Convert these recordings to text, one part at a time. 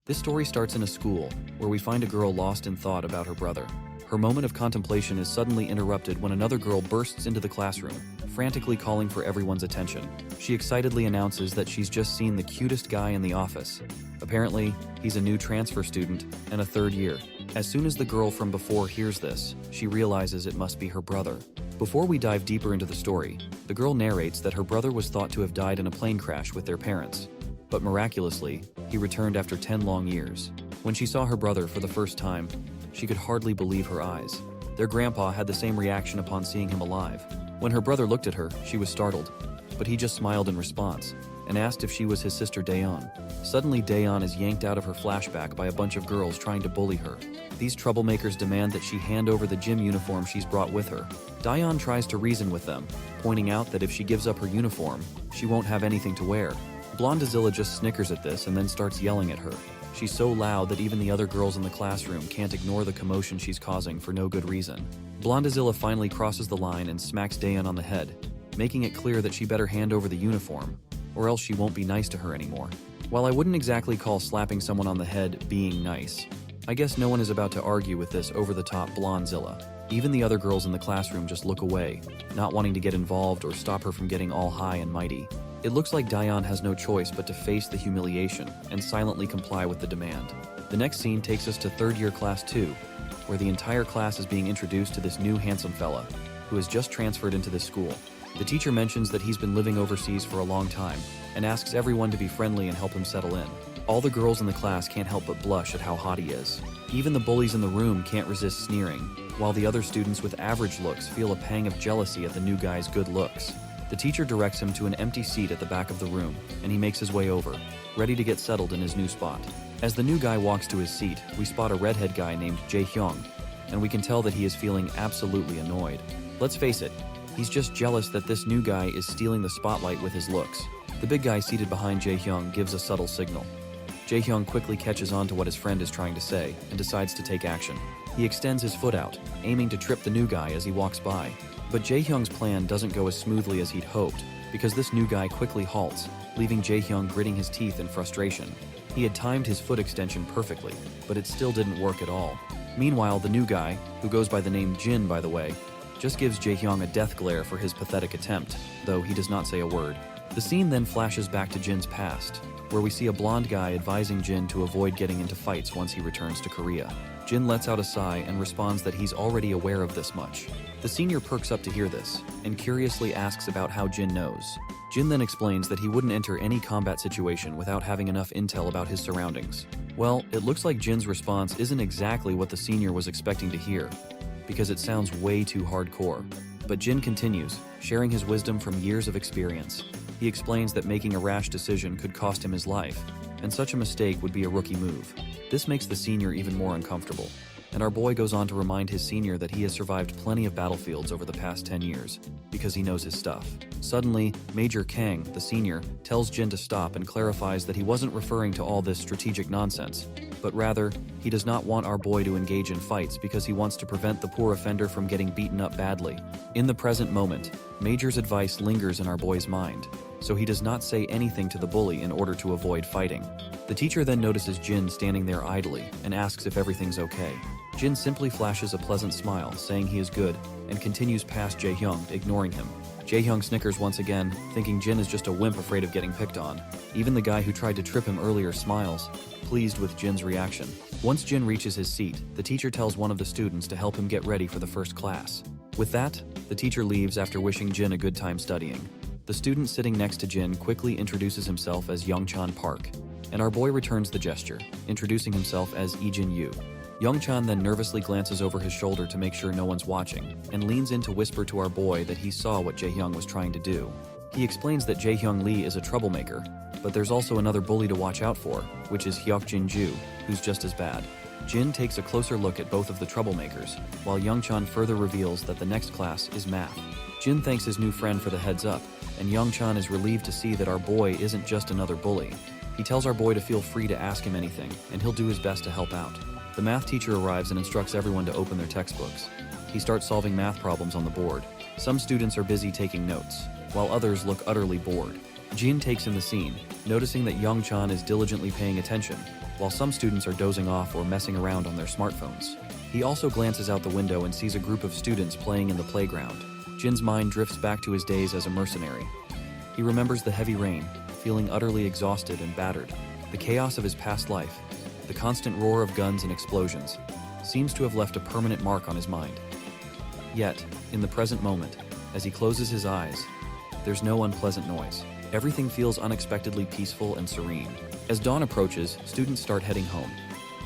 This story starts in a school, where we find a girl lost in thought about her brother. Her moment of contemplation is suddenly interrupted when another girl bursts into the classroom, frantically calling for everyone's attention. She excitedly announces that she's just seen the cutest guy in the office. Apparently, he's a new transfer student and a third year. As soon as the girl from before hears this, she realizes it must be her brother. Before we dive deeper into the story, the girl narrates that her brother was thought to have died in a plane crash with their parents. But miraculously, he returned after 10 long years. When she saw her brother for the first time, she could hardly believe her eyes. Their grandpa had the same reaction upon seeing him alive. When her brother looked at her, she was startled, but he just smiled in response and asked if she was his sister Dayon. Suddenly, Dayon is yanked out of her flashback by a bunch of girls trying to bully her. These troublemakers demand that she hand over the gym uniform she's brought with her. Dayon tries to reason with them, pointing out that if she gives up her uniform, she won't have anything to wear. Blondezilla just snickers at this and then starts yelling at her. She's so loud that even the other girls in the classroom can't ignore the commotion she's causing for no good reason. Blondezilla finally crosses the line and smacks Dayon on the head, making it clear that she better hand over the uniform, or else she won't be nice to her anymore. While I wouldn't exactly call slapping someone on the head being nice, I guess no one is about to argue with this over-the-top Blondezilla. Even the other girls in the classroom just look away, not wanting to get involved or stop her from getting all high and mighty. It looks like Dayon has no choice but to face the humiliation and silently comply with the demand. The next scene takes us to third year class 2, where the entire class is being introduced to this new handsome fella, who has just transferred into this school. The teacher mentions that he's been living overseas for a long time, and asks everyone to be friendly and help him settle in. All the girls in the class can't help but blush at how hot he is. Even the bullies in the room can't resist sneering, while the other students with average looks feel a pang of jealousy at the new guy's good looks. The teacher directs him to an empty seat at the back of the room, and he makes his way over, ready to get settled in his new spot. As the new guy walks to his seat, we spot a redhead guy named Jae-hyung, and we can tell that he is feeling absolutely annoyed. Let's face it, he's just jealous that this new guy is stealing the spotlight with his looks. The big guy seated behind Jae-hyung gives a subtle signal. Jae-hyung quickly catches on to what his friend is trying to say, and decides to take action. He extends his foot out, aiming to trip the new guy as he walks by. But Jae-hyung's plan doesn't go as smoothly as he'd hoped, because this new guy quickly halts, leaving Jae-hyung gritting his teeth in frustration. He had timed his foot extension perfectly, but it still didn't work at all. Meanwhile, the new guy, who goes by the name Jin by the way, just gives Jae-hyung a death glare for his pathetic attempt, though he does not say a word. The scene then flashes back to Jin's past, where we see a blonde guy advising Jin to avoid getting into fights once he returns to Korea. Jin lets out a sigh and responds that he's already aware of this much. The senior perks up to hear this, and curiously asks about how Jin knows. Jin then explains that he wouldn't enter any combat situation without having enough intel about his surroundings. Well, it looks like Jin's response isn't exactly what the senior was expecting to hear, because it sounds way too hardcore. But Jin continues, sharing his wisdom from years of experience. He explains that making a rash decision could cost him his life, and such a mistake would be a rookie move. This makes the senior even more uncomfortable, and our boy goes on to remind his senior that he has survived plenty of battlefields over the past 10 years, because he knows his stuff. Suddenly, Major Kang, the senior, tells Jin to stop and clarifies that he wasn't referring to all this strategic nonsense, but rather, he does not want our boy to engage in fights because he wants to prevent the poor offender from getting beaten up badly. In the present moment, Major's advice lingers in our boy's mind, so he does not say anything to the bully in order to avoid fighting. The teacher then notices Jin standing there idly and asks if everything's okay. Jin simply flashes a pleasant smile, saying he is good, and continues past Jae-hyung, ignoring him. Jae-hyung snickers once again, thinking Jin is just a wimp afraid of getting picked on. Even the guy who tried to trip him earlier smiles, pleased with Jin's reaction. Once Jin reaches his seat, the teacher tells one of the students to help him get ready for the first class. With that, the teacher leaves after wishing Jin a good time studying. The student sitting next to Jin quickly introduces himself as Youngchan Park, and our boy returns the gesture, introducing himself as Ijin Yu. Youngchan then nervously glances over his shoulder to make sure no one's watching, and leans in to whisper to our boy that he saw what Jae-hyung was trying to do. He explains that Jae-hyung Lee is a troublemaker, but there's also another bully to watch out for, which is Hyuk-jin Ju, who's just as bad. Jin takes a closer look at both of the troublemakers, while Youngchan further reveals that the next class is math. Jin thanks his new friend for the heads up, and Youngchan is relieved to see that our boy isn't just another bully. He tells our boy to feel free to ask him anything, and he'll do his best to help out. The math teacher arrives and instructs everyone to open their textbooks. He starts solving math problems on the board. Some students are busy taking notes, while others look utterly bored. Jin takes in the scene, noticing that Youngchan is diligently paying attention, while some students are dozing off or messing around on their smartphones. He also glances out the window and sees a group of students playing in the playground. Jin's mind drifts back to his days as a mercenary. He remembers the heavy rain, feeling utterly exhausted and battered. The chaos of his past life, the constant roar of guns and explosions, seems to have left a permanent mark on his mind. Yet, in the present moment, as he closes his eyes, there's no unpleasant noise. Everything feels unexpectedly peaceful and serene. As dawn approaches, students start heading home.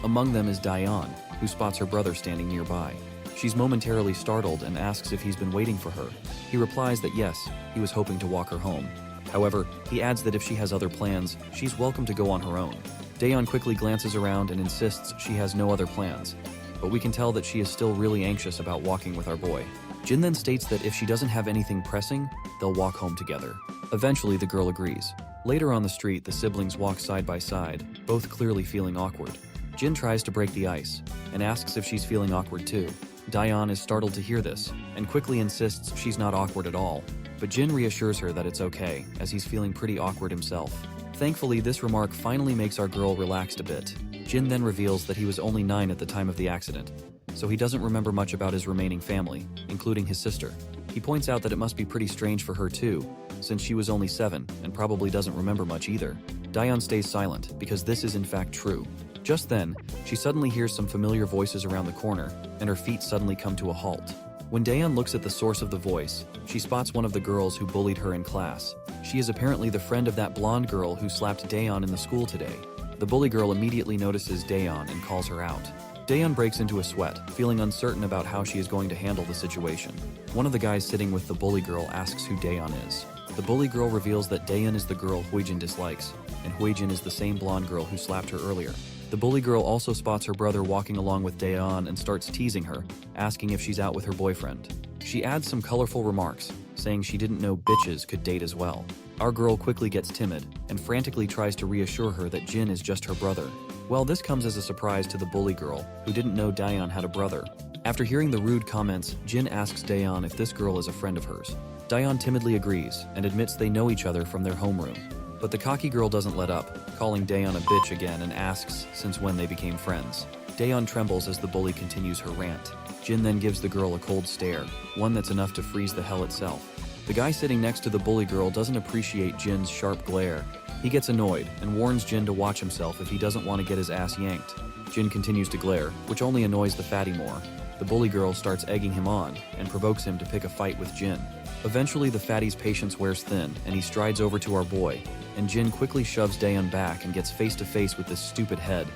Among them is Dayan, who spots her brother standing nearby. She's momentarily startled and asks if he's been waiting for her. He replies that yes, he was hoping to walk her home. However, he adds that if she has other plans, she's welcome to go on her own. Dayan quickly glances around and insists she has no other plans, but we can tell that she is still really anxious about walking with our boy. Jin then states that if she doesn't have anything pressing, they'll walk home together. Eventually, the girl agrees. Later on the street, the siblings walk side by side, both clearly feeling awkward. Jin tries to break the ice and asks if she's feeling awkward too. Dayan is startled to hear this and quickly insists she's not awkward at all, but Jin reassures her that it's okay, as he's feeling pretty awkward himself. Thankfully, this remark finally makes our girl relaxed a bit. Jin then reveals that he was only 9 at the time of the accident, so he doesn't remember much about his remaining family, including his sister. He points out that it must be pretty strange for her too, since she was only 7 and probably doesn't remember much either. Dayan stays silent, because this is in fact true. Just then, she suddenly hears some familiar voices around the corner, and her feet suddenly come to a halt. When Dayan looks at the source of the voice, she spots one of the girls who bullied her in class. She is apparently the friend of that blonde girl who slapped Dayan in the school today. The bully girl immediately notices Dayan and calls her out. Dayan breaks into a sweat, feeling uncertain about how she is going to handle the situation. One of the guys sitting with the bully girl asks who Dayan is. The bully girl reveals that Dayan is the girl Huijin dislikes, and Huijin is the same blonde girl who slapped her earlier. The bully girl also spots her brother walking along with Dayan and starts teasing her, asking if she's out with her boyfriend. She adds some colorful remarks, saying she didn't know bitches could date as well. Our girl quickly gets timid and frantically tries to reassure her that Jin is just her brother. Well, this comes as a surprise to the bully girl, who didn't know Dayan had a brother. After hearing the rude comments, Jin asks Dayan if this girl is a friend of hers. Dayan timidly agrees and admits they know each other from their homeroom. But the cocky girl doesn't let up, calling Dayan a bitch again and asks since when they became friends. Dayan trembles as the bully continues her rant. Jin then gives the girl a cold stare, one that's enough to freeze the hell itself. The guy sitting next to the bully girl doesn't appreciate Jin's sharp glare. He gets annoyed and warns Jin to watch himself if he doesn't want to get his ass yanked. Jin continues to glare, which only annoys the fatty more. The bully girl starts egging him on and provokes him to pick a fight with Jin. Eventually, the fatty's patience wears thin and he strides over to our boy, and Jin quickly shoves Dayan back and gets face to face with this stupid head.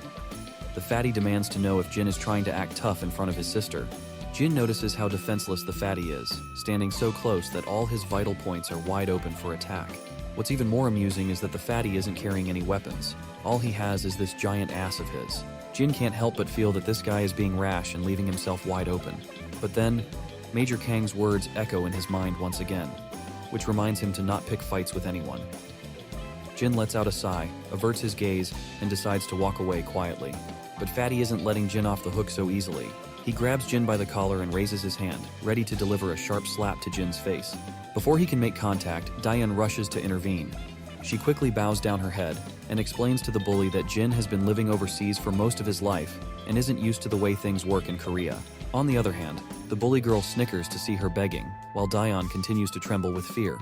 The fatty demands to know if Jin is trying to act tough in front of his sister. Jin notices how defenseless the fatty is, standing so close that all his vital points are wide open for attack. What's even more amusing is that the fatty isn't carrying any weapons. All he has is this giant ass of his. Jin can't help but feel that this guy is being rash and leaving himself wide open. But then, Major Kang's words echo in his mind once again, which reminds him to not pick fights with anyone. Jin lets out a sigh, averts his gaze, and decides to walk away quietly. But Fatty isn't letting Jin off the hook so easily. He grabs Jin by the collar and raises his hand, ready to deliver a sharp slap to Jin's face. Before he can make contact, Dayan rushes to intervene. She quickly bows down her head and explains to the bully that Jin has been living overseas for most of his life and isn't used to the way things work in Korea. On the other hand, the bully girl snickers to see her begging, while Dayan continues to tremble with fear.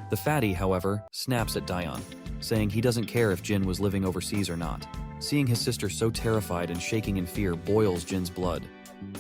The fatty, however, snaps at Dayan, saying he doesn't care if Jin was living overseas or not. Seeing his sister so terrified and shaking in fear boils Jin's blood.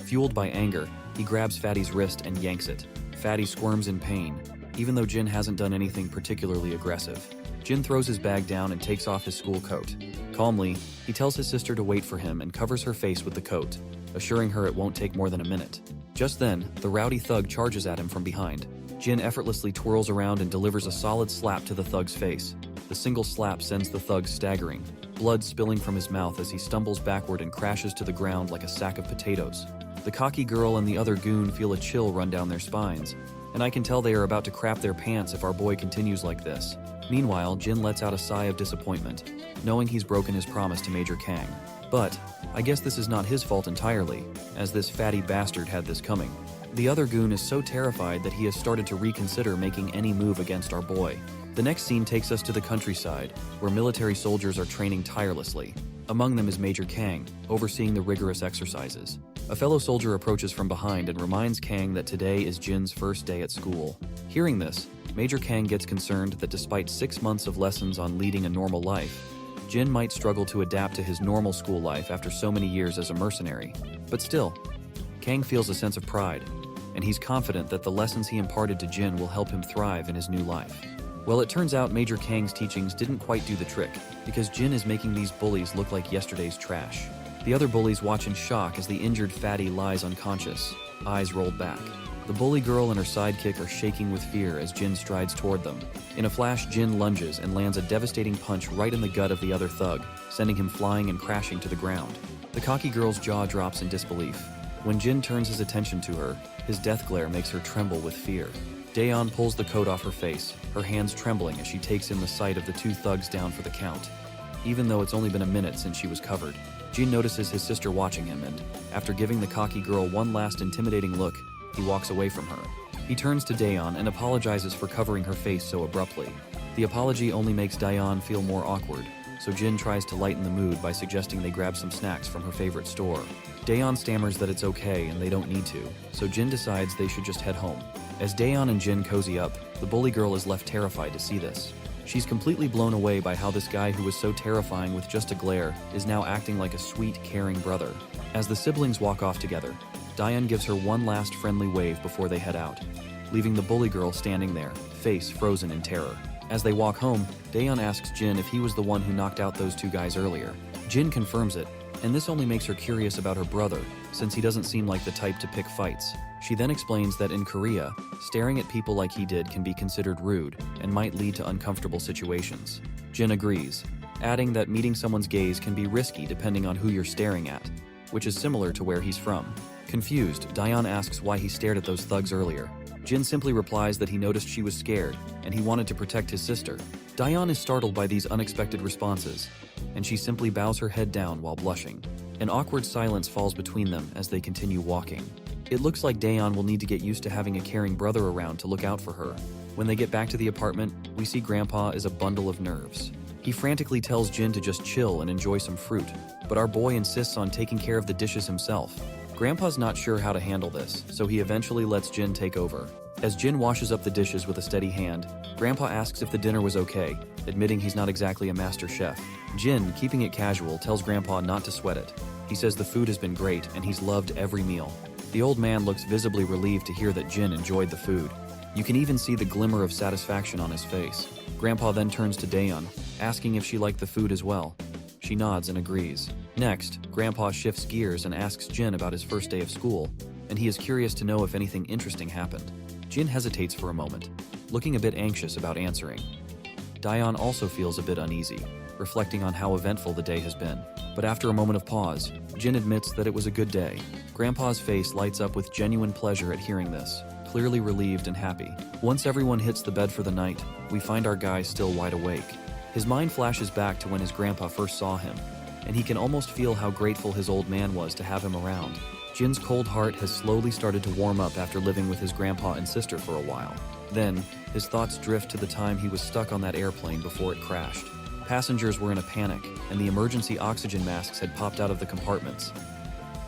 Fueled by anger, he grabs Fatty's wrist and yanks it. Fatty squirms in pain, even though Jin hasn't done anything particularly aggressive. Jin throws his bag down and takes off his school coat. Calmly, he tells his sister to wait for him and covers her face with the coat, assuring her it won't take more than a minute. Just then, the rowdy thug charges at him from behind. Jin effortlessly twirls around and delivers a solid slap to the thug's face. The single slap sends the thug staggering, blood spilling from his mouth as he stumbles backward and crashes to the ground like a sack of potatoes. The cocky girl and the other goon feel a chill run down their spines, and I can tell they are about to crap their pants if our boy continues like this. Meanwhile, Jin lets out a sigh of disappointment, knowing he's broken his promise to Major Kang. But I guess this is not his fault entirely, as this fatty bastard had this coming. The other goon is so terrified that he has started to reconsider making any move against our boy. The next scene takes us to the countryside, where military soldiers are training tirelessly. Among them is Major Kang, overseeing the rigorous exercises. A fellow soldier approaches from behind and reminds Kang that today is Jin's first day at school. Hearing this, Major Kang gets concerned that despite 6 months of lessons on leading a normal life, Jin might struggle to adapt to his normal school life after so many years as a mercenary. But still, Kang feels a sense of pride, and he's confident that the lessons he imparted to Jin will help him thrive in his new life. Well, it turns out Major Kang's teachings didn't quite do the trick, because Jin is making these bullies look like yesterday's trash. The other bullies watch in shock as the injured fatty lies unconscious, eyes rolled back. The bully girl and her sidekick are shaking with fear as Jin strides toward them. In a flash, Jin lunges and lands a devastating punch right in the gut of the other thug, sending him flying and crashing to the ground. The cocky girl's jaw drops in disbelief. When Jin turns his attention to her, his death glare makes her tremble with fear. Daeon pulls the coat off her face, her hands trembling as she takes in the sight of the two thugs down for the count. Even though it's only been a minute since she was covered, Jin notices his sister watching him and, after giving the cocky girl one last intimidating look, he walks away from her. He turns to Daeon and apologizes for covering her face so abruptly. The apology only makes Daeon feel more awkward, so Jin tries to lighten the mood by suggesting they grab some snacks from her favorite store. Daeon stammers that it's okay and they don't need to, so Jin decides they should just head home. As Daeon and Jin cozy up, the bully girl is left terrified to see this. She's completely blown away by how this guy who was so terrifying with just a glare is now acting like a sweet, caring brother. As the siblings walk off together, Daeon gives her one last friendly wave before they head out, leaving the bully girl standing there, face frozen in terror. As they walk home, Daeon asks Jin if he was the one who knocked out those two guys earlier. Jin confirms it, and this only makes her curious about her brother, since he doesn't seem like the type to pick fights. She then explains that in Korea, staring at people like he did can be considered rude and might lead to uncomfortable situations. Jin agrees, adding that meeting someone's gaze can be risky depending on who you're staring at, which is similar to where he's from. Confused, Daeon asks why he stared at those thugs earlier. Jin simply replies that he noticed she was scared and he wanted to protect his sister. Daeon is startled by these unexpected responses, and she simply bows her head down while blushing. An awkward silence falls between them as they continue walking. It looks like Daeon will need to get used to having a caring brother around to look out for her. When they get back to the apartment, we see Grandpa is a bundle of nerves. He frantically tells Jin to just chill and enjoy some fruit, but our boy insists on taking care of the dishes himself. Grandpa's not sure how to handle this, so he eventually lets Jin take over. As Jin washes up the dishes with a steady hand, Grandpa asks if the dinner was okay, admitting he's not exactly a master chef. Jin, keeping it casual, tells Grandpa not to sweat it. He says the food has been great and he's loved every meal. The old man looks visibly relieved to hear that Jin enjoyed the food. You can even see the glimmer of satisfaction on his face. Grandpa then turns to Daeon, asking if she liked the food as well. She nods and agrees. Next, Grandpa shifts gears and asks Jin about his first day of school, and he is curious to know if anything interesting happened. Jin hesitates for a moment, looking a bit anxious about answering. Daeon also feels a bit uneasy, reflecting on how eventful the day has been. But after a moment of pause, Jin admits that it was a good day. Grandpa's face lights up with genuine pleasure at hearing this, clearly relieved and happy. Once everyone hits the bed for the night, we find our guy still wide awake. His mind flashes back to when his grandpa first saw him, and he can almost feel how grateful his old man was to have him around. Jin's cold heart has slowly started to warm up after living with his grandpa and sister for a while. Then, his thoughts drift to the time he was stuck on that airplane before it crashed. Passengers were in a panic, and the emergency oxygen masks had popped out of the compartments.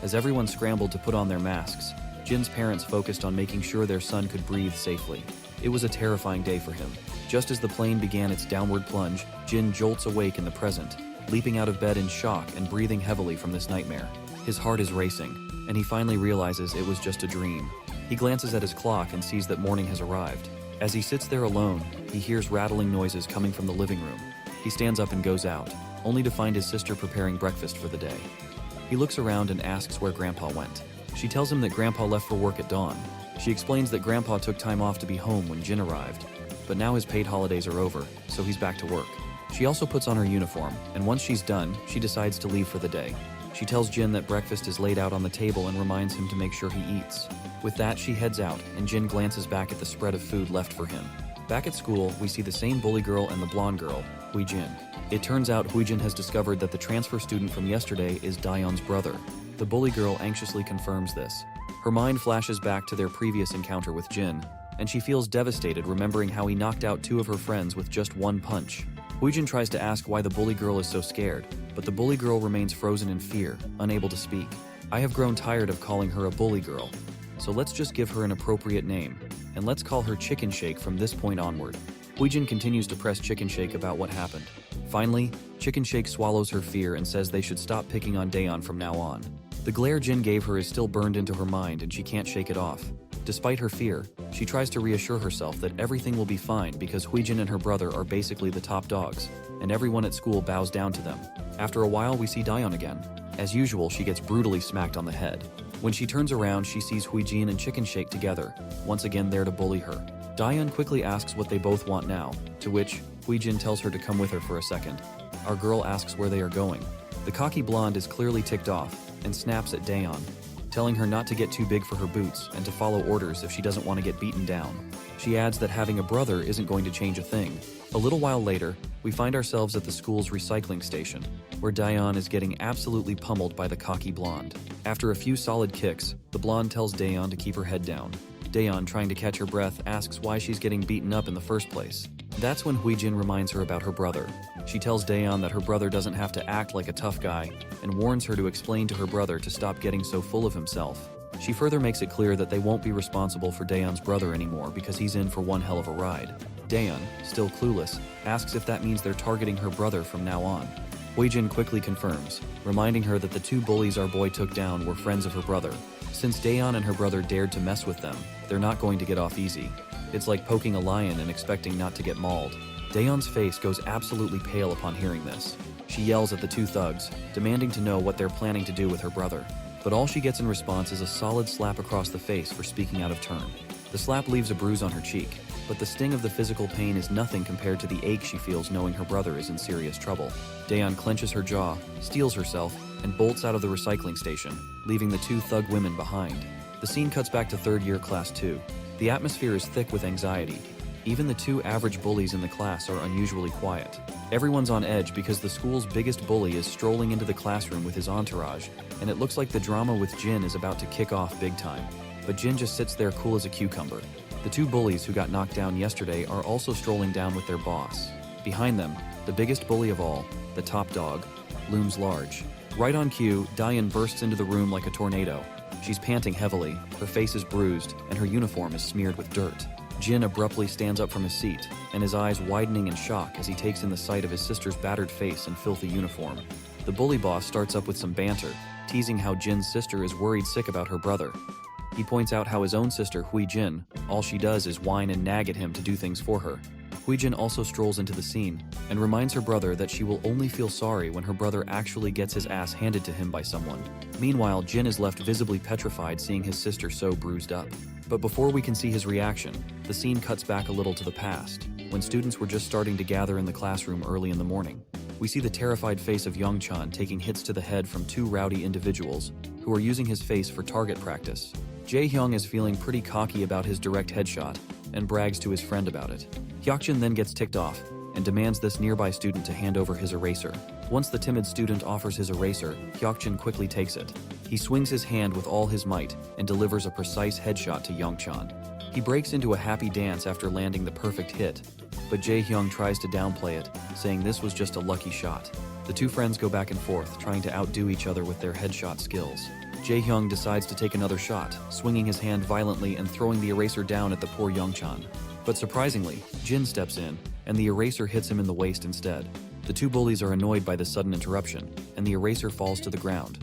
As everyone scrambled to put on their masks, Jin's parents focused on making sure their son could breathe safely. It was a terrifying day for him. Just as the plane began its downward plunge, Jin jolts awake in the present, leaping out of bed in shock and breathing heavily from this nightmare. His heart is racing, and he finally realizes it was just a dream. He glances at his clock and sees that morning has arrived. As he sits there alone, he hears rattling noises coming from the living room. He stands up and goes out, only to find his sister preparing breakfast for the day. He looks around and asks where Grandpa went. She tells him that Grandpa left for work at dawn. She explains that Grandpa took time off to be home when Jin arrived, but now his paid holidays are over, so he's back to work. She also puts on her uniform, and once she's done, she decides to leave for the day. She tells Jin that breakfast is laid out on the table and reminds him to make sure he eats. With that, she heads out, and Jin glances back at the spread of food left for him. Back at school, we see the same bully girl and the blonde girl, Huijin. It turns out Huijin has discovered that the transfer student from yesterday is Daeon's brother. The bully girl anxiously confirms this. Her mind flashes back to their previous encounter with Jin, and she feels devastated remembering how he knocked out two of her friends with just one punch. Huijin tries to ask why the bully girl is so scared, but the bully girl remains frozen in fear, unable to speak. I have grown tired of calling her a bully girl, so let's just give her an appropriate name, and let's call her Chicken Shake from this point onward. Huijin continues to press Chicken Shake about what happened. Finally, Chicken Shake swallows her fear and says they should stop picking on Daeon from now on. The glare Jin gave her is still burned into her mind and she can't shake it off. Despite her fear, she tries to reassure herself that everything will be fine because Huijin and her brother are basically the top dogs, and everyone at school bows down to them. After a while, we see Daeon again. As usual, she gets brutally smacked on the head. When she turns around, she sees Huijin and Chicken Shake together, once again there to bully her. Daeon quickly asks what they both want now, to which Huijin tells her to come with her for a second. Our girl asks where they are going. The cocky blonde is clearly ticked off and snaps at Daeon, telling her not to get too big for her boots and to follow orders if she doesn't want to get beaten down. She adds that having a brother isn't going to change a thing. A little while later, we find ourselves at the school's recycling station, where Daeon is getting absolutely pummeled by the cocky blonde. After a few solid kicks, the blonde tells Daeon to keep her head down. Daeon, trying to catch her breath, asks why she's getting beaten up in the first place. That's when Huijin reminds her about her brother. She tells Daeon that her brother doesn't have to act like a tough guy, and warns her to explain to her brother to stop getting so full of himself. She further makes it clear that they won't be responsible for Daeon's brother anymore because he's in for one hell of a ride. Daeon, still clueless, asks if that means they're targeting her brother from now on. Huijin quickly confirms, reminding her that the two bullies our boy took down were friends of her brother. Since Daeon and her brother dared to mess with them, they're not going to get off easy. It's like poking a lion and expecting not to get mauled. Daeon's face goes absolutely pale upon hearing this. She yells at the two thugs, demanding to know what they're planning to do with her brother. But all she gets in response is a solid slap across the face for speaking out of turn. The slap leaves a bruise on her cheek, but the sting of the physical pain is nothing compared to the ache she feels knowing her brother is in serious trouble. Daeon clenches her jaw, steels herself, and bolts out of the recycling station, leaving the two thug women behind. The scene cuts back to third year class 2. The atmosphere is thick with anxiety. Even the two average bullies in the class are unusually quiet. Everyone's on edge because the school's biggest bully is strolling into the classroom with his entourage, and it looks like the drama with Jin is about to kick off big time. But Jin just sits there cool as a cucumber. The two bullies who got knocked down yesterday are also strolling down with their boss. Behind them, the biggest bully of all, the top dog, looms large. Right on cue, Daeon bursts into the room like a tornado. She's panting heavily, her face is bruised, and her uniform is smeared with dirt. Jin abruptly stands up from his seat, and his eyes widening in shock as he takes in the sight of his sister's battered face and filthy uniform. The bully boss starts up with some banter, teasing how Jin's sister is worried sick about her brother. He points out how his own sister, Huijin, all she does is whine and nag at him to do things for her. Huijin also strolls into the scene and reminds her brother that she will only feel sorry when her brother actually gets his ass handed to him by someone. Meanwhile, Jin is left visibly petrified seeing his sister so bruised up. But before we can see his reaction, the scene cuts back a little to the past, when students were just starting to gather in the classroom early in the morning. We see the terrified face of Youngchan taking hits to the head from two rowdy individuals who are using his face for target practice. Jae-hyung is feeling pretty cocky about his direct headshot and brags to his friend about it. Hyokjin then gets ticked off and demands this nearby student to hand over his eraser. Once the timid student offers his eraser, Hyokjin quickly takes it. He swings his hand with all his might and delivers a precise headshot to Youngchan. He breaks into a happy dance after landing the perfect hit, but Jae-hyung tries to downplay it, saying this was just a lucky shot. The two friends go back and forth, trying to outdo each other with their headshot skills. Jae-hyung decides to take another shot, swinging his hand violently and throwing the eraser down at the poor Youngchan. But surprisingly, Jin steps in, and the eraser hits him in the waist instead. The two bullies are annoyed by this sudden interruption, and the eraser falls to the ground.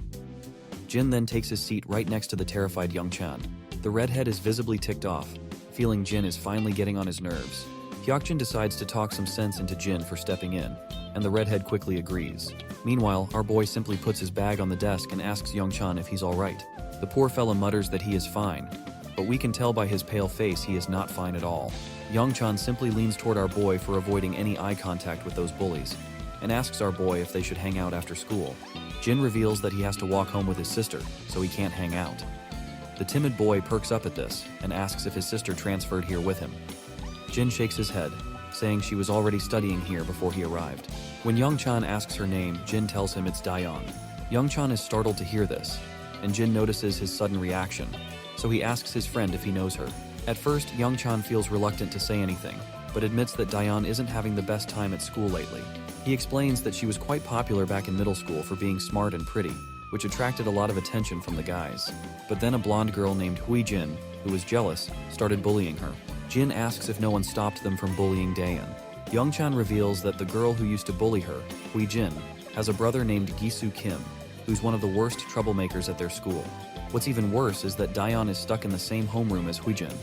Jin then takes his seat right next to the terrified Youngchan. The redhead is visibly ticked off, feeling Jin is finally getting on his nerves. Hyokjin decides to talk some sense into Jin for stepping in, and the redhead quickly agrees. Meanwhile, our boy simply puts his bag on the desk and asks Youngchan if he's alright. The poor fella mutters that he is fine, but we can tell by his pale face he is not fine at all. Youngchan simply leans toward our boy for avoiding any eye contact with those bullies, and asks our boy if they should hang out after school. Jin reveals that he has to walk home with his sister, so he can't hang out. The timid boy perks up at this, and asks if his sister transferred here with him. Jin shakes his head, saying she was already studying here before he arrived. When Youngchan asks her name, Jin tells him it's Daeon. Youngchan is startled to hear this, and Jin notices his sudden reaction, so he asks his friend if he knows her. At first, Youngchan feels reluctant to say anything, but admits that Daeon isn't having the best time at school lately. He explains that she was quite popular back in middle school for being smart and pretty, which attracted a lot of attention from the guys. But then a blonde girl named Hui Jin, who was jealous, started bullying her. Jin asks if no one stopped them from bullying Daeyeon. Youngchan reveals that the girl who used to bully her, Hui Jin, has a brother named Gisu Kim, who's one of the worst troublemakers at their school. What's even worse is that Daeyeon is stuck in the same homeroom as Hui Jin,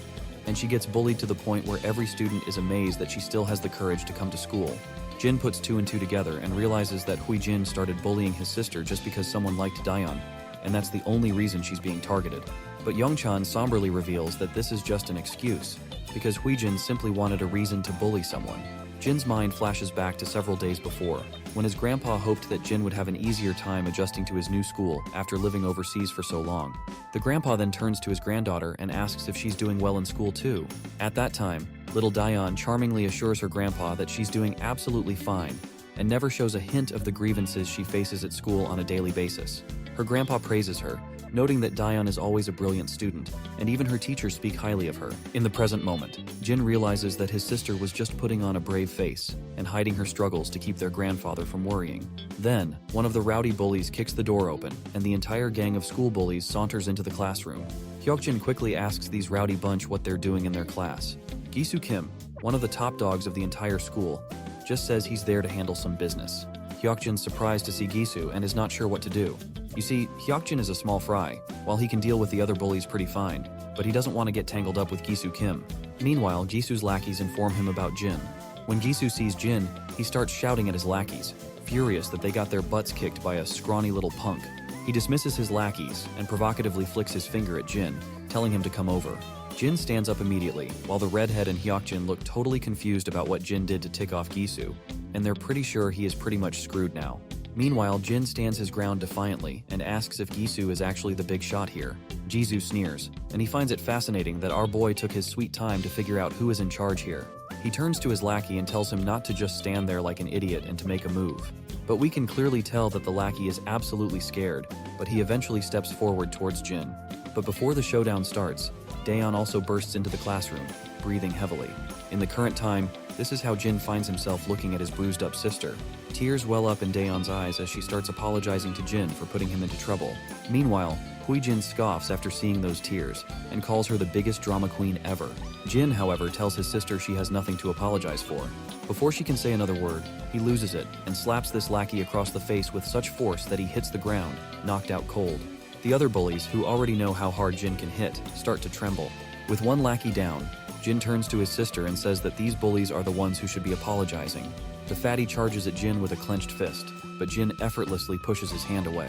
and she gets bullied to the point where every student is amazed that she still has the courage to come to school. Jin puts two and two together and realizes that Hui Jin started bullying his sister just because someone liked Daeyeon, and that's the only reason she's being targeted. But Youngchan somberly reveals that this is just an excuse, because Hui Jin simply wanted a reason to bully someone. Jin's mind flashes back to several days before, when his grandpa hoped that Jin would have an easier time adjusting to his new school after living overseas for so long. The grandpa then turns to his granddaughter and asks if she's doing well in school too. At that time, little Daeyeon charmingly assures her grandpa that she's doing absolutely fine, and never shows a hint of the grievances she faces at school on a daily basis. Her grandpa praises her, noting that Daeyeon is always a brilliant student, and even her teachers speak highly of her. In the present moment, Jin realizes that his sister was just putting on a brave face and hiding her struggles to keep their grandfather from worrying. Then, one of the rowdy bullies kicks the door open, and the entire gang of school bullies saunters into the classroom. Hyokjin quickly asks these rowdy bunch what they're doing in their class. Gisu Kim, one of the top dogs of the entire school, just says he's there to handle some business. Hyokjin's surprised to see Gisu and is not sure what to do. You see, Hyokjin is a small fry, while he can deal with the other bullies pretty fine, but he doesn't want to get tangled up with Gisu Kim. Meanwhile, Gisu's lackeys inform him about Jin. When Gisu sees Jin, he starts shouting at his lackeys, furious that they got their butts kicked by a scrawny little punk. He dismisses his lackeys and provocatively flicks his finger at Jin, telling him to come over. Jin stands up immediately, while the redhead and Hyokjin look totally confused about what Jin did to tick off Gisu, and they're pretty sure he is pretty much screwed now. Meanwhile, Jin stands his ground defiantly and asks if Gisu is actually the big shot here. Jisoo sneers, and he finds it fascinating that our boy took his sweet time to figure out who is in charge here. He turns to his lackey and tells him not to just stand there like an idiot and to make a move. But we can clearly tell that the lackey is absolutely scared, but he eventually steps forward towards Jin. But before the showdown starts, Daeyeon also bursts into the classroom, breathing heavily. In the current time, this is how Jin finds himself looking at his bruised up sister. Tears well up in Daeyeon's eyes as she starts apologizing to Jin for putting him into trouble. Meanwhile, Hui Jin scoffs after seeing those tears and calls her the biggest drama queen ever. Jin, however, tells his sister she has nothing to apologize for. Before she can say another word, he loses it and slaps this lackey across the face with such force that he hits the ground, knocked out cold. The other bullies, who already know how hard Jin can hit, start to tremble. With one lackey down, Jin turns to his sister and says that these bullies are the ones who should be apologizing. The fatty charges at Jin with a clenched fist, but Jin effortlessly pushes his hand away.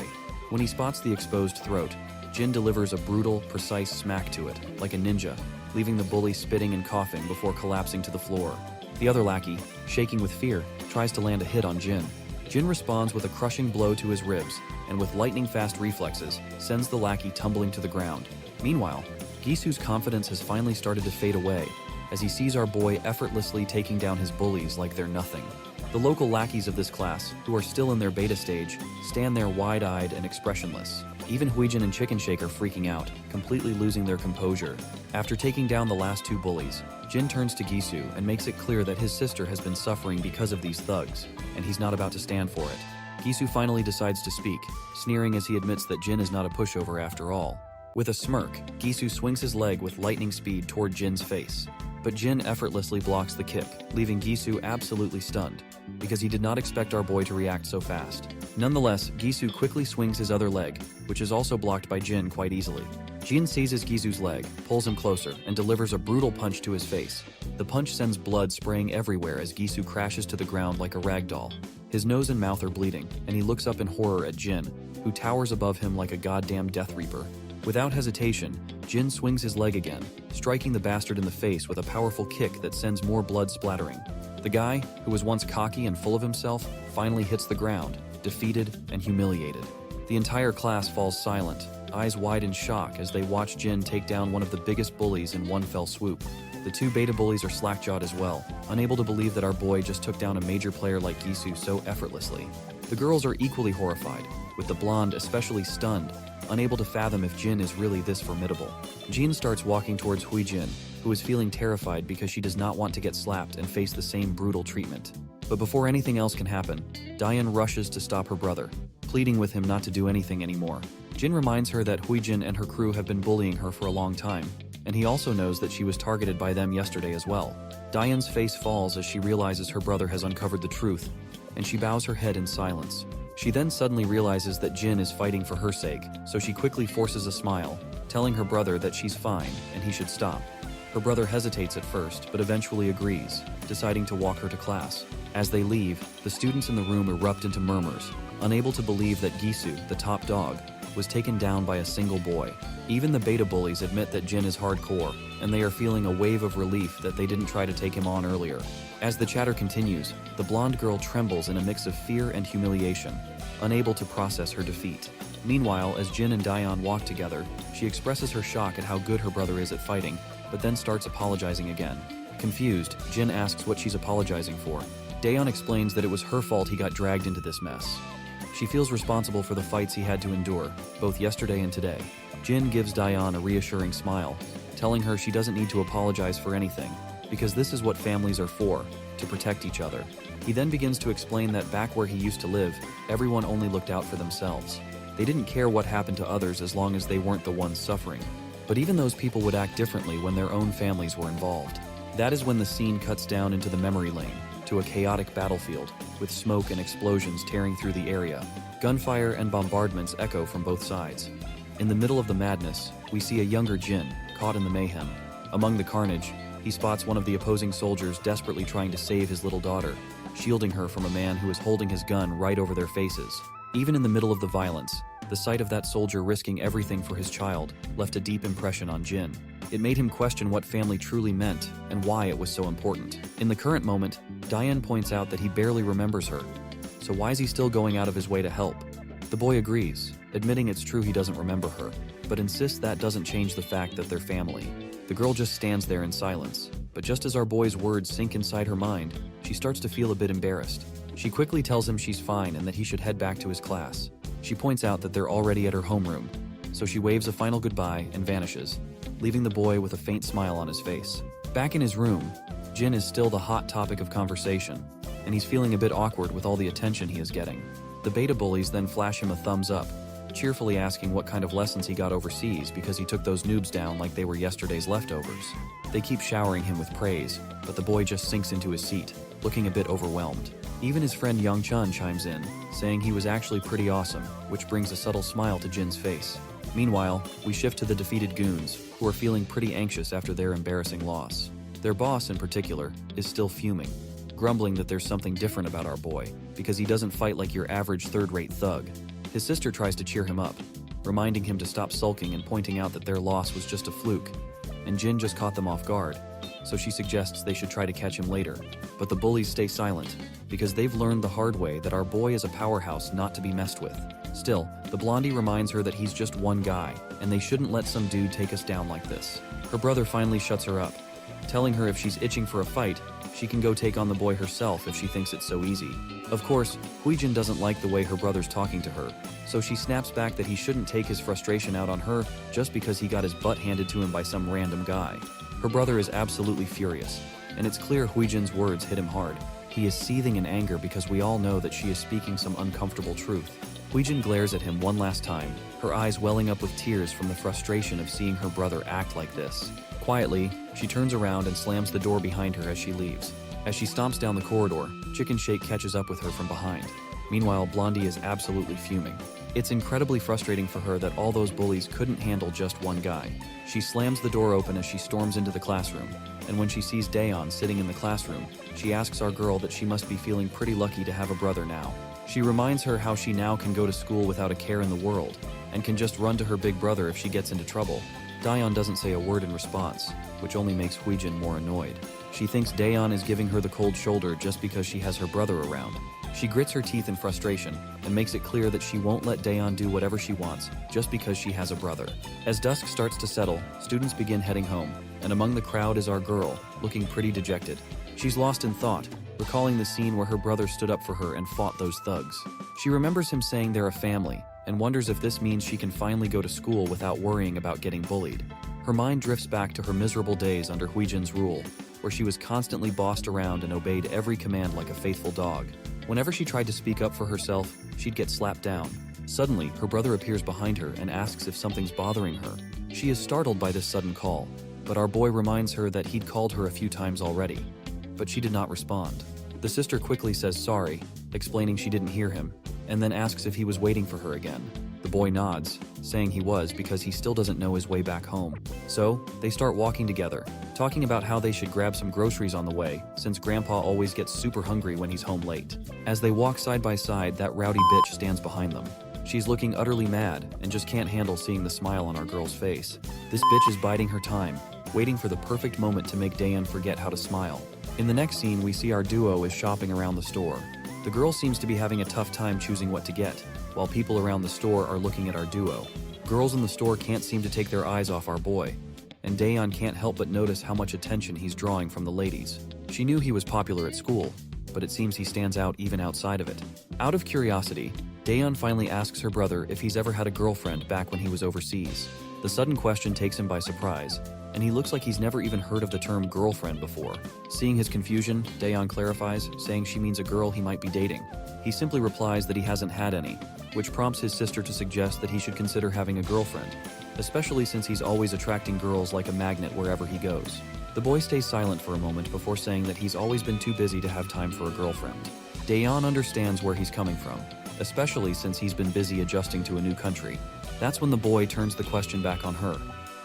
When he spots the exposed throat, Jin delivers a brutal, precise smack to it, like a ninja, leaving the bully spitting and coughing before collapsing to the floor. The other lackey, shaking with fear, tries to land a hit on Jin. Jin responds with a crushing blow to his ribs, and with lightning-fast reflexes, sends the lackey tumbling to the ground. Meanwhile, Gisu's confidence has finally started to fade away, as he sees our boy effortlessly taking down his bullies like they're nothing. The local lackeys of this class, who are still in their beta stage, stand there wide-eyed and expressionless. Even Huijin and Chicken Shake are freaking out, completely losing their composure. After taking down the last two bullies, Jin turns to Gisu and makes it clear that his sister has been suffering because of these thugs, and he's not about to stand for it. Gisu finally decides to speak, sneering as he admits that Jin is not a pushover after all. With a smirk, Gisu swings his leg with lightning speed toward Jin's face. But Jin effortlessly blocks the kick, leaving Gisu absolutely stunned, because he did not expect our boy to react so fast. Nonetheless, Gisu quickly swings his other leg, which is also blocked by Jin quite easily. Jin seizes Gisu's leg, pulls him closer, and delivers a brutal punch to his face. The punch sends blood spraying everywhere as Gisu crashes to the ground like a rag doll. His nose and mouth are bleeding, and he looks up in horror at Jin, who towers above him like a goddamn Death Reaper. Without hesitation, Jin swings his leg again, striking the bastard in the face with a powerful kick that sends more blood splattering. The guy, who was once cocky and full of himself, finally hits the ground, defeated and humiliated. The entire class falls silent, eyes wide in shock as they watch Jin take down one of the biggest bullies in one fell swoop. The two beta bullies are slack-jawed as well, unable to believe that our boy just took down a major player like Gisu so effortlessly. The girls are equally horrified, with the blonde especially stunned, unable to fathom if Jin is really this formidable. Jin starts walking towards Hui Jin, who is feeling terrified because she does not want to get slapped and face the same brutal treatment. But before anything else can happen, Diane rushes to stop her brother, pleading with him not to do anything anymore. Jin reminds her that Huijin and her crew have been bullying her for a long time, and he also knows that she was targeted by them yesterday as well. Diane's face falls as she realizes her brother has uncovered the truth, and she bows her head in silence. She then suddenly realizes that Jin is fighting for her sake, so she quickly forces a smile, telling her brother that she's fine and he should stop. Her brother hesitates at first, but eventually agrees, deciding to walk her to class. As they leave, the students in the room erupt into murmurs, unable to believe that Gisu, the top dog, was taken down by a single boy. Even the beta bullies admit that Jin is hardcore, and they are feeling a wave of relief that they didn't try to take him on earlier. As the chatter continues, the blonde girl trembles in a mix of fear and humiliation, unable to process her defeat. Meanwhile, as Jin and Diane walk together, she expresses her shock at how good her brother is at fighting, but then starts apologizing again. Confused, Jin asks what she's apologizing for. Daeon explains that it was her fault he got dragged into this mess. She feels responsible for the fights he had to endure, both yesterday and today. Jin gives Diane a reassuring smile, telling her she doesn't need to apologize for anything, because this is what families are for, to protect each other. He then begins to explain that back where he used to live, everyone only looked out for themselves. They didn't care what happened to others as long as they weren't the ones suffering. But even those people would act differently when their own families were involved. That is when the scene cuts down into the memory lane, to a chaotic battlefield, with smoke and explosions tearing through the area. Gunfire and bombardments echo from both sides. In the middle of the madness, we see a younger Jin, caught in the mayhem. Among the carnage, he spots one of the opposing soldiers desperately trying to save his little daughter, shielding her from a man who is holding his gun right over their faces. Even in the middle of the violence, the sight of that soldier risking everything for his child left a deep impression on Jin. It made him question what family truly meant and why it was so important. In the current moment, Diane points out that he barely remembers her, so why is he still going out of his way to help? The boy agrees, admitting it's true he doesn't remember her, but insists that doesn't change the fact that they're family. The girl just stands there in silence, but just as our boy's words sink inside her mind, she starts to feel a bit embarrassed. She quickly tells him she's fine and that he should head back to his class. She points out that they're already at her homeroom, so she waves a final goodbye and vanishes, leaving the boy with a faint smile on his face. Back in his room, Jin is still the hot topic of conversation, and he's feeling a bit awkward with all the attention he is getting. The beta bullies then flash him a thumbs up, cheerfully asking what kind of lessons he got overseas because he took those noobs down like they were yesterday's leftovers. They keep showering him with praise, but the boy just sinks into his seat, looking a bit overwhelmed. Even his friend Young Chun chimes in, saying he was actually pretty awesome, which brings a subtle smile to Jin's face. Meanwhile, we shift to the defeated goons, who are feeling pretty anxious after their embarrassing loss. Their boss, in particular, is still fuming, grumbling that there's something different about our boy, because he doesn't fight like your average third-rate thug. His sister tries to cheer him up, reminding him to stop sulking and pointing out that their loss was just a fluke, and Jin just caught them off guard, so she suggests they should try to catch him later. But the bullies stay silent, because they've learned the hard way that our boy is a powerhouse not to be messed with. Still, the blondie reminds her that he's just one guy, and they shouldn't let some dude take us down like this. Her brother finally shuts her up, telling her if she's itching for a fight, she can go take on the boy herself if she thinks it's so easy. Of course, Huijin doesn't like the way her brother's talking to her, so she snaps back that he shouldn't take his frustration out on her just because he got his butt handed to him by some random guy. Her brother is absolutely furious, and it's clear Huijin's words hit him hard. He is seething in anger because we all know that she is speaking some uncomfortable truth. Huijin glares at him one last time, her eyes welling up with tears from the frustration of seeing her brother act like this. Quietly, she turns around and slams the door behind her as she leaves. As she stomps down the corridor, Chicken Shake catches up with her from behind. Meanwhile, Blondie is absolutely fuming. It's incredibly frustrating for her that all those bullies couldn't handle just one guy. She slams the door open as she storms into the classroom, and when she sees Daeon sitting in the classroom, she asks our girl that she must be feeling pretty lucky to have a brother now. She reminds her how she now can go to school without a care in the world, and can just run to her big brother if she gets into trouble. Daeon doesn't say a word in response, which only makes Huijin more annoyed. She thinks Daeon is giving her the cold shoulder just because she has her brother around. She grits her teeth in frustration and makes it clear that she won't let Daeon do whatever she wants just because she has a brother. As dusk starts to settle, students begin heading home, and among the crowd is our girl, looking pretty dejected. She's lost in thought, recalling the scene where her brother stood up for her and fought those thugs. She remembers him saying they're a family, and wonders if this means she can finally go to school without worrying about getting bullied. Her mind drifts back to her miserable days under Huijin's rule, where she was constantly bossed around and obeyed every command like a faithful dog. Whenever she tried to speak up for herself, she'd get slapped down. Suddenly, her brother appears behind her and asks if something's bothering her. She is startled by this sudden call, but our boy reminds her that he'd called her a few times already. But she did not respond. The sister quickly says sorry, explaining she didn't hear him, and then asks if he was waiting for her again. The boy nods, saying he was because he still doesn't know his way back home. So, they start walking together, talking about how they should grab some groceries on the way, since Grandpa always gets super hungry when he's home late. As they walk side by side, that rowdy bitch stands behind them. She's looking utterly mad and just can't handle seeing the smile on our girl's face. This bitch is biding her time, waiting for the perfect moment to make Daeyeon forget how to smile. In the next scene, we see our duo is shopping around the store. The girl seems to be having a tough time choosing what to get, while people around the store are looking at our duo. Girls in the store can't seem to take their eyes off our boy, and Daeyeon can't help but notice how much attention he's drawing from the ladies. She knew he was popular at school, but it seems he stands out even outside of it. Out of curiosity, Daeyeon finally asks her brother if he's ever had a girlfriend back when he was overseas. The sudden question takes him by surprise, and he looks like he's never even heard of the term girlfriend before. Seeing his confusion, Daeyeon clarifies, saying she means a girl he might be dating. He simply replies that he hasn't had any, which prompts his sister to suggest that he should consider having a girlfriend, especially since he's always attracting girls like a magnet wherever he goes. The boy stays silent for a moment before saying that he's always been too busy to have time for a girlfriend. Daeyeon understands where he's coming from, especially since he's been busy adjusting to a new country. That's when the boy turns the question back on her,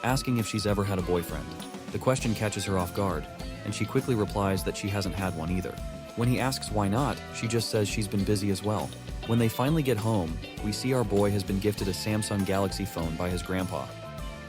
asking if she's ever had a boyfriend. The question catches her off guard, and she quickly replies that she hasn't had one either. When he asks why not, she just says she's been busy as well. When they finally get home, we see our boy has been gifted a Samsung Galaxy phone by his grandpa.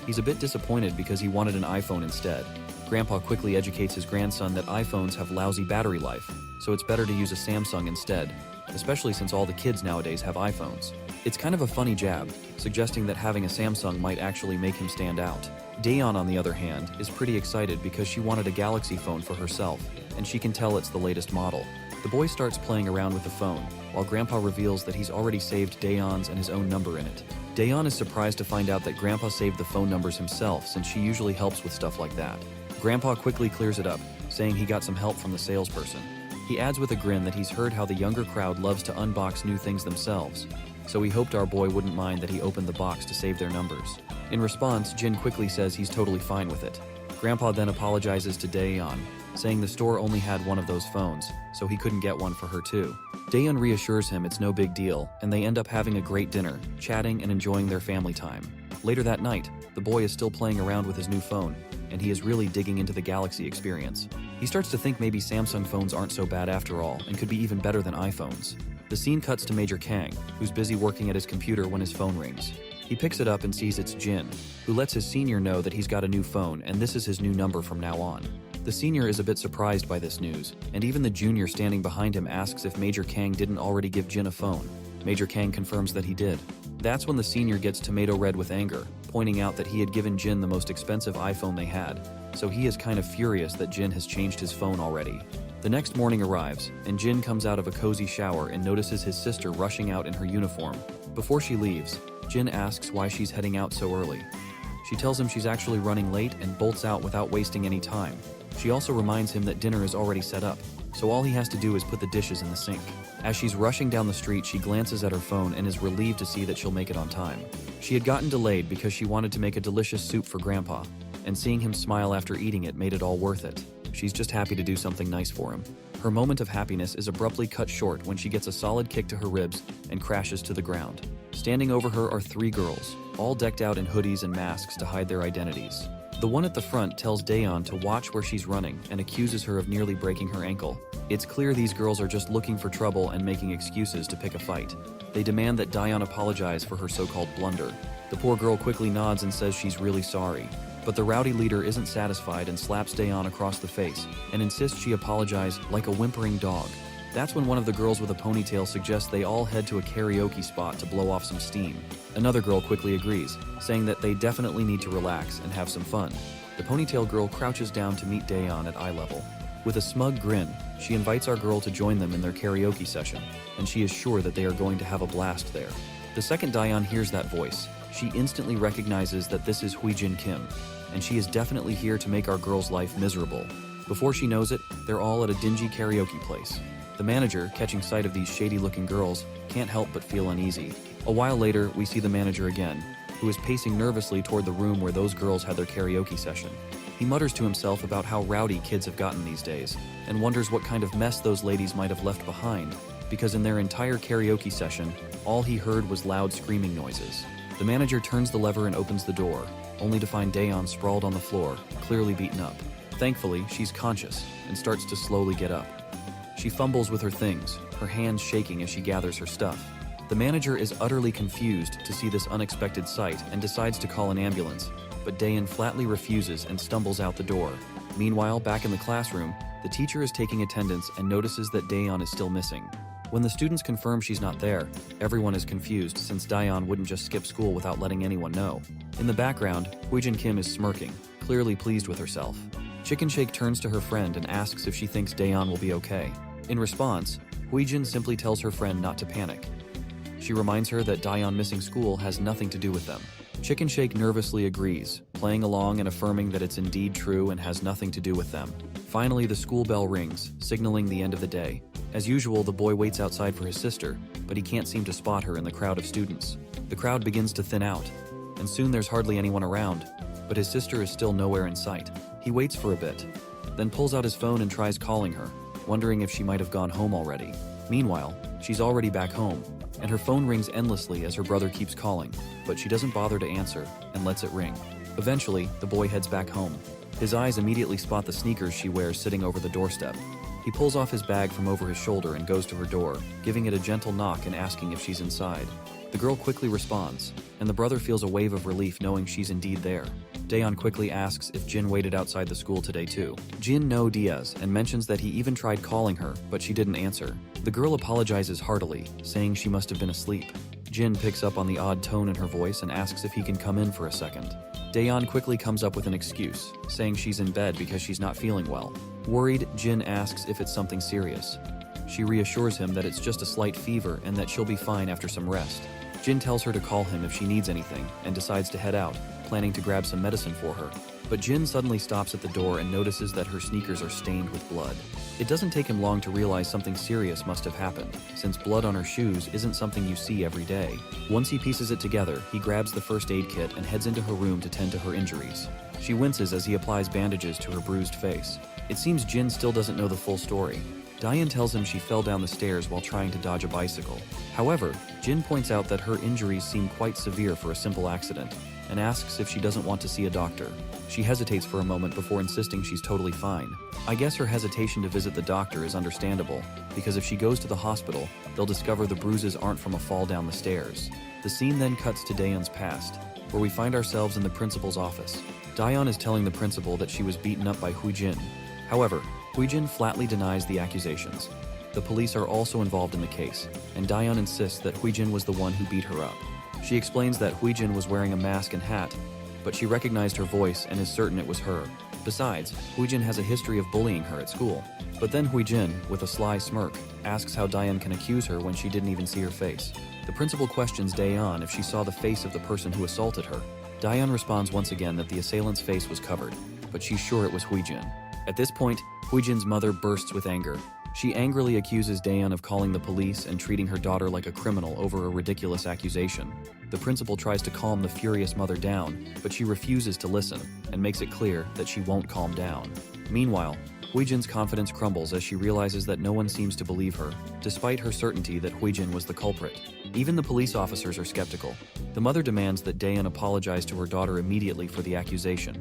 He's a bit disappointed because he wanted an iPhone instead. Grandpa quickly educates his grandson that iPhones have lousy battery life, so it's better to use a Samsung instead, especially since all the kids nowadays have iPhones. It's kind of a funny jab, suggesting that having a Samsung might actually make him stand out. Daeyeon, on the other hand, is pretty excited because she wanted a Galaxy phone for herself, and she can tell it's the latest model. The boy starts playing around with the phone, while Grandpa reveals that he's already saved Daeyeon's and his own number in it. Daeyeon is surprised to find out that Grandpa saved the phone numbers himself, since she usually helps with stuff like that. Grandpa quickly clears it up, saying he got some help from the salesperson. He adds with a grin that he's heard how the younger crowd loves to unbox new things themselves, so he hoped our boy wouldn't mind that he opened the box to save their numbers. In response, Jin quickly says he's totally fine with it. Grandpa then apologizes to Daeyeon, saying the store only had one of those phones, so he couldn't get one for her too. Daeyeon reassures him it's no big deal, and they end up having a great dinner, chatting and enjoying their family time. Later that night, the boy is still playing around with his new phone, and he is really digging into the Galaxy experience. He starts to think maybe Samsung phones aren't so bad after all, and could be even better than iPhones. The scene cuts to Major Kang, who's busy working at his computer when his phone rings. He picks it up and sees it's Jin, who lets his senior know that he's got a new phone and this is his new number from now on. The senior is a bit surprised by this news, and even the junior standing behind him asks if Major Kang didn't already give Jin a phone. Major Kang confirms that he did. That's when the senior gets tomato red with anger, pointing out that he had given Jin the most expensive iPhone they had, so he is kind of furious that Jin has changed his phone already. The next morning arrives, and Jin comes out of a cozy shower and notices his sister rushing out in her uniform. Before she leaves, Jin asks why she's heading out so early. She tells him she's actually running late and bolts out without wasting any time. She also reminds him that dinner is already set up, so all he has to do is put the dishes in the sink. As she's rushing down the street, she glances at her phone and is relieved to see that she'll make it on time. She had gotten delayed because she wanted to make a delicious soup for Grandpa, and seeing him smile after eating it made it all worth it. She's just happy to do something nice for him. Her moment of happiness is abruptly cut short when she gets a solid kick to her ribs and crashes to the ground. Standing over her are three girls, all decked out in hoodies and masks to hide their identities. The one at the front tells Daeyeon to watch where she's running and accuses her of nearly breaking her ankle. It's clear these girls are just looking for trouble and making excuses to pick a fight. They demand that Daeyeon apologize for her so-called blunder. The poor girl quickly nods and says she's really sorry. But the rowdy leader isn't satisfied and slaps Daeyeon across the face and insists she apologize like a whimpering dog. That's when one of the girls with a ponytail suggests they all head to a karaoke spot to blow off some steam. Another girl quickly agrees, saying that they definitely need to relax and have some fun. The ponytail girl crouches down to meet Daeyeon at eye level. With a smug grin, she invites our girl to join them in their karaoke session, and she is sure that they are going to have a blast there. The second Daeyeon hears that voice, she instantly recognizes that this is Huijin Kim, and she is definitely here to make our girl's life miserable. Before she knows it, they're all at a dingy karaoke place. The manager, catching sight of these shady-looking girls, can't help but feel uneasy. A while later, we see the manager again, who is pacing nervously toward the room where those girls had their karaoke session. He mutters to himself about how rowdy kids have gotten these days, and wonders what kind of mess those ladies might have left behind, because in their entire karaoke session, all he heard was loud screaming noises. The manager turns the lever and opens the door, only to find Daeon sprawled on the floor, clearly beaten up. Thankfully, she's conscious and starts to slowly get up. She fumbles with her things, her hands shaking as she gathers her stuff. The manager is utterly confused to see this unexpected sight and decides to call an ambulance, but Daeon flatly refuses and stumbles out the door. Meanwhile, back in the classroom, the teacher is taking attendance and notices that Daeon is still missing. When the students confirm she's not there, everyone is confused since Daeon wouldn't just skip school without letting anyone know. In the background, Huijin Kim is smirking, clearly pleased with herself. Chicken Shake turns to her friend and asks if she thinks Daeon will be okay. In response, Huijin simply tells her friend not to panic. She reminds her that Daeon missing school has nothing to do with them. Chicken Shake nervously agrees, playing along and affirming that it's indeed true and has nothing to do with them. Finally, the school bell rings, signaling the end of the day. As usual, the boy waits outside for his sister, but he can't seem to spot her in the crowd of students. The crowd begins to thin out, and soon there's hardly anyone around, but his sister is still nowhere in sight. He waits for a bit, then pulls out his phone and tries calling her, wondering if she might have gone home already. Meanwhile, she's already back home, and her phone rings endlessly as her brother keeps calling, but she doesn't bother to answer and lets it ring. Eventually, the boy heads back home. His eyes immediately spot the sneakers she wears sitting over the doorstep. He pulls off his bag from over his shoulder and goes to her door, giving it a gentle knock and asking if she's inside. The girl quickly responds, and the brother feels a wave of relief knowing she's indeed there. Daeon quickly asks if Jin waited outside the school today too. Jin no Diaz and mentions that he even tried calling her, but she didn't answer. The girl apologizes heartily, saying she must have been asleep. Jin picks up on the odd tone in her voice and asks if he can come in for a second. Daeon quickly comes up with an excuse, saying she's in bed because she's not feeling well. Worried, Jin asks if it's something serious. She reassures him that it's just a slight fever and that she'll be fine after some rest. Jin tells her to call him if she needs anything and decides to head out, planning to grab some medicine for her. But Jin suddenly stops at the door and notices that her sneakers are stained with blood. It doesn't take him long to realize something serious must have happened, since blood on her shoes isn't something you see every day. Once he pieces it together, he grabs the first aid kit and heads into her room to tend to her injuries. She winces as he applies bandages to her bruised face. It seems Jin still doesn't know the full story. Daeon tells him she fell down the stairs while trying to dodge a bicycle. However, Jin points out that her injuries seem quite severe for a simple accident, and asks if she doesn't want to see a doctor. She hesitates for a moment before insisting she's totally fine. I guess her hesitation to visit the doctor is understandable, because if she goes to the hospital, they'll discover the bruises aren't from a fall down the stairs. The scene then cuts to Daeon's past, where we find ourselves in the principal's office. Daeon is telling the principal that she was beaten up by Huijin. However, Huijin flatly denies the accusations. The police are also involved in the case, and Daeon insists that Huijin was the one who beat her up. She explains that Huijin was wearing a mask and hat, but she recognized her voice and is certain it was her. Besides, Huijin has a history of bullying her at school. But then Huijin, with a sly smirk, asks how Daeon can accuse her when she didn't even see her face. The principal questions Daeon if she saw the face of the person who assaulted her. Daeon responds once again that the assailant's face was covered, but she's sure it was Huijin. At this point, Huijin's mother bursts with anger. She angrily accuses Daeon of calling the police and treating her daughter like a criminal over a ridiculous accusation. The principal tries to calm the furious mother down, but she refuses to listen and makes it clear that she won't calm down. Meanwhile, Huijin's confidence crumbles as she realizes that no one seems to believe her, despite her certainty that Huijin was the culprit. Even the police officers are skeptical. The mother demands that Daeon apologize to her daughter immediately for the accusation.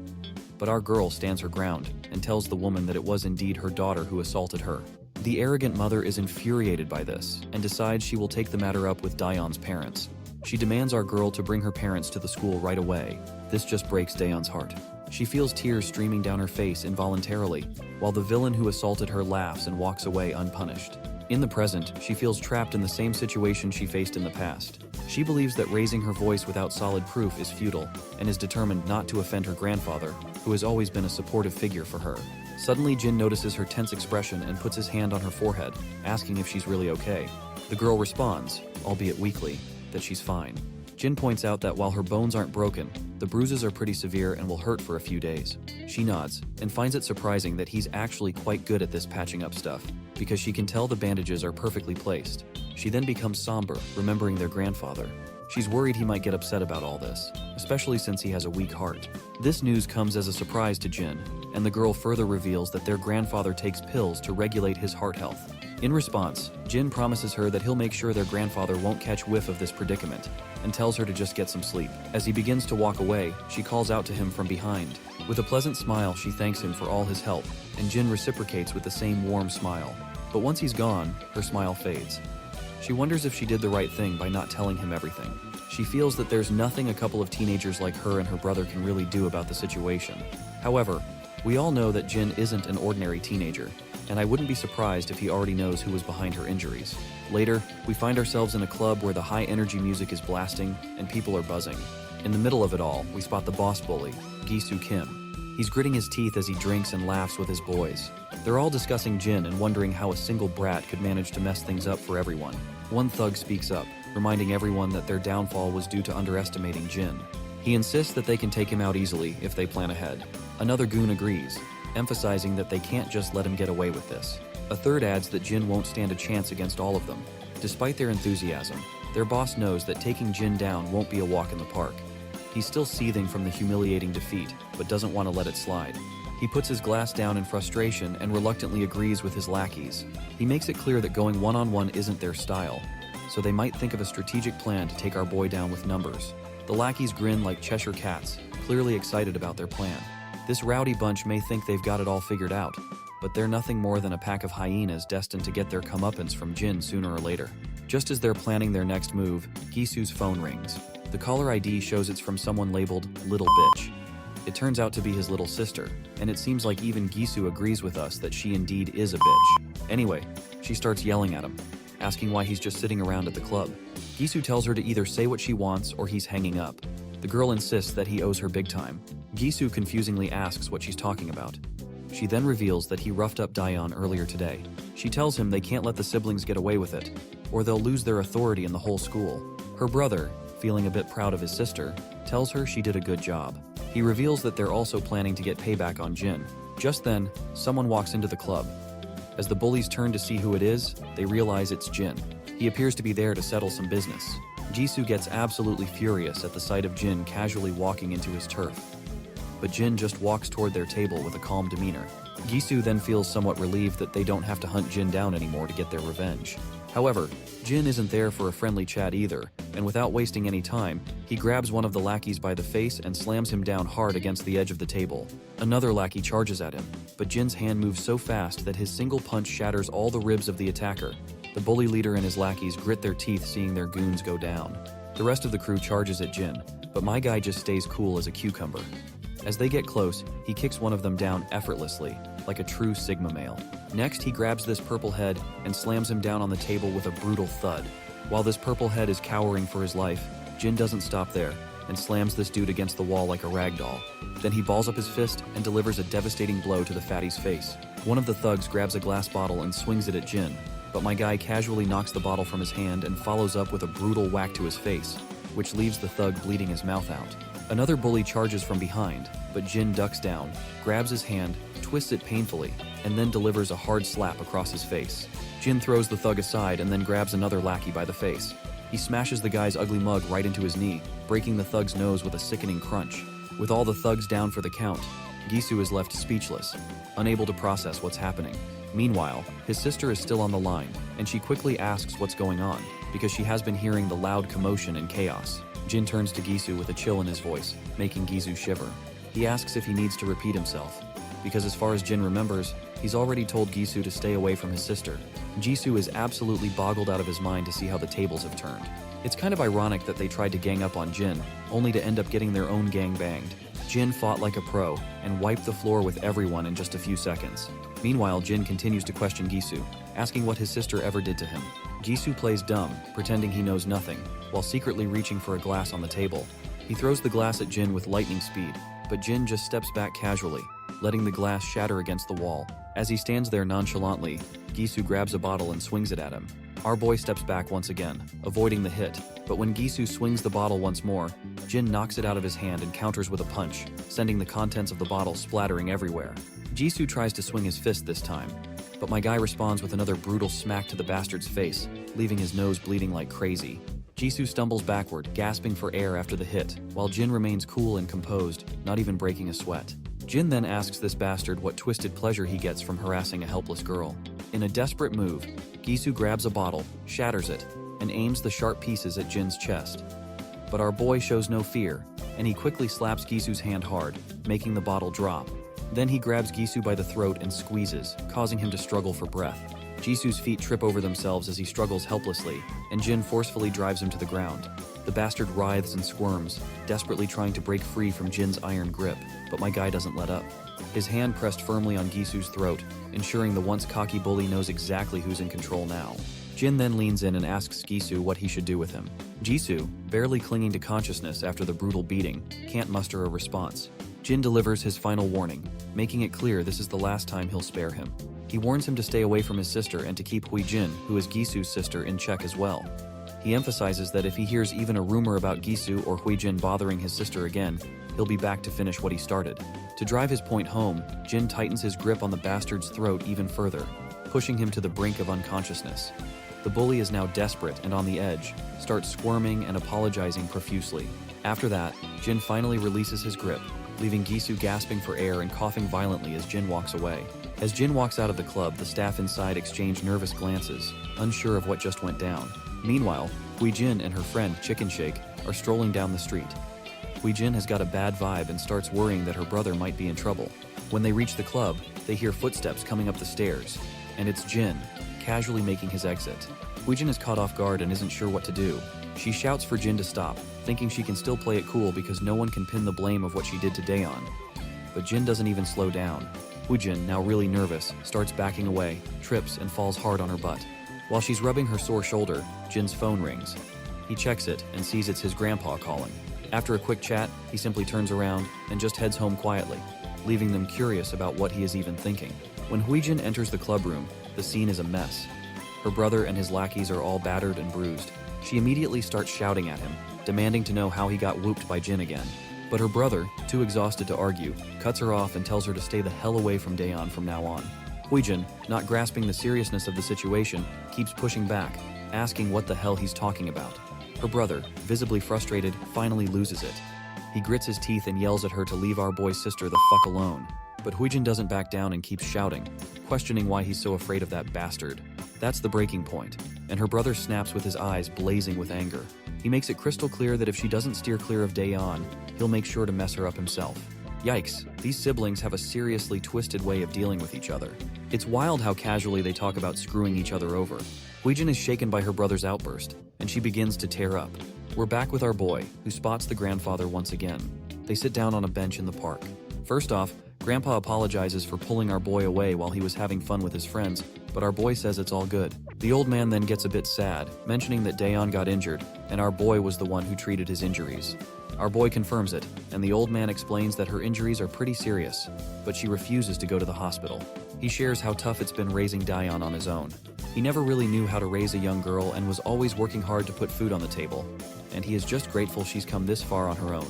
But our girl stands her ground and tells the woman that it was indeed her daughter who assaulted her. The arrogant mother is infuriated by this and decides she will take the matter up with Daeon's parents. She demands our girl to bring her parents to the school right away. This just breaks Daeon's heart. She feels tears streaming down her face involuntarily, while the villain who assaulted her laughs and walks away unpunished. In the present, she feels trapped in the same situation she faced in the past. She believes that raising her voice without solid proof is futile, and is determined not to offend her grandfather, who has always been a supportive figure for her. Suddenly, Jin notices her tense expression and puts his hand on her forehead, asking if she's really okay. The girl responds, albeit weakly, that she's fine. Jin Jin points out that while her bones aren't broken, the bruises are pretty severe and will hurt for a few days. She nods and finds it surprising that he's actually quite good at this patching up stuff, because she can tell the bandages are perfectly placed. She then becomes somber, remembering their grandfather. She's worried he might get upset about all this, especially since he has a weak heart. This news comes as a surprise to Jin, and the girl further reveals that their grandfather takes pills to regulate his heart health. In response, Jin promises her that he'll make sure their grandfather won't catch whiff of this predicament, and tells her to just get some sleep. As he begins to walk away, she calls out to him from behind. With a pleasant smile, she thanks him for all his help, and Jin reciprocates with the same warm smile. But once he's gone, her smile fades. She wonders if she did the right thing by not telling him everything. She feels that there's nothing a couple of teenagers like her and her brother can really do about the situation. However, we all know that Jin isn't an ordinary teenager, and I wouldn't be surprised if he already knows who was behind her injuries. Later, we find ourselves in a club where the high-energy music is blasting and people are buzzing. In the middle of it all, we spot the boss bully, Gi-soo Kim. He's gritting his teeth as he drinks and laughs with his boys. They're all discussing Jin and wondering how a single brat could manage to mess things up for everyone. One thug speaks up, reminding everyone that their downfall was due to underestimating Jin. He insists that they can take him out easily if they plan ahead. Another goon agrees, emphasizing that they can't just let him get away with this. A third adds that Jin won't stand a chance against all of them. Despite their enthusiasm, their boss knows that taking Jin down won't be a walk in the park. He's still seething from the humiliating defeat, but doesn't want to let it slide. He puts his glass down in frustration and reluctantly agrees with his lackeys. He makes it clear that going one-on-one isn't their style, so they might think of a strategic plan to take our boy down with numbers. The lackeys grin like Cheshire cats, clearly excited about their plan. This rowdy bunch may think they've got it all figured out, but they're nothing more than a pack of hyenas destined to get their comeuppance from Jin sooner or later. Just as they're planning their next move, Gi-soo's phone rings. The caller ID shows it's from someone labeled Little Bitch. It turns out to be his little sister, and it seems like even Gi-soo agrees with us that she indeed is a bitch. Anyway, she starts yelling at him, asking why he's just sitting around at the club. Gi-soo tells her to either say what she wants or he's hanging up. The girl insists that he owes her big time. Gi-soo confusingly asks what she's talking about. She then reveals that he roughed up Daeon earlier today. She tells him they can't let the siblings get away with it, or they'll lose their authority in the whole school. Her brother, feeling a bit proud of his sister, tells her she did a good job. He reveals that they're also planning to get payback on Jin. Just then, someone walks into the club. As the bullies turn to see who it is, they realize it's Jin. He appears to be there to settle some business. Gi-soo gets absolutely furious at the sight of Jin casually walking into his turf. But Jin just walks toward their table with a calm demeanor. Gi-soo then feels somewhat relieved that they don't have to hunt Jin down anymore to get their revenge. However, Jin isn't there for a friendly chat either, and without wasting any time, he grabs one of the lackeys by the face and slams him down hard against the edge of the table. Another lackey charges at him, but Jin's hand moves so fast that his single punch shatters all the ribs of the attacker. The bully leader and his lackeys grit their teeth seeing their goons go down. The rest of the crew charges at Jin, but my guy just stays cool as a cucumber. As they get close, he kicks one of them down effortlessly, like a true Sigma male. Next, he grabs this purple head and slams him down on the table with a brutal thud. While this purple head is cowering for his life, Jin doesn't stop there and slams this dude against the wall like a rag doll. Then he balls up his fist and delivers a devastating blow to the fatty's face. One of the thugs grabs a glass bottle and swings it at Jin, but my guy casually knocks the bottle from his hand and follows up with a brutal whack to his face, which leaves the thug bleeding his mouth out. Another bully charges from behind, but Jin ducks down, grabs his hand, twists it painfully, and then delivers a hard slap across his face. Jin throws the thug aside and then grabs another lackey by the face. He smashes the guy's ugly mug right into his knee, breaking the thug's nose with a sickening crunch. With all the thugs down for the count, Gi-soo is left speechless, unable to process what's happening. Meanwhile, his sister is still on the line, and she quickly asks what's going on, because she has been hearing the loud commotion and chaos. Jin turns to Gi-soo with a chill in his voice, making Gi-soo shiver. He asks if he needs to repeat himself, because as far as Jin remembers, he's already told Gi-soo to stay away from his sister. Gi-soo is absolutely boggled out of his mind to see how the tables have turned. It's kind of ironic that they tried to gang up on Jin, only to end up getting their own gang banged. Jin fought like a pro and wiped the floor with everyone in just a few seconds. Meanwhile, Jin continues to question Gi-soo, asking what his sister ever did to him. Gi-soo plays dumb, pretending he knows nothing, while secretly reaching for a glass on the table. He throws the glass at Jin with lightning speed, but Jin just steps back casually, letting the glass shatter against the wall. As he stands there nonchalantly, Gi-soo grabs a bottle and swings it at him. Our boy steps back once again, avoiding the hit, But when Gisu swings the bottle once more, Jin knocks it out of his hand and counters with a punch, sending the contents of the bottle splattering everywhere. Gisu tries to swing his fist this time, but my guy responds with another brutal smack to the bastard's face, leaving his nose bleeding like crazy. Gisu stumbles backward, gasping for air after the hit, while Jin remains cool and composed, not even breaking a sweat. Jin then asks this bastard what twisted pleasure he gets from harassing a helpless girl. In a desperate move, Gisu grabs a bottle, shatters it, and aims the sharp pieces at Jin's chest. But our boy shows no fear, and he quickly slaps Gisu's hand hard, making the bottle drop. Then he grabs Gisu by the throat and squeezes, causing him to struggle for breath. Gisu's feet trip over themselves as he struggles helplessly, and Jin forcefully drives him to the ground. The bastard writhes and squirms, desperately trying to break free from Jin's iron grip, but my guy doesn't let up. His hand pressed firmly on Gisu's throat, ensuring the once cocky bully knows exactly who's in control now. Jin then leans in and asks Gisu what he should do with him. Gisu, barely clinging to consciousness after the brutal beating, can't muster a response. Jin delivers his final warning, making it clear this is the last time he'll spare him. He warns him to stay away from his sister and to keep Huijin, who is Gisu's sister, in check as well. He emphasizes that if he hears even a rumor about Gisu or Huijin bothering his sister again, he'll be back to finish what he started. To drive his point home, Jin tightens his grip on the bastard's throat even further, pushing him to the brink of unconsciousness. The bully is now desperate and on the edge, starts squirming and apologizing profusely. After that, Jin finally releases his grip, leaving Gisu gasping for air and coughing violently as Jin walks away. As Jin walks out of the club, the staff inside exchange nervous glances, unsure of what just went down. Meanwhile, Huijin and her friend, Chicken Shake, are strolling down the street. Huijin has got a bad vibe and starts worrying that her brother might be in trouble. When they reach the club, they hear footsteps coming up the stairs, and it's Jin, casually making his exit. Huijin is caught off guard and isn't sure what to do. She shouts for Jin to stop, thinking she can still play it cool because no one can pin the blame of what she did to Daeon. But Jin doesn't even slow down. Huijin, now really nervous, starts backing away, trips, and falls hard on her butt. While she's rubbing her sore shoulder, Jin's phone rings. He checks it and sees it's his grandpa calling. After a quick chat, he simply turns around and just heads home quietly, leaving them curious about what he is even thinking. When Huijin enters the club room, the scene is a mess. Her brother and his lackeys are all battered and bruised. She immediately starts shouting at him, demanding to know how he got whooped by Jin again. But her brother, too exhausted to argue, cuts her off and tells her to stay the hell away from Daeon from now on. Huijin, not grasping the seriousness of the situation, keeps pushing back, asking what the hell he's talking about. Her brother, visibly frustrated, finally loses it. He grits his teeth and yells at her to leave our boy's sister the fuck alone. But Huijin doesn't back down and keeps shouting, questioning why he's so afraid of that bastard. That's the breaking point, and her brother snaps with his eyes blazing with anger. He makes it crystal clear that if she doesn't steer clear of Daeon, he'll make sure to mess her up himself. Yikes, these siblings have a seriously twisted way of dealing with each other. It's wild how casually they talk about screwing each other over. Huijin is shaken by her brother's outburst, and she begins to tear up. We're back with our boy, who spots the grandfather once again. They sit down on a bench in the park. First off, Grandpa apologizes for pulling our boy away while he was having fun with his friends, but our boy says it's all good. The old man then gets a bit sad, mentioning that Daeon got injured, and our boy was the one who treated his injuries. Our boy confirms it, and the old man explains that her injuries are pretty serious, but she refuses to go to the hospital. He shares how tough it's been raising Daeon on his own. He never really knew how to raise a young girl and was always working hard to put food on the table, and he is just grateful she's come this far on her own.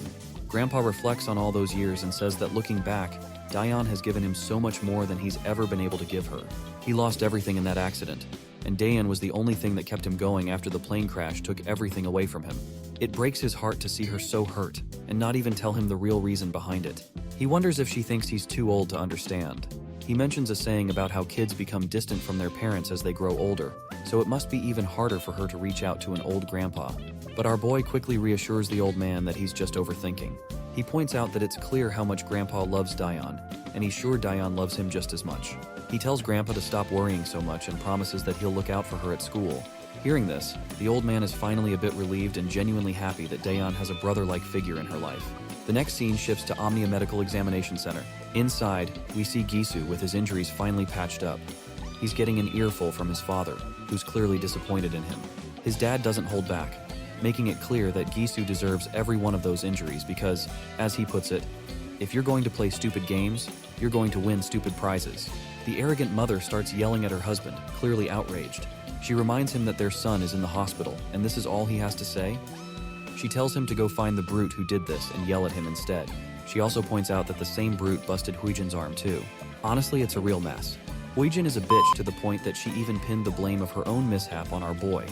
Grandpa reflects on all those years and says that looking back, Daeon has given him so much more than he's ever been able to give her. He lost everything in that accident, and Daeon was the only thing that kept him going after the plane crash took everything away from him. It breaks his heart to see her so hurt, and not even tell him the real reason behind it. He wonders if she thinks he's too old to understand. He mentions a saying about how kids become distant from their parents as they grow older, so it must be even harder for her to reach out to an old grandpa. But our boy quickly reassures the old man that he's just overthinking. He points out that it's clear how much Grandpa loves Daeon, and he's sure Daeon loves him just as much. He tells Grandpa to stop worrying so much and promises that he'll look out for her at school. Hearing this, the old man is finally a bit relieved and genuinely happy that Daeon has a brother-like figure in her life. The next scene shifts to Omnia Medical Examination Center. Inside, we see Gisu with his injuries finally patched up. He's getting an earful from his father, who's clearly disappointed in him. His dad doesn't hold back, making it clear that Gisu deserves every one of those injuries because, as he puts it, if you're going to play stupid games, you're going to win stupid prizes. The arrogant mother starts yelling at her husband, clearly outraged. She reminds him that their son is in the hospital, and this is all he has to say? She tells him to go find the brute who did this and yell at him instead. She also points out that the same brute busted Huijin's arm too. Honestly, it's a real mess. Huijin is a bitch to the point that she even pinned the blame of her own mishap on our boy.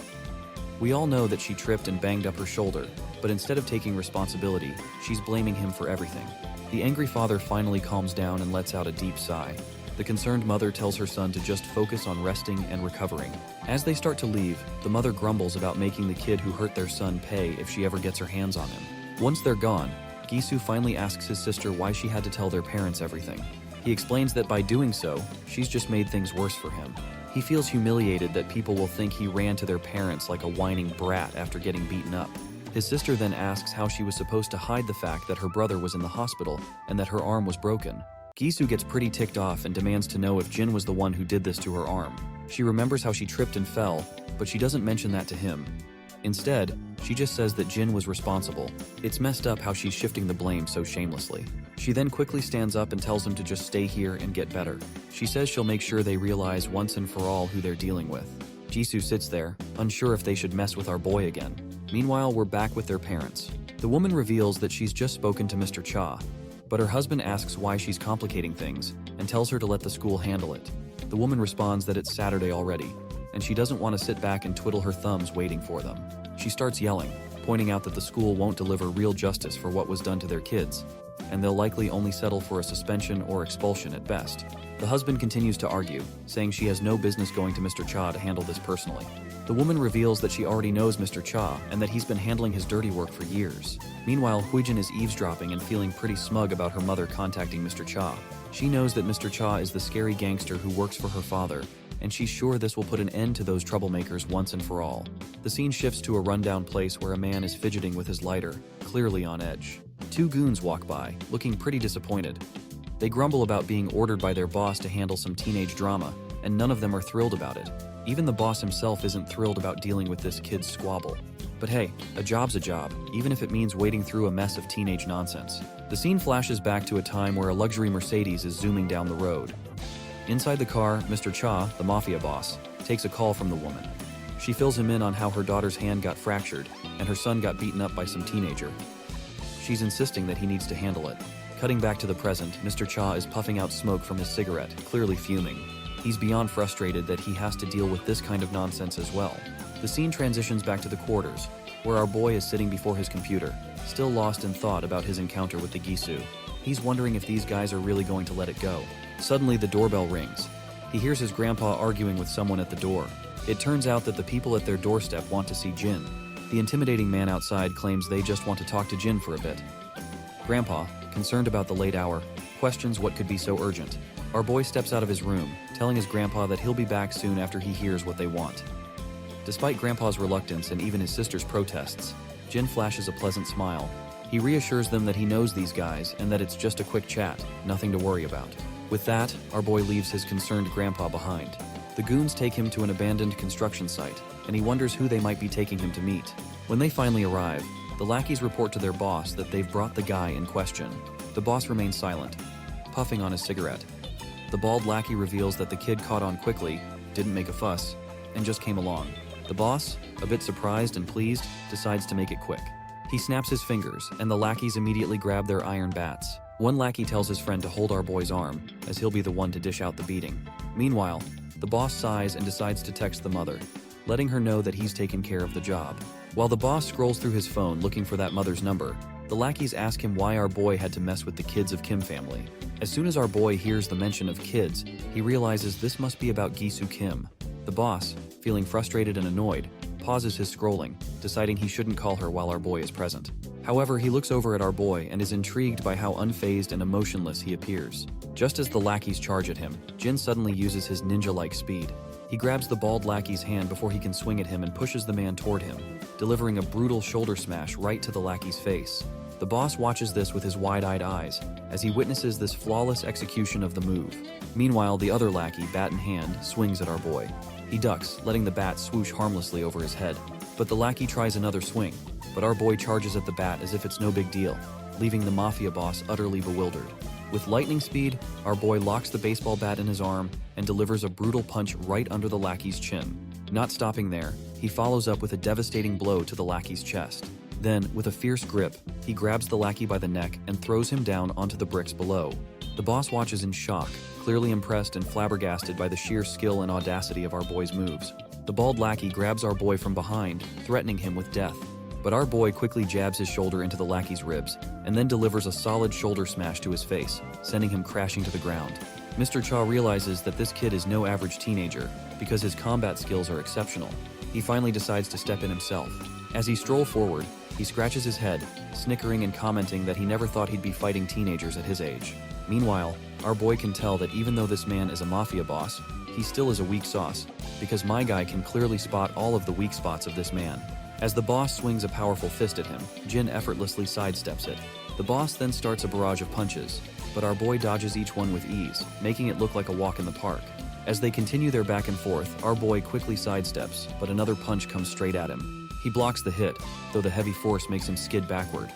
We all know that she tripped and banged up her shoulder, but instead of taking responsibility, she's blaming him for everything. The angry father finally calms down and lets out a deep sigh. The concerned mother tells her son to just focus on resting and recovering. As they start to leave, the mother grumbles about making the kid who hurt their son pay if she ever gets her hands on him. Once they're gone, Gisu finally asks his sister why she had to tell their parents everything. He explains that by doing so, she's just made things worse for him. He feels humiliated that people will think he ran to their parents like a whining brat after getting beaten up. His sister then asks how she was supposed to hide the fact that her brother was in the hospital and that her arm was broken. Gisu gets pretty ticked off and demands to know if Jin was the one who did this to her arm. She remembers how she tripped and fell, but she doesn't mention that to him. Instead, she just says that Jin was responsible. It's messed up how she's shifting the blame so shamelessly. She then quickly stands up and tells him to just stay here and get better. She says she'll make sure they realize once and for all who they're dealing with. Jisoo sits there, unsure if they should mess with our boy again. Meanwhile, we're back with their parents. The woman reveals that she's just spoken to Mr. Cha, but her husband asks why she's complicating things and tells her to let the school handle it. The woman responds that it's Saturday already, and she doesn't want to sit back and twiddle her thumbs waiting for them. She starts yelling, pointing out that the school won't deliver real justice for what was done to their kids, and they'll likely only settle for a suspension or expulsion at best. The husband continues to argue, saying she has no business going to Mr. Cha to handle this personally. The woman reveals that she already knows Mr. Cha and that he's been handling his dirty work for years. Meanwhile, Huijin is eavesdropping and feeling pretty smug about her mother contacting Mr. Cha. She knows that Mr. Cha is the scary gangster who works for her father, and she's sure this will put an end to those troublemakers once and for all. The scene shifts to a rundown place where a man is fidgeting with his lighter, clearly on edge. Two goons walk by, looking pretty disappointed. They grumble about being ordered by their boss to handle some teenage drama, and none of them are thrilled about it. Even the boss himself isn't thrilled about dealing with this kid's squabble. But hey, a job's a job, even if it means wading through a mess of teenage nonsense. The scene flashes back to a time where a luxury Mercedes is zooming down the road. Inside the car, Mr. Cha, the mafia boss, takes a call from the woman. She fills him in on how her daughter's hand got fractured and her son got beaten up by some teenager. She's insisting that he needs to handle it. Cutting back to the present, Mr. Cha is puffing out smoke from his cigarette, clearly fuming. He's beyond frustrated that he has to deal with this kind of nonsense as well. The scene transitions back to the quarters, where our boy is sitting before his computer, still lost in thought about his encounter with the Gisu. He's wondering if these guys are really going to let it go. Suddenly, the doorbell rings. He hears his grandpa arguing with someone at the door. It turns out that the people at their doorstep want to see Jin. The intimidating man outside claims they just want to talk to Jin for a bit. Grandpa, concerned about the late hour, questions what could be so urgent. Our boy steps out of his room, telling his grandpa that he'll be back soon after he hears what they want. Despite Grandpa's reluctance and even his sister's protests, Jin flashes a pleasant smile. He reassures them that he knows these guys and that it's just a quick chat, nothing to worry about. With that, our boy leaves his concerned grandpa behind. The goons take him to an abandoned construction site, and he wonders who they might be taking him to meet. When they finally arrive, the lackeys report to their boss that they've brought the guy in question. The boss remains silent, puffing on his cigarette. The bald lackey reveals that the kid caught on quickly, didn't make a fuss, and just came along. The boss, a bit surprised and pleased, decides to make it quick. He snaps his fingers, and the lackeys immediately grab their iron bats. One lackey tells his friend to hold our boy's arm, as he'll be the one to dish out the beating. Meanwhile, the boss sighs and decides to text the mother, letting her know that he's taken care of the job. While the boss scrolls through his phone looking for that mother's number, the lackeys ask him why our boy had to mess with the kids of Kim family. As soon as our boy hears the mention of kids, he realizes this must be about Gisu Kim. The boss, feeling frustrated and annoyed, pauses his scrolling, deciding he shouldn't call her while our boy is present. However, he looks over at our boy and is intrigued by how unfazed and emotionless he appears. Just as the lackeys charge at him, Jin suddenly uses his ninja-like speed. He grabs the bald lackey's hand before he can swing at him and pushes the man toward him, delivering a brutal shoulder smash right to the lackey's face. The boss watches this with his wide-eyed eyes, as he witnesses this flawless execution of the move. Meanwhile, the other lackey, bat in hand, swings at our boy. He ducks, letting the bat swoosh harmlessly over his head. But the lackey tries another swing, but our boy charges at the bat as if it's no big deal, leaving the mafia boss utterly bewildered. With lightning speed, our boy locks the baseball bat in his arm and delivers a brutal punch right under the lackey's chin. Not stopping there, he follows up with a devastating blow to the lackey's chest. Then, with a fierce grip, he grabs the lackey by the neck and throws him down onto the bricks below. The boss watches in shock, clearly impressed and flabbergasted by the sheer skill and audacity of our boy's moves. The bald lackey grabs our boy from behind, threatening him with death. But our boy quickly jabs his shoulder into the lackey's ribs, and then delivers a solid shoulder smash to his face, sending him crashing to the ground. Mr. Cha realizes that this kid is no average teenager, because his combat skills are exceptional. He finally decides to step in himself. As he strolls forward, he scratches his head, snickering and commenting that he never thought he'd be fighting teenagers at his age. Meanwhile, our boy can tell that even though this man is a mafia boss, he still is a weak sauce, because my guy can clearly spot all of the weak spots of this man. As the boss swings a powerful fist at him, Jin effortlessly sidesteps it. The boss then starts a barrage of punches, but our boy dodges each one with ease, making it look like a walk in the park. As they continue their back and forth, our boy quickly sidesteps, but another punch comes straight at him. He blocks the hit, though the heavy force makes him skid backward.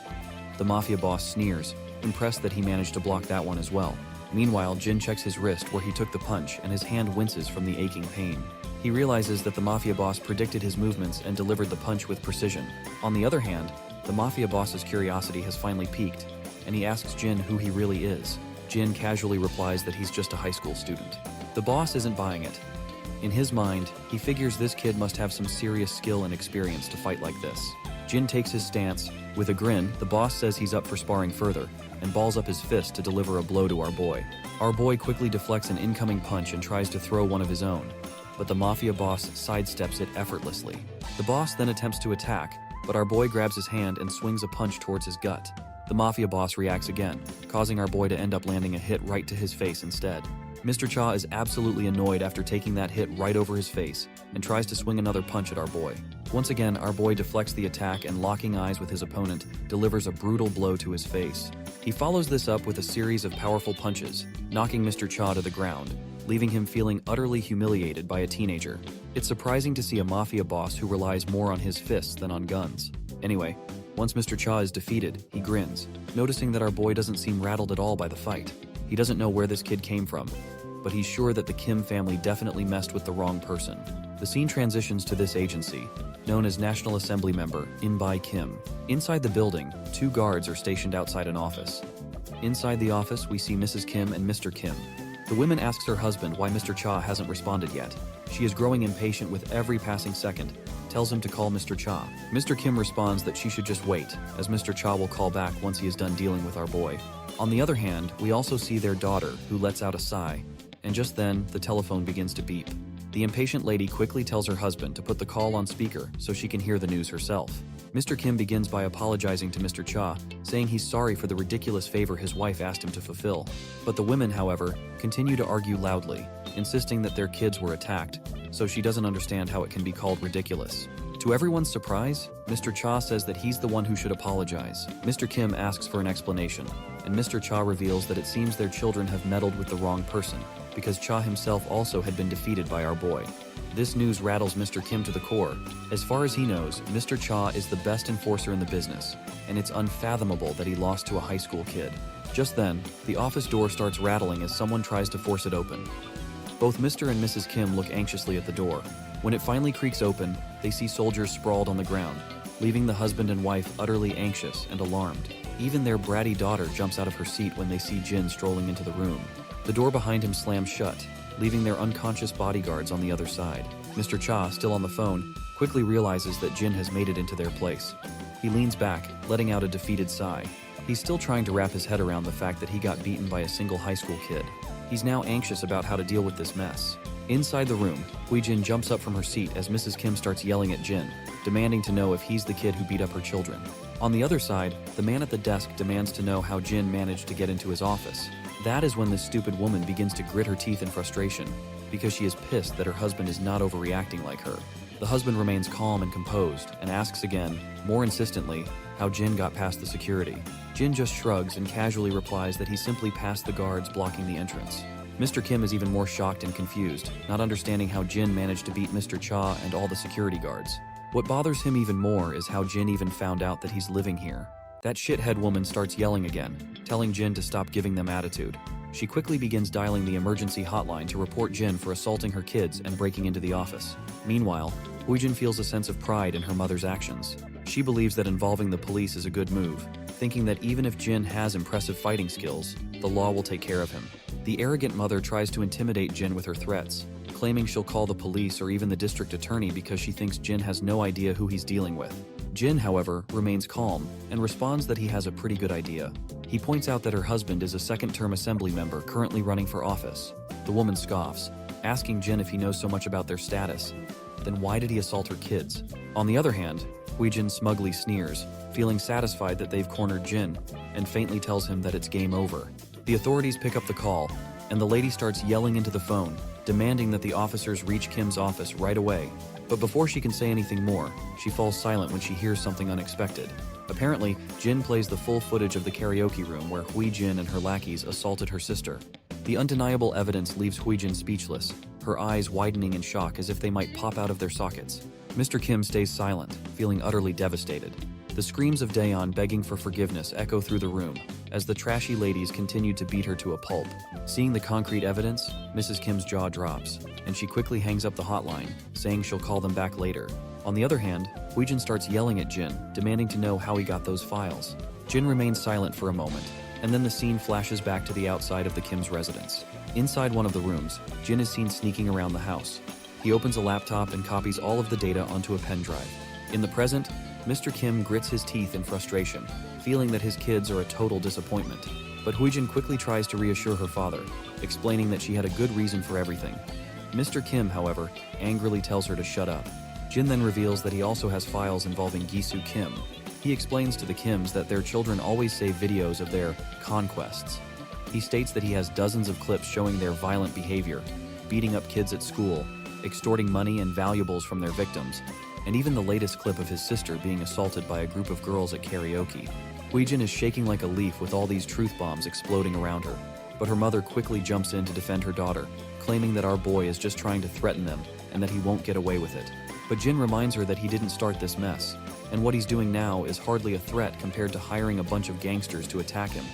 The mafia boss sneers, impressed that he managed to block that one as well. Meanwhile, Jin checks his wrist where he took the punch and his hand winces from the aching pain. He realizes that the mafia boss predicted his movements and delivered the punch with precision. On the other hand, the mafia boss's curiosity has finally peaked, and he asks Jin who he really is. Jin casually replies that he's just a high school student. The boss isn't buying it. In his mind, he figures this kid must have some serious skill and experience to fight like this. Jin takes his stance. With a grin, the boss says he's up for sparring further, and balls up his fist to deliver a blow to our boy. Our boy quickly deflects an incoming punch and tries to throw one of his own, but the mafia boss sidesteps it effortlessly. The boss then attempts to attack, but our boy grabs his hand and swings a punch towards his gut. The mafia boss reacts again, causing our boy to end up landing a hit right to his face instead. Mr. Cha is absolutely annoyed after taking that hit right over his face and tries to swing another punch at our boy. Once again, our boy deflects the attack and, locking eyes with his opponent, delivers a brutal blow to his face. He follows this up with a series of powerful punches, knocking Mr. Cha to the ground, leaving him feeling utterly humiliated by a teenager. It's surprising to see a mafia boss who relies more on his fists than on guns. Anyway, once Mr. Cha is defeated, he grins, noticing that our boy doesn't seem rattled at all by the fight. He doesn't know where this kid came from, but he's sure that the Kim family definitely messed with the wrong person. The scene transitions to this agency, known as National Assembly Member In-Bai Kim. Inside the building, 2 guards are stationed outside an office. Inside the office, we see Mrs. Kim and Mr. Kim. The woman asks her husband why Mr. Cha hasn't responded yet. She is growing impatient with every passing second, tells him to call Mr. Cha. Mr. Kim responds that she should just wait, as Mr. Cha will call back once he is done dealing with our boy. On the other hand, we also see their daughter, who lets out a sigh, and just then, the telephone begins to beep. The impatient lady quickly tells her husband to put the call on speaker so she can hear the news herself. Mr. Kim begins by apologizing to Mr. Cha, saying he's sorry for the ridiculous favor his wife asked him to fulfill. But the women, however, continue to argue loudly, insisting that their kids were attacked, so she doesn't understand how it can be called ridiculous. To everyone's surprise, Mr. Cha says that he's the one who should apologize. Mr. Kim asks for an explanation, and Mr. Cha reveals that it seems their children have meddled with the wrong person, because Cha himself also had been defeated by our boy. This news rattles Mr. Kim to the core. As far as he knows, Mr. Cha is the best enforcer in the business, and it's unfathomable that he lost to a high school kid. Just then, the office door starts rattling as someone tries to force it open. Both Mr. and Mrs. Kim look anxiously at the door. When it finally creaks open, they see soldiers sprawled on the ground, leaving the husband and wife utterly anxious and alarmed. Even their bratty daughter jumps out of her seat when they see Jin strolling into the room. The door behind him slams shut, leaving their unconscious bodyguards on the other side. Mr. Cha, still on the phone, quickly realizes that Jin has made it into their place. He leans back, letting out a defeated sigh. He's still trying to wrap his head around the fact that he got beaten by a single high school kid. He's now anxious about how to deal with this mess. Inside the room, Hui-jin jumps up from her seat as Mrs. Kim starts yelling at Jin, demanding to know if he's the kid who beat up her children. On the other side, the man at the desk demands to know how Jin managed to get into his office. That is when this stupid woman begins to grit her teeth in frustration, because she is pissed that her husband is not overreacting like her. The husband remains calm and composed, and asks again, more insistently, how Jin got past the security. Jin just shrugs and casually replies that he simply passed the guards blocking the entrance. Mr. Kim is even more shocked and confused, not understanding how Jin managed to beat Mr. Cha and all the security guards. What bothers him even more is how Jin even found out that he's living here. That shithead woman starts yelling again, telling Jin to stop giving them attitude. She quickly begins dialing the emergency hotline to report Jin for assaulting her kids and breaking into the office. Meanwhile, Huijin feels a sense of pride in her mother's actions. She believes that involving the police is a good move, thinking that even if Jin has impressive fighting skills, the law will take care of him. The arrogant mother tries to intimidate Jin with her threats, claiming she'll call the police or even the district attorney because she thinks Jin has no idea who he's dealing with. Jin, however, remains calm and responds that he has a pretty good idea. He points out that her husband is a second-term assembly member currently running for office. The woman scoffs, asking Jin if he knows so much about their status. Then why did he assault her kids? On the other hand, Huijin smugly sneers, feeling satisfied that they've cornered Jin, and faintly tells him that it's game over. The authorities pick up the call, and the lady starts yelling into the phone, demanding that the officers reach Kim's office right away. But before she can say anything more, she falls silent when she hears something unexpected. Apparently, Jin plays the full footage of the karaoke room where Huijin and her lackeys assaulted her sister. The undeniable evidence leaves Huijin speechless, her eyes widening in shock as if they might pop out of their sockets. Mr. Kim stays silent, feeling utterly devastated. The screams of Daeon begging for forgiveness echo through the room, as the trashy ladies continue to beat her to a pulp. Seeing the concrete evidence, Mrs. Kim's jaw drops, and she quickly hangs up the hotline, saying she'll call them back later. On the other hand, Huijin starts yelling at Jin, demanding to know how he got those files. Jin remains silent for a moment, and then the scene flashes back to the outside of the Kim's residence. Inside one of the rooms, Jin is seen sneaking around the house. He opens a laptop and copies all of the data onto a pen drive. In the present, Mr. Kim grits his teeth in frustration, feeling that his kids are a total disappointment. But Huijin quickly tries to reassure her father, explaining that she had a good reason for everything. Mr. Kim, however, angrily tells her to shut up. Jin then reveals that he also has files involving Gisu Kim. He explains to the Kims that their children always save videos of their conquests. He states that he has dozens of clips showing their violent behavior, beating up kids at school, extorting money and valuables from their victims, and even the latest clip of his sister being assaulted by a group of girls at karaoke. Huijin is shaking like a leaf with all these truth bombs exploding around her, but her mother quickly jumps in to defend her daughter, claiming that our boy is just trying to threaten them and that he won't get away with it. But Jin reminds her that he didn't start this mess, and what he's doing now is hardly a threat compared to hiring a bunch of gangsters to attack him,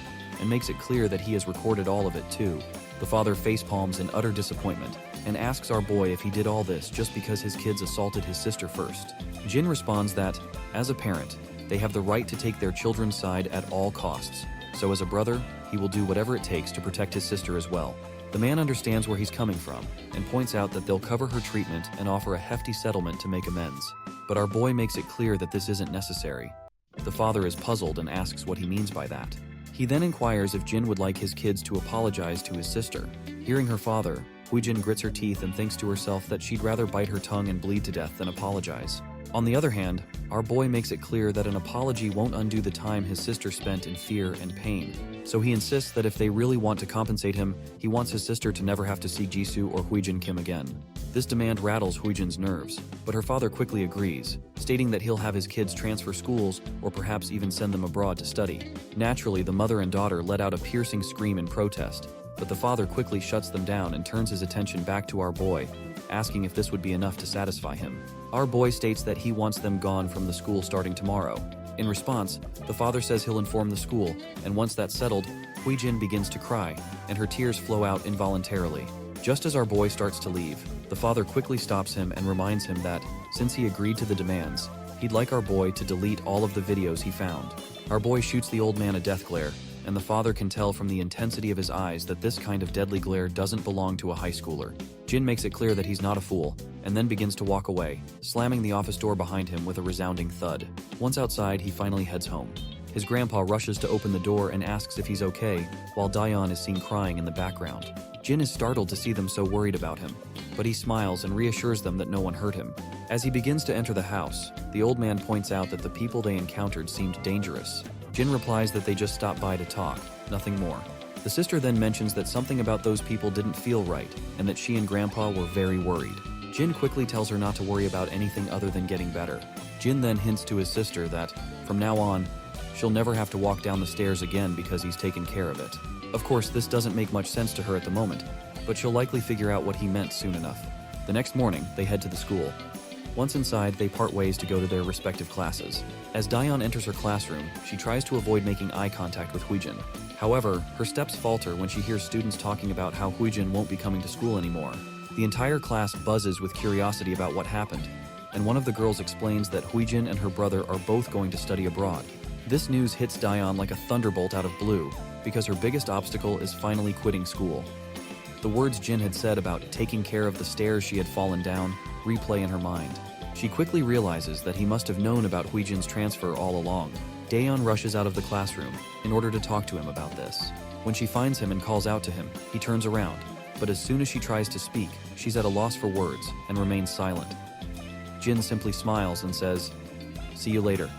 and makes it clear that he has recorded all of it too. The father facepalms in utter disappointment and asks our boy if he did all this just because his kids assaulted his sister first. Jin responds that, as a parent, they have the right to take their children's side at all costs, so as a brother, he will do whatever it takes to protect his sister as well. The man understands where he's coming from and points out that they'll cover her treatment and offer a hefty settlement to make amends. But our boy makes it clear that this isn't necessary. The father is puzzled and asks what he means by that. He then inquires if Jin would like his kids to apologize to his sister. Hearing her father, Huijin grits her teeth and thinks to herself that she'd rather bite her tongue and bleed to death than apologize. On the other hand, our boy makes it clear that an apology won't undo the time his sister spent in fear and pain. So he insists that if they really want to compensate him, he wants his sister to never have to see Jisoo or Huijin Kim again. This demand rattles Huijin's nerves, but her father quickly agrees, stating that he'll have his kids transfer schools or perhaps even send them abroad to study. Naturally, the mother and daughter let out a piercing scream in protest, but the father quickly shuts them down and turns his attention back to our boy, asking if this would be enough to satisfy him. Our boy states that he wants them gone from the school starting tomorrow. In response, the father says he'll inform the school, and once that's settled, Huijin begins to cry, and her tears flow out involuntarily. Just as our boy starts to leave, the father quickly stops him and reminds him that, since he agreed to the demands, he'd like our boy to delete all of the videos he found. Our boy shoots the old man a death glare, and the father can tell from the intensity of his eyes that this kind of deadly glare doesn't belong to a high schooler. Jin makes it clear that he's not a fool, and then begins to walk away, slamming the office door behind him with a resounding thud. Once outside, he finally heads home. His grandpa rushes to open the door and asks if he's okay, while Daeon is seen crying in the background. Jin is startled to see them so worried about him, but he smiles and reassures them that no one hurt him. As he begins to enter the house, the old man points out that the people they encountered seemed dangerous. Jin replies that they just stopped by to talk, nothing more. The sister then mentions that something about those people didn't feel right, and that she and Grandpa were very worried. Jin quickly tells her not to worry about anything other than getting better. Jin then hints to his sister that, from now on, she'll never have to walk down the stairs again because he's taken care of it. Of course, this doesn't make much sense to her at the moment, but she'll likely figure out what he meant soon enough. The next morning, they head to the school. Once inside, they part ways to go to their respective classes. As Daeon enters her classroom, she tries to avoid making eye contact with Huijin. However, her steps falter when she hears students talking about how Huijin won't be coming to school anymore. The entire class buzzes with curiosity about what happened, and one of the girls explains that Huijin and her brother are both going to study abroad. This news hits Daeon like a thunderbolt out of blue, because her biggest obstacle is finally quitting school. The words Jin had said about taking care of the stairs she had fallen down replay in her mind. She quickly realizes that he must have known about Huijin's transfer all along. Daeon rushes out of the classroom in order to talk to him about this. When she finds him and calls out to him, he turns around, but as soon as she tries to speak, she's at a loss for words and remains silent. Jin simply smiles and says, "See you later,"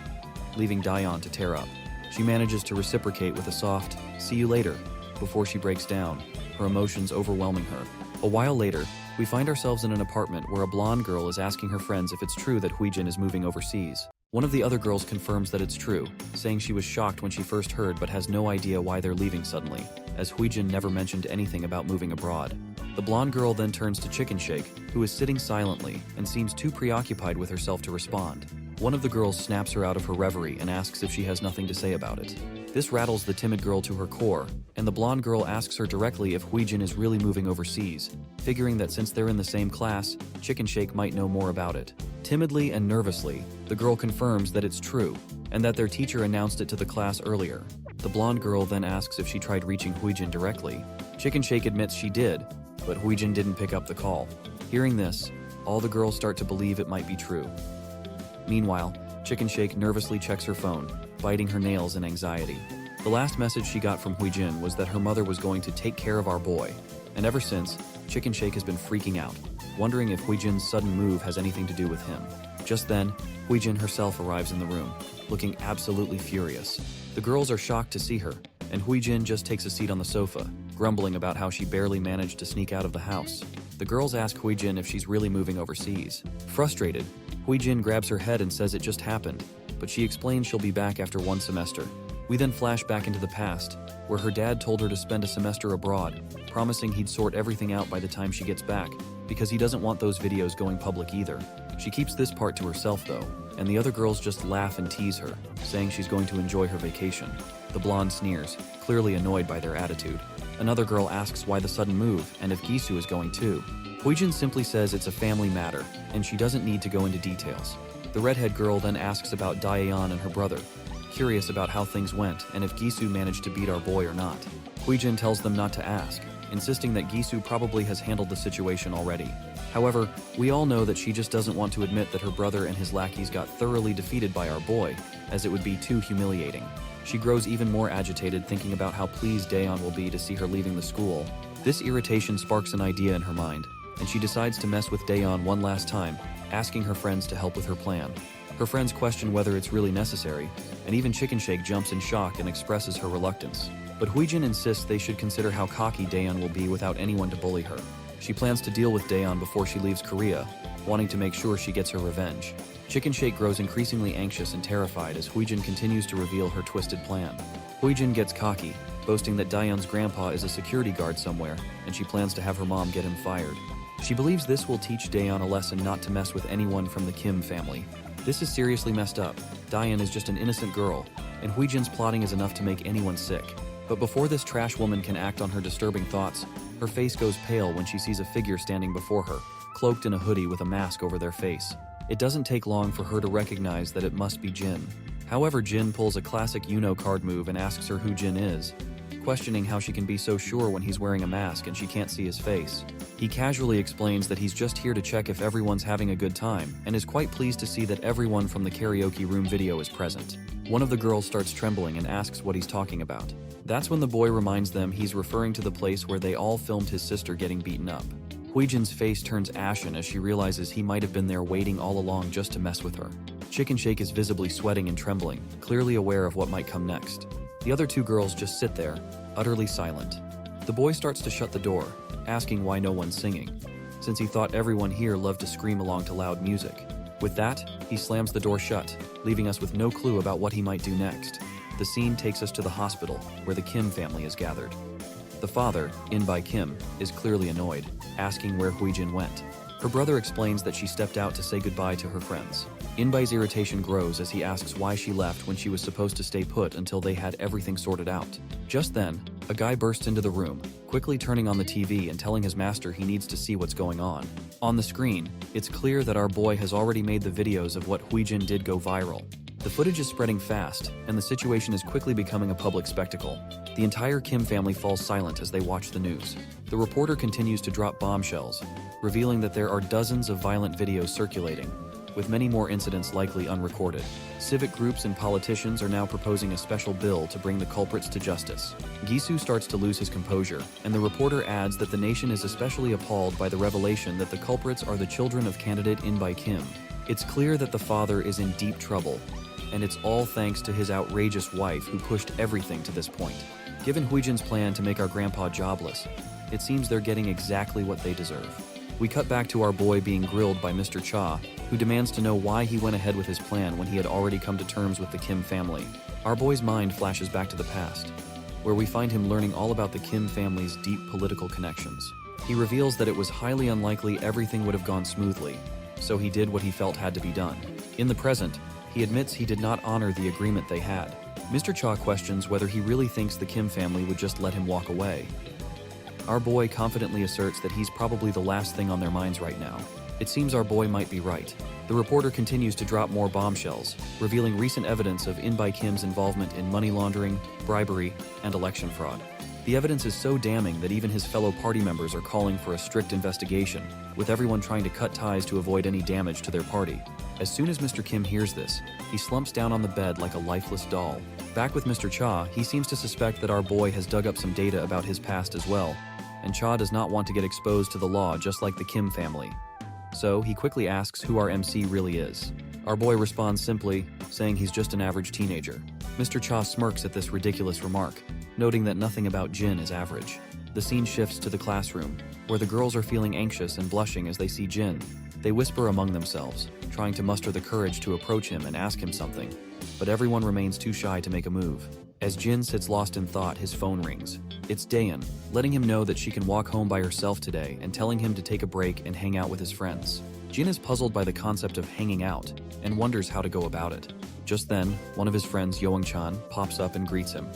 leaving Daeon to tear up. She manages to reciprocate with a soft, "See you later," before she breaks down, her emotions overwhelming her. A while later, we find ourselves in an apartment where a blonde girl is asking her friends if it's true that Huijin is moving overseas. One of the other girls confirms that it's true, saying she was shocked when she first heard but has no idea why they're leaving suddenly, as Huijin never mentioned anything about moving abroad. The blonde girl then turns to Chicken Shake, who is sitting silently and seems too preoccupied with herself to respond. One of the girls snaps her out of her reverie and asks if she has nothing to say about it. This rattles the timid girl to her core, and the blonde girl asks her directly if Huijin is really moving overseas, figuring that since they're in the same class, Chicken Shake might know more about it. Timidly and nervously, the girl confirms that it's true, and that their teacher announced it to the class earlier. The blonde girl then asks if she tried reaching Huijin directly. Chicken Shake admits she did, but Huijin didn't pick up the call. Hearing this, all the girls start to believe it might be true. Meanwhile, Chicken Shake nervously checks her phone, biting her nails in anxiety. The last message she got from Huijin was that her mother was going to take care of our boy, and ever since, Chicken Shake has been freaking out, wondering if Huijin's sudden move has anything to do with him. Just then, Huijin herself arrives in the room, looking absolutely furious. The girls are shocked to see her, and Huijin just takes a seat on the sofa, grumbling about how she barely managed to sneak out of the house. The girls ask Huijin if she's really moving overseas. Frustrated, Huijin grabs her head and says it just happened, but she explains she'll be back after one semester. We then flash back into the past, where her dad told her to spend a semester abroad, promising he'd sort everything out by the time she gets back, because he doesn't want those videos going public either. She keeps this part to herself though, and the other girls just laugh and tease her, saying she's going to enjoy her vacation. The blonde sneers, clearly annoyed by their attitude. Another girl asks why the sudden move and if Gisu is going too. Huijin simply says it's a family matter, and she doesn't need to go into details. The redhead girl then asks about Daeyeon and her brother, curious about how things went and if Gisu managed to beat our boy or not. Huijin tells them not to ask, insisting that Gisu probably has handled the situation already. However, we all know that she just doesn't want to admit that her brother and his lackeys got thoroughly defeated by our boy, as it would be too humiliating. She grows even more agitated thinking about how pleased Daeyeon will be to see her leaving the school. This irritation sparks an idea in her mind, and she decides to mess with Daeyeon one last time, asking her friends to help with her plan. Her friends question whether it's really necessary, and even Chicken Shake jumps in shock and expresses her reluctance. But Huijin insists they should consider how cocky Daeyeon will be without anyone to bully her. She plans to deal with Daeyeon before she leaves Korea, wanting to make sure she gets her revenge. Chicken Shake grows increasingly anxious and terrified as Huijin continues to reveal her twisted plan. Huijin gets cocky, boasting that Daeyeon's grandpa is a security guard somewhere, and she plans to have her mom get him fired. She believes this will teach Daeyeon a lesson not to mess with anyone from the Kim family. This is seriously messed up. Daeyeon is just an innocent girl, and Huijin's plotting is enough to make anyone sick. But before this trash woman can act on her disturbing thoughts, her face goes pale when she sees a figure standing before her, cloaked in a hoodie with a mask over their face. It doesn't take long for her to recognize that it must be Jin. However, Jin pulls a classic card move and asks her who Jin is, questioning how she can be so sure when he's wearing a mask and she can't see his face. He casually explains that he's just here to check if everyone's having a good time, and is quite pleased to see that everyone from the karaoke room video is present. One of the girls starts trembling and asks what he's talking about. That's when the boy reminds them he's referring to the place where they all filmed his sister getting beaten up. Huijin's face turns ashen as she realizes he might have been there waiting all along just to mess with her. Chicken Shake is visibly sweating and trembling, clearly aware of what might come next. The other two girls just sit there, utterly silent. The boy starts to shut the door, asking why no one's singing, since he thought everyone here loved to scream along to loud music. With that, he slams the door shut, leaving us with no clue about what he might do next. The scene takes us to the hospital, where the Kim family is gathered. The father, In by Kim, is clearly annoyed, asking where Huijin went. Her brother explains that she stepped out to say goodbye to her friends. Inbai's irritation grows as he asks why she left when she was supposed to stay put until they had everything sorted out. Just then, a guy bursts into the room, quickly turning on the TV and telling his master he needs to see what's going on. On the screen, it's clear that our boy has already made the videos of what Huijin did go viral. The footage is spreading fast, and the situation is quickly becoming a public spectacle. The entire Kim family falls silent as they watch the news. The reporter continues to drop bombshells, revealing that there are dozens of violent videos circulating, with many more incidents likely unrecorded. Civic groups and politicians are now proposing a special bill to bring the culprits to justice. Gisu starts to lose his composure, and the reporter adds that the nation is especially appalled by the revelation that the culprits are the children of candidate Inbai Kim. It's clear that the father is in deep trouble, and it's all thanks to his outrageous wife who pushed everything to this point. Given Huijin's plan to make our grandpa jobless, it seems they're getting exactly what they deserve. We cut back to our boy being grilled by Mr. Cha, who demands to know why he went ahead with his plan when he had already come to terms with the Kim family. Our boy's mind flashes back to the past, where we find him learning all about the Kim family's deep political connections. He reveals that it was highly unlikely everything would have gone smoothly, so he did what he felt had to be done. In the present, he admits he did not honor the agreement they had. Mr. Cha questions whether he really thinks the Kim family would just let him walk away. Our boy confidently asserts that he's probably the last thing on their minds right now. It seems our boy might be right. The reporter continues to drop more bombshells, revealing recent evidence of Inbai Kim's involvement in money laundering, bribery, and election fraud. The evidence is so damning that even his fellow party members are calling for a strict investigation, with everyone trying to cut ties to avoid any damage to their party. As soon as Mr. Kim hears this, he slumps down on the bed like a lifeless doll. Back with Mr. Cha, he seems to suspect that our boy has dug up some data about his past as well, and Cha does not want to get exposed to the law just like the Kim family. So he quickly asks who our MC really is. Our boy responds simply, saying he's just an average teenager. Mr. Cha smirks at this ridiculous remark, noting that nothing about Jin is average. The scene shifts to the classroom, where the girls are feeling anxious and blushing as they see Jin. They whisper among themselves, trying to muster the courage to approach him and ask him something, but everyone remains too shy to make a move. As Jin sits lost in thought, his phone rings. It's Daeun, letting him know that she can walk home by herself today and telling him to take a break and hang out with his friends. Jin is puzzled by the concept of hanging out and wonders how to go about it. Just then, one of his friends, Young-chan, pops up and greets him.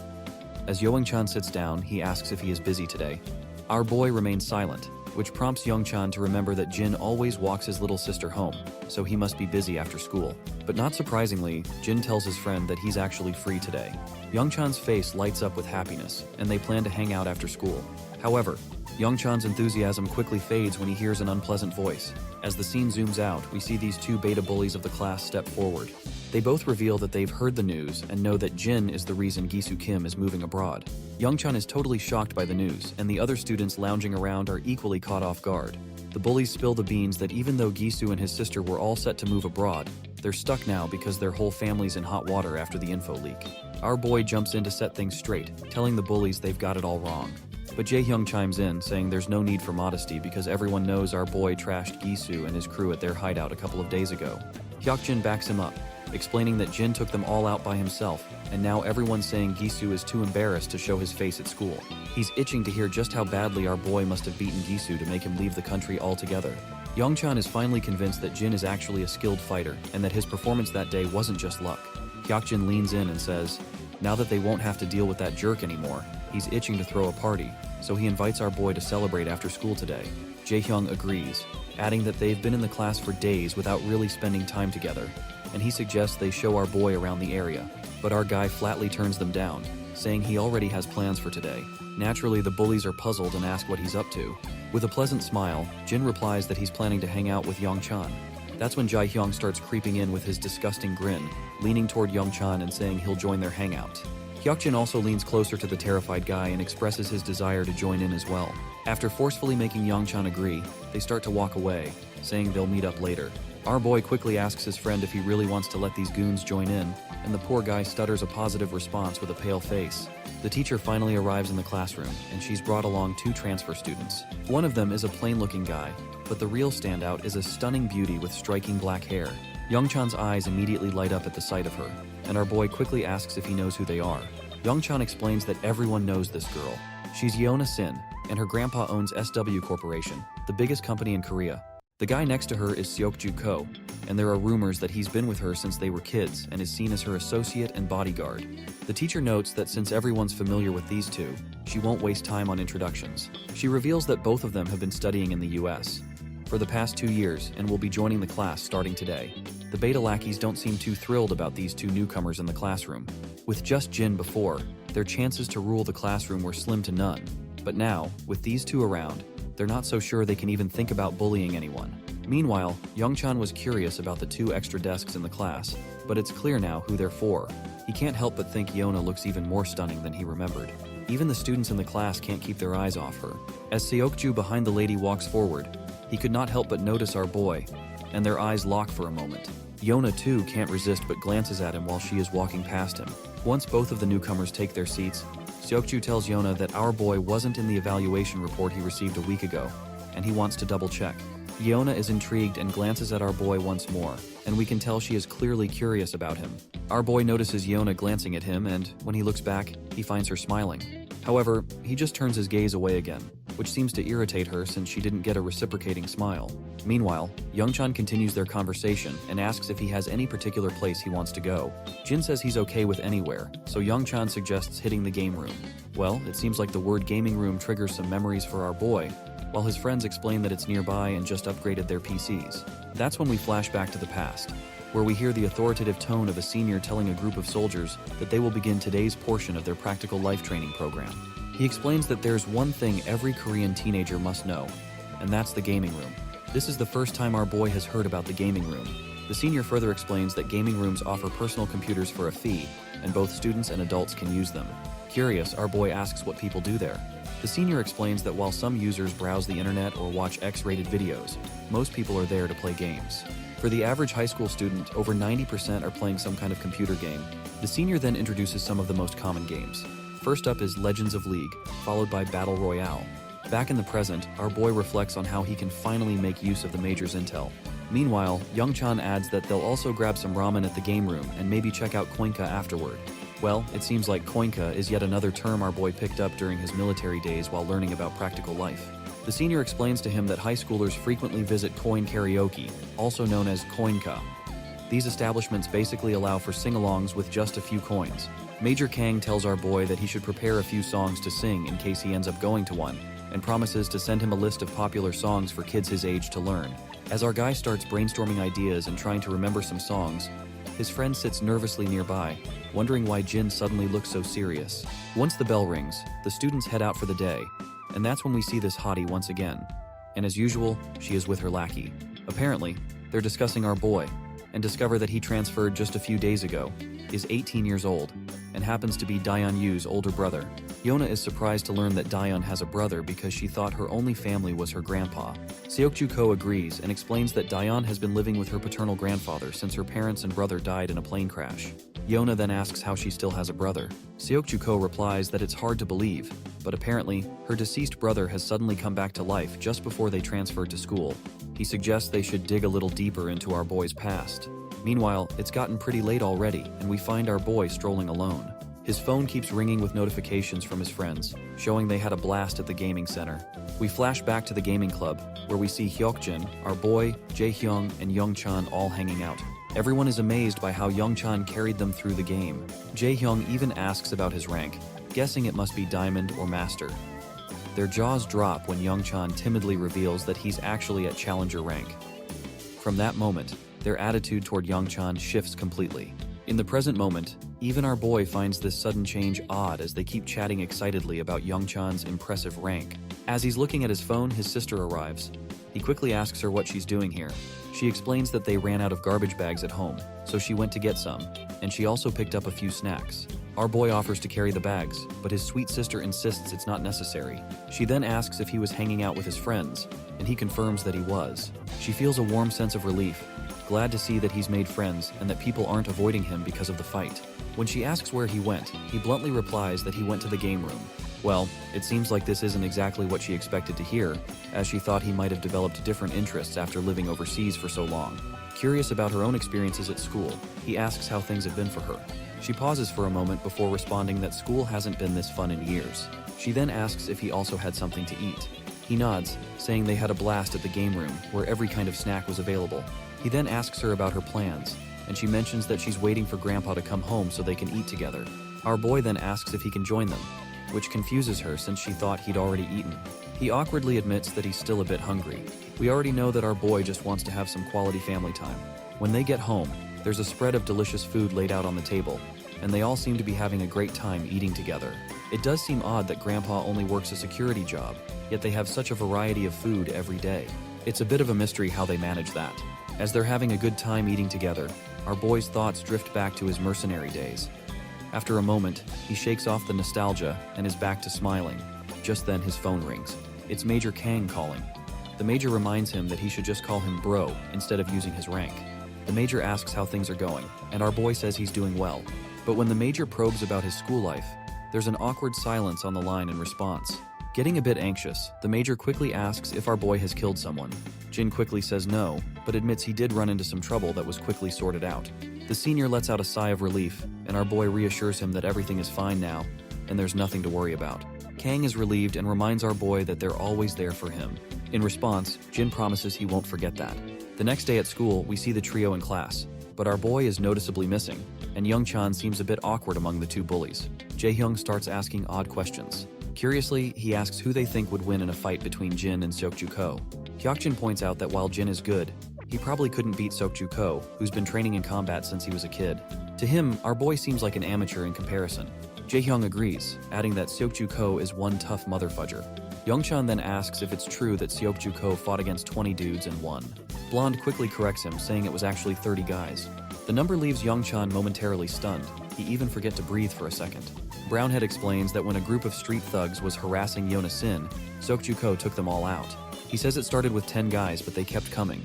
As Young-chan sits down, he asks if he is busy today. Our boy remains silent, which prompts Young-chan to remember that Jin always walks his little sister home, so he must be busy after school. But not surprisingly, Jin tells his friend that he's actually free today. Young-chan's face lights up with happiness, and they plan to hang out after school. However, Young-chan's enthusiasm quickly fades when he hears an unpleasant voice. As the scene zooms out, we see these two beta bullies of the class step forward. They both reveal that they've heard the news and know that Jin is the reason Gisu Kim is moving abroad. Young-chan is totally shocked by the news, and the other students lounging around are equally caught off guard. The bullies spill the beans that even though Gisu and his sister were all set to move abroad, they're stuck now because their whole family's in hot water after the info leak. Our boy jumps in to set things straight, telling the bullies they've got it all wrong. But Jae-hyung chimes in, saying there's no need for modesty because everyone knows our boy trashed Gisu and his crew at their hideout a couple of days ago. Hyokjin backs him up, explaining that Jin took them all out by himself, and now everyone's saying Gisu is too embarrassed to show his face at school. He's itching to hear just how badly our boy must have beaten Gisu to make him leave the country altogether. Young-chan is finally convinced that Jin is actually a skilled fighter, and that his performance that day wasn't just luck. Hyokjin leans in and says, now that they won't have to deal with that jerk anymore, he's itching to throw a party, so he invites our boy to celebrate after school today. Jae-hyung agrees, adding that they've been in the class for days without really spending time together, and he suggests they show our boy around the area, but our guy flatly turns them down, saying he already has plans for today. Naturally, the bullies are puzzled and ask what he's up to. With a pleasant smile, Jin replies that he's planning to hang out with Young-chan. That's when Jae-hyung starts creeping in with his disgusting grin, leaning toward Young-chan and saying he'll join their hangout. Hyokjin also leans closer to the terrified guy and expresses his desire to join in as well. After forcefully making Young-chan agree, they start to walk away, saying they'll meet up later. Our boy quickly asks his friend if he really wants to let these goons join in, and the poor guy stutters a positive response with a pale face. The teacher finally arrives in the classroom, and she's brought along two transfer students. One of them is a plain-looking guy, but the real standout is a stunning beauty with striking black hair. Young-chan's eyes immediately light up at the sight of her, and our boy quickly asks if he knows who they are. Young-chan explains that everyone knows this girl. She's Yeona Sin, and her grandpa owns SW Corporation, the biggest company in Korea. The guy next to her is Seokju Ko, and there are rumors that he's been with her since they were kids and is seen as her associate and bodyguard. The teacher notes that since everyone's familiar with these two, she won't waste time on introductions. She reveals that both of them have been studying in the US for the past 2 years and will be joining the class starting today. The beta lackeys don't seem too thrilled about these two newcomers in the classroom. With just Jin before, their chances to rule the classroom were slim to none. But now, with these two around, they're not so sure they can even think about bullying anyone. Meanwhile, Youngchan was curious about the 2 extra desks in the class, but it's clear now who they're for. He can't help but think Yona looks even more stunning than he remembered. Even the students in the class can't keep their eyes off her. As Seokju behind the lady walks forward, he could not help but notice our boy, and their eyes lock for a moment. Yona too can't resist but glances at him while she is walking past him. Once both of the newcomers take their seats, Seokju tells Yona that our boy wasn't in the evaluation report he received a week ago, and he wants to double check. Yona is intrigued and glances at our boy once more, and we can tell she is clearly curious about him. Our boy notices Yona glancing at him, and when he looks back, he finds her smiling. However, he just turns his gaze away again, which seems to irritate her since she didn't get a reciprocating smile. Meanwhile, Youngchan continues their conversation and asks if he has any particular place he wants to go. Jin says he's okay with anywhere, so Youngchan suggests hitting the game room. Well, it seems like the word gaming room triggers some memories for our boy, while his friends explain that it's nearby and just upgraded their PCs. That's when we flash back to the past, where we hear the authoritative tone of a senior telling a group of soldiers that they will begin today's portion of their practical life training program. He explains that there's one thing every Korean teenager must know, and that's the gaming room. This is the first time our boy has heard about the gaming room. The senior further explains that gaming rooms offer personal computers for a fee, and both students and adults can use them. Curious, our boy asks what people do there. The senior explains that while some users browse the internet or watch X-rated videos, most people are there to play games. For the average high school student, over 90% are playing some kind of computer game. The senior then introduces some of the most common games. First up is Legends of League, followed by Battle Royale. Back in the present, our boy reflects on how he can finally make use of the Major's intel. Meanwhile, Youngchan adds that they'll also grab some ramen at the game room and maybe check out Koinka afterward. Well, it seems like Koinka is yet another term our boy picked up during his military days while learning about practical life. The senior explains to him that high schoolers frequently visit coin karaoke, also known as Koinka. These establishments basically allow for sing-alongs with just a few coins. Major Kang tells our boy that he should prepare a few songs to sing in case he ends up going to one, and promises to send him a list of popular songs for kids his age to learn. As our guy starts brainstorming ideas and trying to remember some songs, his friend sits nervously nearby, wondering why Jin suddenly looks so serious. Once the bell rings, the students head out for the day, and that's when we see this hottie once again. And as usual, she is with her lackey. Apparently, they're discussing our boy, and discover that he transferred just a few days ago, is 18 years old, and happens to be Daeon Yu's older brother. Yona is surprised to learn that Daeon has a brother because she thought her only family was her grandpa. Seokju Ko agrees and explains that Daeon has been living with her paternal grandfather since her parents and brother died in a plane crash. Yona then asks how she still has a brother. Seokju Ko replies that it's hard to believe, but apparently, her deceased brother has suddenly come back to life just before they transferred to school. He suggests they should dig a little deeper into our boy's past. Meanwhile, it's gotten pretty late already, and we find our boy strolling alone. His phone keeps ringing with notifications from his friends, showing they had a blast at the gaming center. We flash back to the gaming club, where we see Hyokjin, our boy, Jaehyung, and Youngchan all hanging out. Everyone is amazed by how Youngchan carried them through the game. Jaehyung even asks about his rank, guessing it must be Diamond or Master. Their jaws drop when Youngchan timidly reveals that he's actually at Challenger rank. From that moment, their attitude toward Youngchan shifts completely. In the present moment, even our boy finds this sudden change odd as they keep chatting excitedly about Youngchan's impressive rank. As he's looking at his phone, his sister arrives. He quickly asks her what she's doing here. She explains that they ran out of garbage bags at home, so she went to get some, and she also picked up a few snacks. Our boy offers to carry the bags, but his sweet sister insists it's not necessary. She then asks if he was hanging out with his friends, and he confirms that he was. She feels a warm sense of relief, glad to see that he's made friends and that people aren't avoiding him because of the fight. When she asks where he went, he bluntly replies that he went to the game room. Well, it seems like this isn't exactly what she expected to hear, as she thought he might have developed different interests after living overseas for so long. Curious about her own experiences at school, he asks how things have been for her. She pauses for a moment before responding that school hasn't been this fun in years. She then asks if he also had something to eat. He nods, saying they had a blast at the game room, where every kind of snack was available. He then asks her about her plans, and she mentions that she's waiting for Grandpa to come home so they can eat together. Our boy then asks if he can join them, which confuses her since she thought he'd already eaten. He awkwardly admits that he's still a bit hungry. We already know that our boy just wants to have some quality family time. When they get home, there's a spread of delicious food laid out on the table, and they all seem to be having a great time eating together. It does seem odd that Grandpa only works a security job, yet they have such a variety of food every day. It's a bit of a mystery how they manage that. As they're having a good time eating together, our boy's thoughts drift back to his mercenary days. After a moment, he shakes off the nostalgia and is back to smiling. Just then his phone rings. It's Major Kang calling. The Major reminds him that he should just call him bro instead of using his rank. The Major asks how things are going, and our boy says he's doing well. But when the Major probes about his school life, there's an awkward silence on the line in response. Getting a bit anxious, the Major quickly asks if our boy has killed someone. Jin quickly says no, but admits he did run into some trouble that was quickly sorted out. The senior lets out a sigh of relief, and our boy reassures him that everything is fine now, and there's nothing to worry about. Kang is relieved and reminds our boy that they're always there for him. In response, Jin promises he won't forget that. The next day at school, we see the trio in class, but our boy is noticeably missing, and Young-chan seems a bit awkward among the two bullies. Jae-hyung starts asking odd questions. Curiously, he asks who they think would win in a fight between Jin and Seokju-ko. Hyokjin points out that while Jin is good, he probably couldn't beat Seokju-ko, who's been training in combat since he was a kid. To him, our boy seems like an amateur in comparison. Jae-hyung agrees, adding that Seokju-ko is one tough motherfudger. Young-chan then asks if it's true that Seokju-ko fought against 20 dudes and won. Blonde quickly corrects him, saying it was actually 30 guys. The number leaves Young-chan momentarily stunned. He even forget to breathe for a second. Brownhead explains that when a group of street thugs was harassing Yona Sin, Seokju-ko took them all out. He says it started with 10 guys, but they kept coming.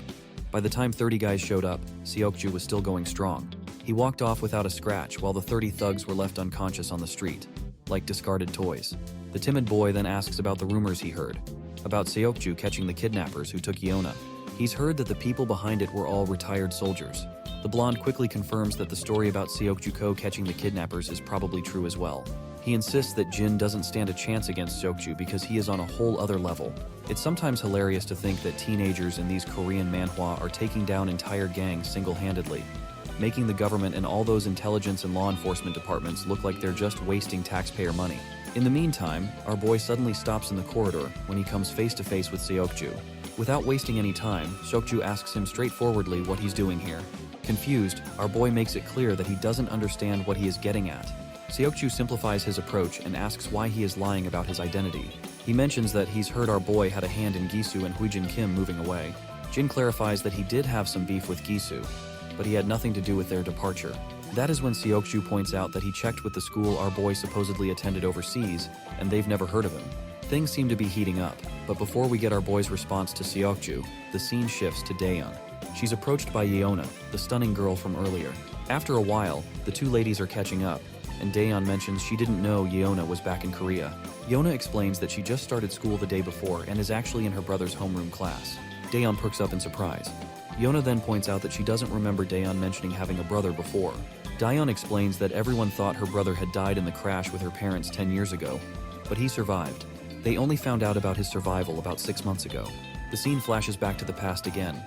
By the time 30 guys showed up, Seokju was still going strong. He walked off without a scratch while the 30 thugs were left unconscious on the street, like discarded toys. The timid boy then asks about the rumors he heard, about Seokju catching the kidnappers who took Yona. He's heard that the people behind it were all retired soldiers. The blonde quickly confirms that the story about Seokju-ko catching the kidnappers is probably true as well. He insists that Jin doesn't stand a chance against Seokju because he is on a whole other level. It's sometimes hilarious to think that teenagers in these Korean manhwa are taking down entire gangs single-handedly, making the government and all those intelligence and law enforcement departments look like they're just wasting taxpayer money. In the meantime, our boy suddenly stops in the corridor when he comes face to face with Seokju. Without wasting any time, Seokju asks him straightforwardly what he's doing here. Confused, our boy makes it clear that he doesn't understand what he is getting at. Seokju simplifies his approach and asks why he is lying about his identity. He mentions that he's heard our boy had a hand in Gisu and Huijin Kim moving away. Jin clarifies that he did have some beef with Gisu, but he had nothing to do with their departure. That is when Seokju points out that he checked with the school our boy supposedly attended overseas, and they've never heard of him. Things seem to be heating up, but before we get our boy's response to Seokju, the scene shifts to Daeyeon. She's approached by Yeona, the stunning girl from earlier. After a while, the two ladies are catching up, and Daeyeon mentions she didn't know Yeona was back in Korea. Yeona explains that she just started school the day before and is actually in her brother's homeroom class. Daeyeon perks up in surprise. Yeona then points out that she doesn't remember Daeyeon mentioning having a brother before. Daeyeon explains that everyone thought her brother had died in the crash with her parents 10 years ago, but he survived. They only found out about his survival about 6 months ago. The scene flashes back to the past again.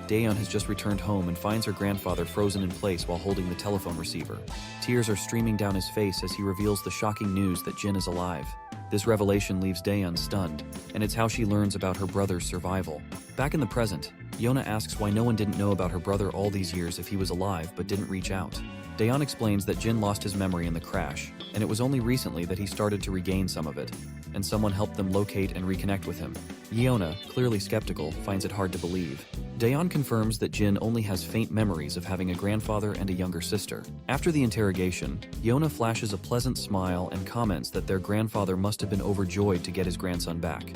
Daeyeon has just returned home and finds her grandfather frozen in place while holding the telephone receiver. Tears are streaming down his face as he reveals the shocking news that Jin is alive. This revelation leaves Daeyeon stunned, and it's how she learns about her brother's survival. Back in the present, Yeona asks why no one didn't know about her brother all these years if he was alive but didn't reach out. Daeyeon explains that Jin lost his memory in the crash, and it was only recently that he started to regain some of it, and someone helped them locate and reconnect with him. Yeona, clearly skeptical, finds it hard to believe. Daeyeon confirms that Jin only has faint memories of having a grandfather and a younger sister. After the interrogation, Yeona flashes a pleasant smile and comments that their grandfather must have been overjoyed to get his grandson back.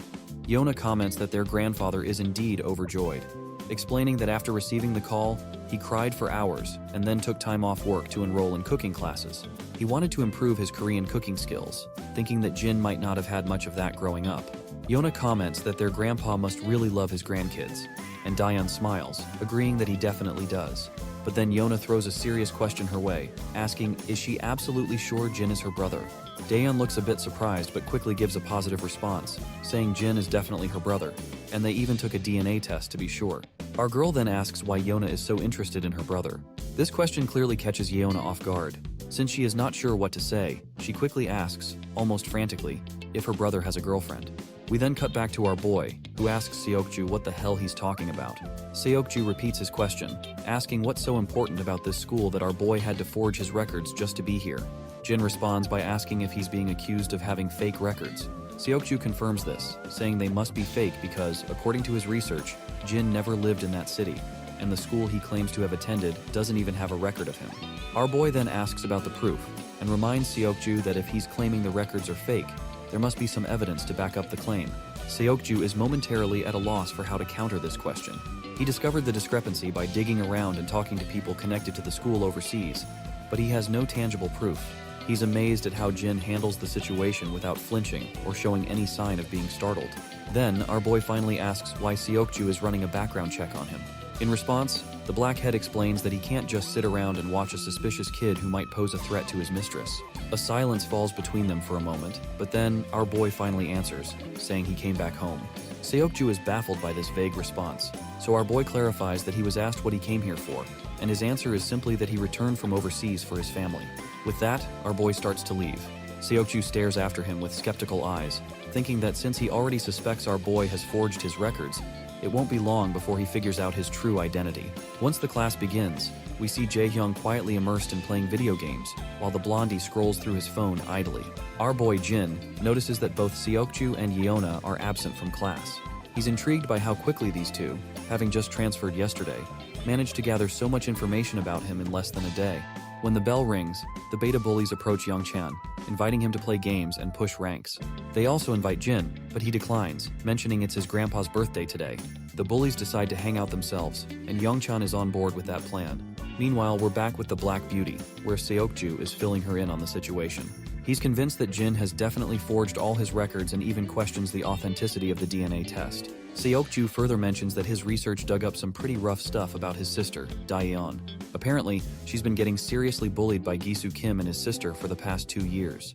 Yeona comments that their grandfather is indeed overjoyed, explaining that after receiving the call, he cried for hours and then took time off work to enroll in cooking classes. He wanted to improve his Korean cooking skills, thinking that Jin might not have had much of that growing up. Yeona comments that their grandpa must really love his grandkids, and Daeyeon smiles, agreeing that he definitely does. But then Yeona throws a serious question her way, asking, is she absolutely sure Jin is her brother? Daeyeon looks a bit surprised but quickly gives a positive response, saying Jin is definitely her brother, and they even took a DNA test to be sure. Our girl then asks why Yona is so interested in her brother. This question clearly catches Yeona off guard. Since she is not sure what to say, she quickly asks, almost frantically, if her brother has a girlfriend. We then cut back to our boy, who asks Seokju what the hell he's talking about. Seokju repeats his question, asking what's so important about this school that our boy had to forge his records just to be here. Jin responds by asking if he's being accused of having fake records. Seokju confirms this, saying they must be fake because, according to his research, Jin never lived in that city, and the school he claims to have attended doesn't even have a record of him. Our boy then asks about the proof, and reminds Seokju that if he's claiming the records are fake, there must be some evidence to back up the claim. Seokju is momentarily at a loss for how to counter this question. He discovered the discrepancy by digging around and talking to people connected to the school overseas, but he has no tangible proof. He's amazed at how Jin handles the situation without flinching or showing any sign of being startled. Then, our boy finally asks why Seokju is running a background check on him. In response, the blackhead explains that he can't just sit around and watch a suspicious kid who might pose a threat to his mistress. A silence falls between them for a moment, but then our boy finally answers, saying he came back home. Seokju is baffled by this vague response, so our boy clarifies that he was asked what he came here for, and his answer is simply that he returned from overseas for his family. With that, our boy starts to leave. Seokju stares after him with skeptical eyes, thinking that since he already suspects our boy has forged his records, it won't be long before he figures out his true identity. Once the class begins, we see Jaehyung quietly immersed in playing video games, while the blondie scrolls through his phone idly. Our boy Jin notices that both Seokju and Yeona are absent from class. He's intrigued by how quickly these two, having just transferred yesterday, managed to gather so much information about him in less than a day. When the bell rings, the beta bullies approach Youngchan, inviting him to play games and push ranks. They also invite Jin, but he declines, mentioning it's his grandpa's birthday today. The bullies decide to hang out themselves, and Youngchan is on board with that plan. Meanwhile, we're back with the Black Beauty, where Seokju is filling her in on the situation. He's convinced that Jin has definitely forged all his records and even questions the authenticity of the DNA test. Seokju further mentions that his research dug up some pretty rough stuff about his sister, Daeyeon. Apparently, she's been getting seriously bullied by Gisu Kim and his sister for the past 2 years.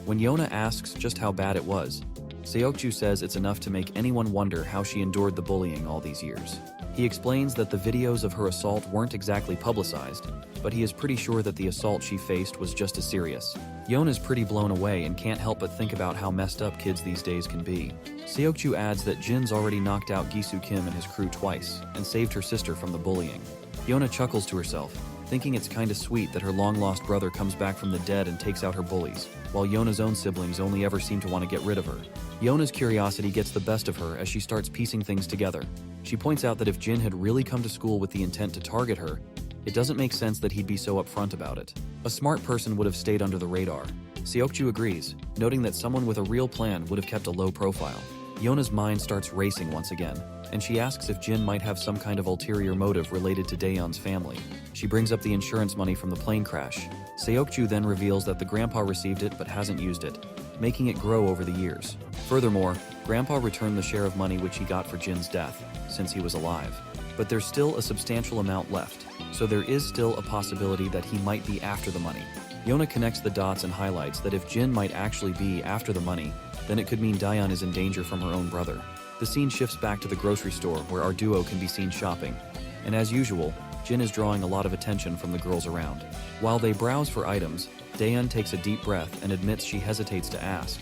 When Yeona asks just how bad it was, Seokju says it's enough to make anyone wonder how she endured the bullying all these years. He explains that the videos of her assault weren't exactly publicized, but he is pretty sure that the assault she faced was just as serious. Yeona's pretty blown away and can't help but think about how messed up kids these days can be. Seokju adds that Jin's already knocked out Gisu Kim and his crew twice, and saved her sister from the bullying. Yeona chuckles to herself, thinking it's kinda sweet that her long-lost brother comes back from the dead and takes out her bullies, while Yeona's own siblings only ever seem to want to get rid of her. Yeona's curiosity gets the best of her as she starts piecing things together. She points out that if Jin had really come to school with the intent to target her, it doesn't make sense that he'd be so upfront about it. A smart person would have stayed under the radar. Seokju agrees, noting that someone with a real plan would have kept a low profile. Yeona's mind starts racing once again, and she asks if Jin might have some kind of ulterior motive related to Daeyeon's family. She brings up the insurance money from the plane crash. Seokju then reveals that the grandpa received it but hasn't used it, making it grow over the years. Furthermore, Grandpa returned the share of money which he got for Jin's death, since he was alive. But there's still a substantial amount left, so there is still a possibility that he might be after the money. Yeona connects the dots and highlights that if Jin might actually be after the money, then it could mean Daeyeon is in danger from her own brother. The scene shifts back to the grocery store where our duo can be seen shopping, and as usual, Jin is drawing a lot of attention from the girls around. While they browse for items, Daeyeon takes a deep breath and admits she hesitates to ask,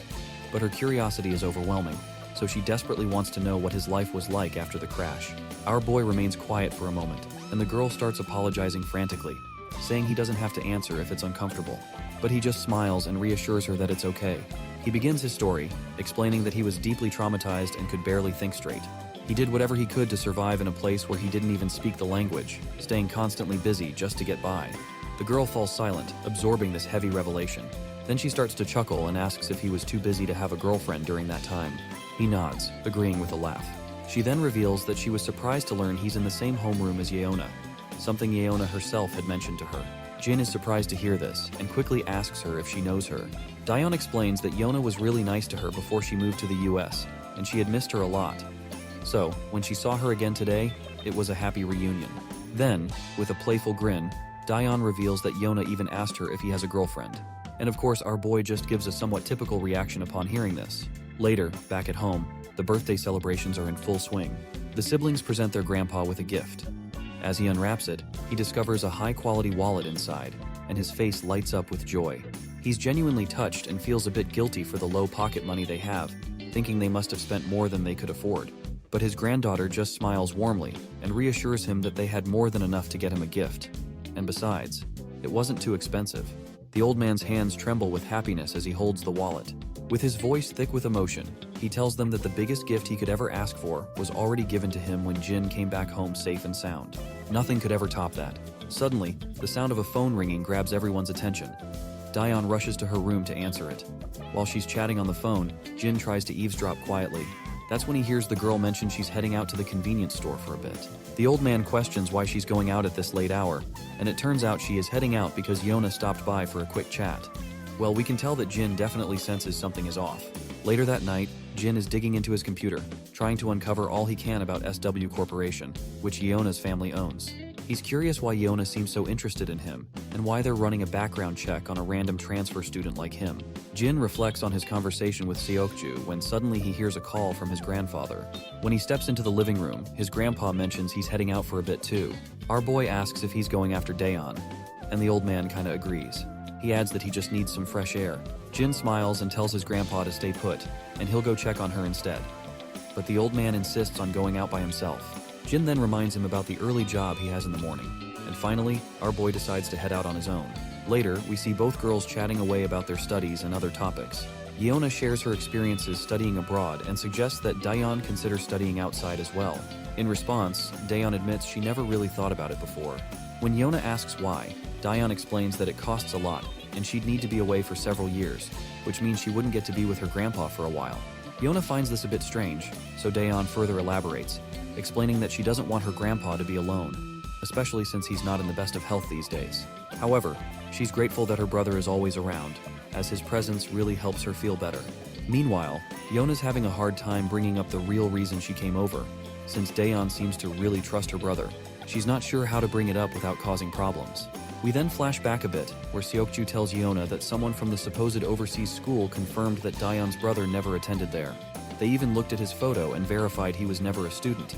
but her curiosity is overwhelming, so she desperately wants to know what his life was like after the crash. Our boy remains quiet for a moment, and the girl starts apologizing frantically, saying he doesn't have to answer if it's uncomfortable, but he just smiles and reassures her that it's okay. He begins his story, explaining that he was deeply traumatized and could barely think straight. He did whatever he could to survive in a place where he didn't even speak the language, staying constantly busy just to get by. The girl falls silent, absorbing this heavy revelation. Then she starts to chuckle and asks if he was too busy to have a girlfriend during that time. He nods, agreeing with a laugh. She then reveals that she was surprised to learn he's in the same homeroom as Yeona, something Yeona herself had mentioned to her. Jin is surprised to hear this, and quickly asks her if she knows her. Daeyeon explains that Yeona was really nice to her before she moved to the US, and she had missed her a lot. So, when she saw her again today, it was a happy reunion. Then, with a playful grin, Daeyeon reveals that Yeona even asked her if he has a girlfriend. And of course, our boy just gives a somewhat typical reaction upon hearing this. Later, back at home, the birthday celebrations are in full swing. The siblings present their grandpa with a gift. As he unwraps it, he discovers a high-quality wallet inside, and his face lights up with joy. He's genuinely touched and feels a bit guilty for the low pocket money they have, thinking they must have spent more than they could afford. But his granddaughter just smiles warmly and reassures him that they had more than enough to get him a gift. And besides, it wasn't too expensive. The old man's hands tremble with happiness as he holds the wallet. With his voice thick with emotion, he tells them that the biggest gift he could ever ask for was already given to him when Jin came back home safe and sound. Nothing could ever top that. Suddenly, the sound of a phone ringing grabs everyone's attention. Daeon rushes to her room to answer it. While she's chatting on the phone, Jin tries to eavesdrop quietly. That's when he hears the girl mention she's heading out to the convenience store for a bit. The old man questions why she's going out at this late hour, and it turns out she is heading out because Yona stopped by for a quick chat. Well, we can tell that Jin definitely senses something is off. Later that night, Jin is digging into his computer, trying to uncover all he can about SW Corporation, which Yona's family owns. He's curious why Yona seems so interested in him, and why they're running a background check on a random transfer student like him. Jin reflects on his conversation with Seokju when suddenly he hears a call from his grandfather. When he steps into the living room, his grandpa mentions he's heading out for a bit too. Our boy asks if he's going after Daeon, and the old man kinda agrees. He adds that he just needs some fresh air. Jin smiles and tells his grandpa to stay put, and he'll go check on her instead. But the old man insists on going out by himself. Jin then reminds him about the early job he has in the morning. And finally, our boy decides to head out on his own. Later, we see both girls chatting away about their studies and other topics. Yona shares her experiences studying abroad and suggests that Daeon consider studying outside as well. In response, Daeon admits she never really thought about it before. When Yona asks why, Daeon explains that it costs a lot, and she'd need to be away for several years, which means she wouldn't get to be with her grandpa for a while. Yona finds this a bit strange, so Daeon further elaborates, explaining that she doesn't want her grandpa to be alone, especially since he's not in the best of health these days. However, she's grateful that her brother is always around, as his presence really helps her feel better. Meanwhile, Yona's having a hard time bringing up the real reason she came over, since Daeon seems to really trust her brother. She's not sure how to bring it up without causing problems. We then flash back a bit, where Seokju tells Yona that someone from the supposed overseas school confirmed that Daeon's brother never attended there. They even looked at his photo and verified he was never a student.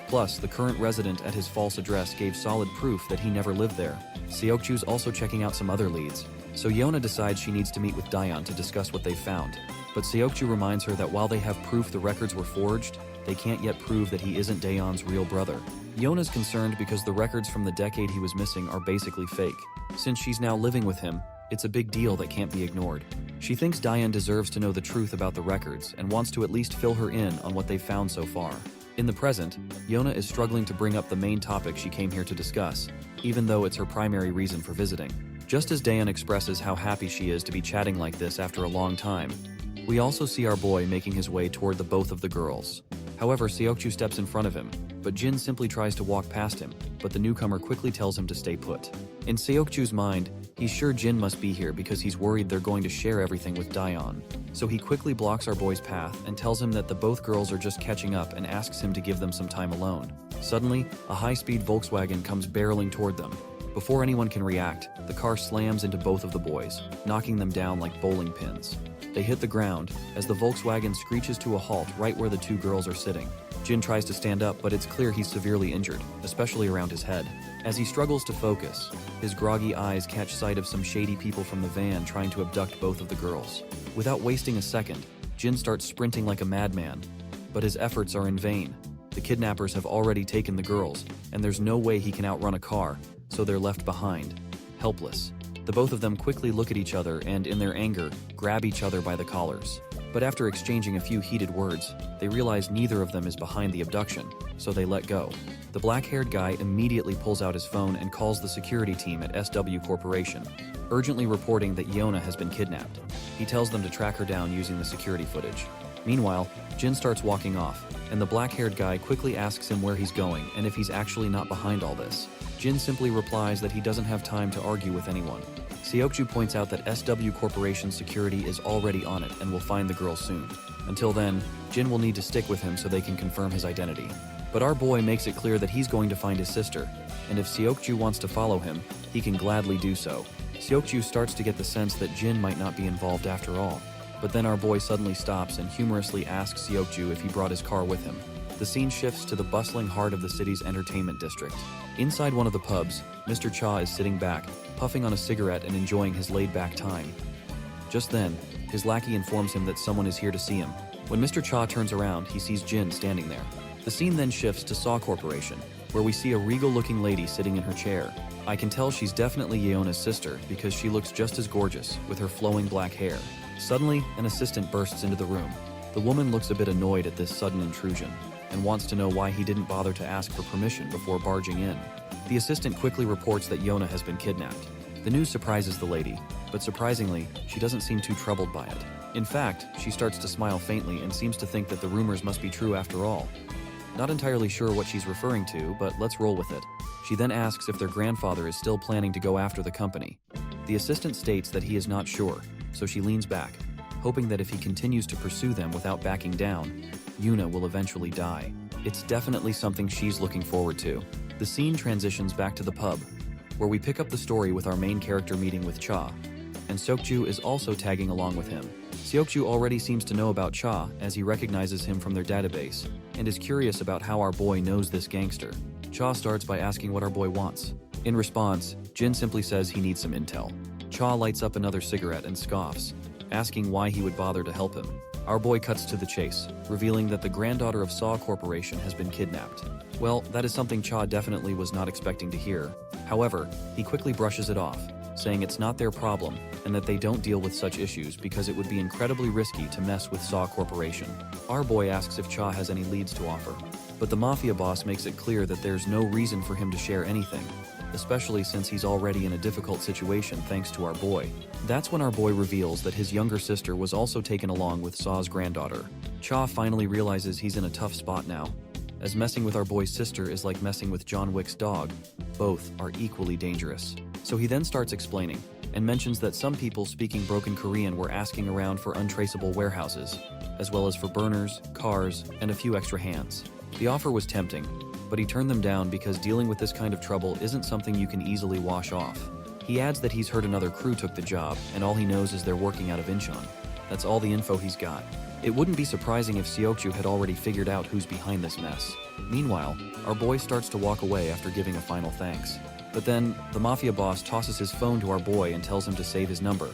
Plus, the current resident at his false address gave solid proof that he never lived there. Seokju's also checking out some other leads, so Yona decides she needs to meet with Daeon to discuss what they've found. But Seokju reminds her that while they have proof the records were forged, they can't yet prove that he isn't Daeon's real brother. Yona's concerned because the records from the decade he was missing are basically fake. Since she's now living with him, it's a big deal that can't be ignored. She thinks Daeon deserves to know the truth about the records and wants to at least fill her in on what they've found so far. In the present, Yona is struggling to bring up the main topic she came here to discuss, even though it's her primary reason for visiting. Just as Daeon expresses how happy she is to be chatting like this after a long time, we also see our boy making his way toward the both of the girls. However, Seokju steps in front of him, but Jin simply tries to walk past him, but the newcomer quickly tells him to stay put. In Seokju's mind, he's sure Jin must be here because he's worried they're going to share everything with Daeon. So he quickly blocks our boy's path and tells him that the both girls are just catching up and asks him to give them some time alone. Suddenly, a high-speed Volkswagen comes barreling toward them. Before anyone can react, the car slams into both of the boys, knocking them down like bowling pins. They hit the ground as the Volkswagen screeches to a halt right where the two girls are sitting. Jin tries to stand up, but it's clear he's severely injured, especially around his head. As he struggles to focus, his groggy eyes catch sight of some shady people from the van trying to abduct both of the girls. Without wasting a second, Jin starts sprinting like a madman, but his efforts are in vain. The kidnappers have already taken the girls, and there's no way he can outrun a car, so they're left behind, helpless. The both of them quickly look at each other and, in their anger, grab each other by the collars. But after exchanging a few heated words, they realize neither of them is behind the abduction, so they let go. The black-haired guy immediately pulls out his phone and calls the security team at SW Corporation, urgently reporting that Yona has been kidnapped. He tells them to track her down using the security footage. Meanwhile, Jin starts walking off, and the black-haired guy quickly asks him where he's going and if he's actually not behind all this. Jin simply replies that he doesn't have time to argue with anyone. Seokju points out that SW Corporation's security is already on it and will find the girl soon. Until then, Jin will need to stick with him so they can confirm his identity. But our boy makes it clear that he's going to find his sister, and if Seokju wants to follow him, he can gladly do so. Seokju starts to get the sense that Jin might not be involved after all. But then our boy suddenly stops and humorously asks Seokju if he brought his car with him. The scene shifts to the bustling heart of the city's entertainment district. Inside one of the pubs, Mr. Cha is sitting back, puffing on a cigarette and enjoying his laid-back time. Just then, his lackey informs him that someone is here to see him. When Mr. Cha turns around, he sees Jin standing there. The scene then shifts to Saw Corporation, where we see a regal-looking lady sitting in her chair. I can tell she's definitely Yeona's sister because she looks just as gorgeous, with her flowing black hair. Suddenly, an assistant bursts into the room. The woman looks a bit annoyed at this sudden intrusion, and wants to know why he didn't bother to ask for permission before barging in. The assistant quickly reports that Yeona has been kidnapped. The news surprises the lady, but surprisingly, she doesn't seem too troubled by it. In fact, she starts to smile faintly and seems to think that the rumors must be true after all. Not entirely sure what she's referring to, but let's roll with it. She then asks if their grandfather is still planning to go after the company. The assistant states that he is not sure, so she leans back, hoping that if he continues to pursue them without backing down, Yuna will eventually die. It's definitely something she's looking forward to. The scene transitions back to the pub, where we pick up the story with our main character meeting with Cha, and Seokju is also tagging along with him. Seokju already seems to know about Cha as he recognizes him from their database, and is curious about how our boy knows this gangster. Cha starts by asking what our boy wants. In response, Jin simply says he needs some intel. Cha lights up another cigarette and scoffs, asking why he would bother to help him. Our boy cuts to the chase, revealing that the granddaughter of Saw Corporation has been kidnapped. Well, that is something Cha definitely was not expecting to hear. However, he quickly brushes it off, saying it's not their problem and that they don't deal with such issues because it would be incredibly risky to mess with Saw Corporation. Our boy asks if Cha has any leads to offer, but the mafia boss makes it clear that there's no reason for him to share anything, especially since he's already in a difficult situation thanks to our boy. That's when our boy reveals that his younger sister was also taken along with Saw's granddaughter. Cha finally realizes he's in a tough spot now, as messing with our boy's sister is like messing with John Wick's dog. Both are equally dangerous. So he then starts explaining, and mentions that some people speaking broken Korean were asking around for untraceable warehouses, as well as for burners, cars, and a few extra hands. The offer was tempting, but he turned them down because dealing with this kind of trouble isn't something you can easily wash off. He adds that he's heard another crew took the job, and all he knows is they're working out of Incheon. That's all the info he's got. It wouldn't be surprising if Seokju had already figured out who's behind this mess. Meanwhile, our boy starts to walk away after giving a final thanks. But then, the mafia boss tosses his phone to our boy and tells him to save his number.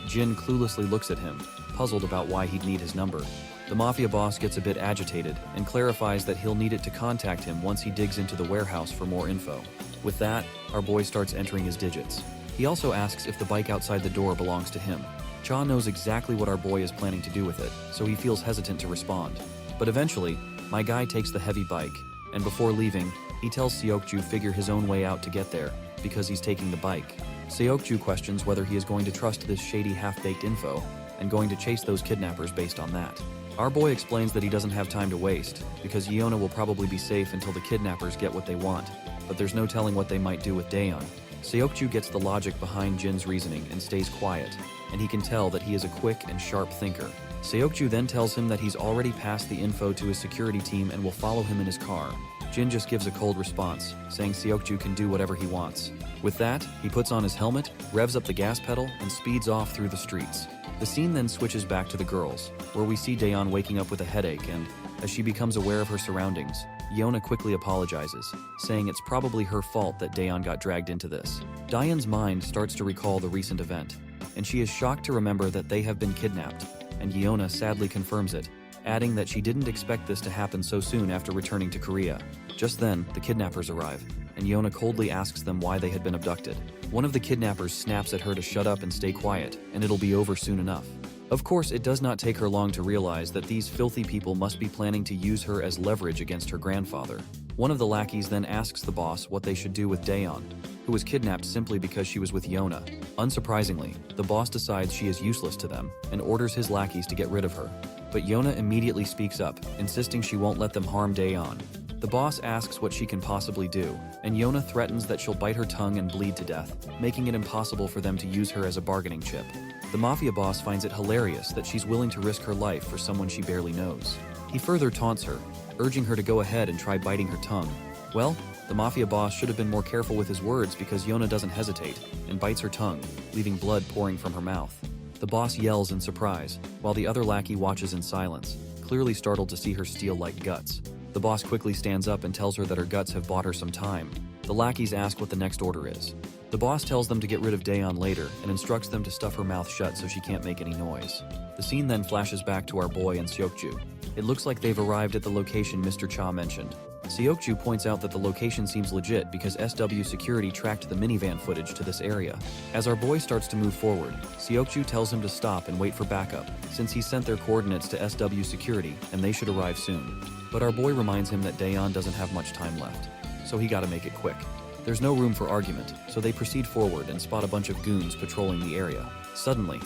Jin cluelessly looks at him, puzzled about why he'd need his number. The mafia boss gets a bit agitated and clarifies that he'll need it to contact him once he digs into the warehouse for more info. With that, our boy starts entering his digits. He also asks if the bike outside the door belongs to him. Cha knows exactly what our boy is planning to do with it, so he feels hesitant to respond. But eventually, my guy takes the heavy bike, and before leaving, he tells Seokju figure his own way out to get there, because he's taking the bike. Seokju questions whether he is going to trust this shady half-baked info, and going to chase those kidnappers based on that. Our boy explains that he doesn't have time to waste, because Yeona will probably be safe until the kidnappers get what they want, but there's no telling what they might do with Daeon. Seokju gets the logic behind Jin's reasoning and stays quiet, and he can tell that he is a quick and sharp thinker. Seokju then tells him that he's already passed the info to his security team and will follow him in his car. Jin just gives a cold response, saying Seokju can do whatever he wants. With that, he puts on his helmet, revs up the gas pedal, and speeds off through the streets. The scene then switches back to the girls, where we see Daeon waking up with a headache, and as she becomes aware of her surroundings, Yeona quickly apologizes, saying it's probably her fault that Daeon got dragged into this. Daeon's mind starts to recall the recent event, and she is shocked to remember that they have been kidnapped, and Yeona sadly confirms it, adding that she didn't expect this to happen so soon after returning to Korea. Just then, the kidnappers arrive, and Yeona coldly asks them why they had been abducted. One of the kidnappers snaps at her to shut up and stay quiet, and it'll be over soon enough. Of course, it does not take her long to realize that these filthy people must be planning to use her as leverage against her grandfather. One of the lackeys then asks the boss what they should do with Daeon, who was kidnapped simply because she was with Yeona. Unsurprisingly, the boss decides she is useless to them and orders his lackeys to get rid of her. But Yeona immediately speaks up, insisting she won't let them harm Daeon. The boss asks what she can possibly do, and Yeona threatens that she'll bite her tongue and bleed to death, making it impossible for them to use her as a bargaining chip. The mafia boss finds it hilarious that she's willing to risk her life for someone she barely knows. He further taunts her, urging her to go ahead and try biting her tongue, Well, the mafia boss should have been more careful with his words because Yona doesn't hesitate and bites her tongue, leaving blood pouring from her mouth. The boss yells in surprise, while the other lackey watches in silence, clearly startled to see her steal like guts. The boss quickly stands up and tells her that her guts have bought her some time. The lackeys ask what the next order is. The boss tells them to get rid of Daeon later and instructs them to stuff her mouth shut so she can't make any noise. The scene then flashes back to our boy and Seokju. It looks like they've arrived at the location Mr. Cha mentioned. Seokju points out that the location seems legit because SW security tracked the minivan footage to this area. As our boy starts to move forward, Seokju tells him to stop and wait for backup, since he sent their coordinates to SW security and they should arrive soon. But our boy reminds him that Daeon doesn't have much time left, so he gotta make it quick. There's no room for argument, so they proceed forward and spot a bunch of goons patrolling the area. Suddenly,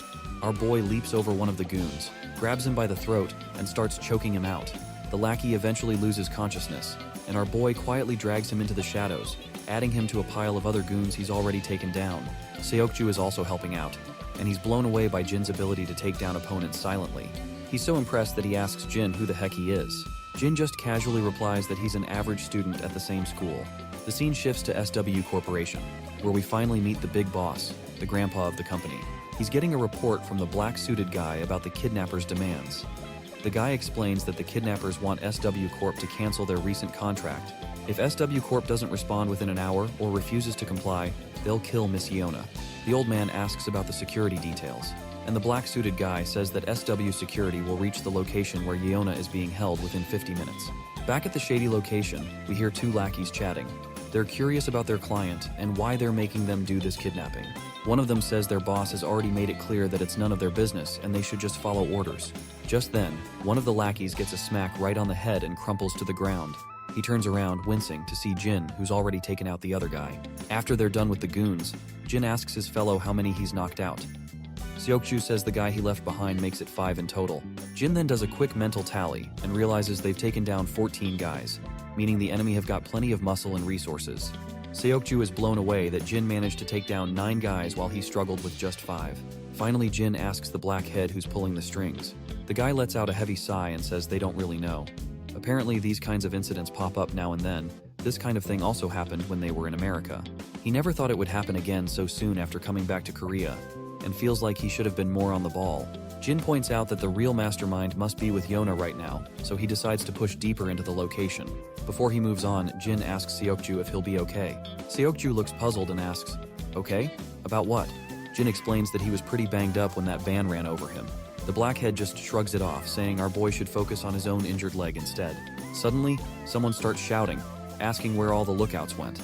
our boy leaps over one of the goons, grabs him by the throat, and starts choking him out. The lackey eventually loses consciousness, and our boy quietly drags him into the shadows, adding him to a pile of other goons he's already taken down. Seokju is also helping out, and he's blown away by Jin's ability to take down opponents silently. He's so impressed that he asks Jin who the heck he is. Jin just casually replies that he's an average student at the same school. The scene shifts to SW Corporation, where we finally meet the big boss, the grandpa of the company. He's getting a report from the black-suited guy about the kidnappers' demands. The guy explains that the kidnappers want SW Corp to cancel their recent contract. If SW Corp doesn't respond within an hour or refuses to comply, they'll kill Miss Yona. The old man asks about the security details, and the black-suited guy says that SW security will reach the location where Yona is being held within 50 minutes. Back at the shady location, we hear two lackeys chatting. They're curious about their client and why they're making them do this kidnapping. One of them says their boss has already made it clear that it's none of their business and they should just follow orders. Just then, one of the lackeys gets a smack right on the head and crumples to the ground. He turns around, wincing, to see Jin, who's already taken out the other guy. After they're done with the goons, Jin asks his fellow how many he's knocked out. Seokju says the guy he left behind makes it 5 in total. Jin then does a quick mental tally and realizes they've taken down 14 guys, meaning the enemy have got plenty of muscle and resources. Seokju is blown away that Jin managed to take down 9 guys while he struggled with just 5. Finally, Jin asks the blackhead who's pulling the strings. The guy lets out a heavy sigh and says they don't really know. Apparently, these kinds of incidents pop up now and then. This kind of thing also happened when they were in America. He never thought it would happen again so soon after coming back to Korea, and feels like he should have been more on the ball. Jin points out that the real mastermind must be with Yona right now, so he decides to push deeper into the location. Before he moves on, Jin asks Seokju if he'll be okay. Seokju looks puzzled and asks, "Okay? About what?" Jin explains that he was pretty banged up when that van ran over him. The blackhead just shrugs it off, saying our boy should focus on his own injured leg instead. Suddenly, someone starts shouting, asking where all the lookouts went.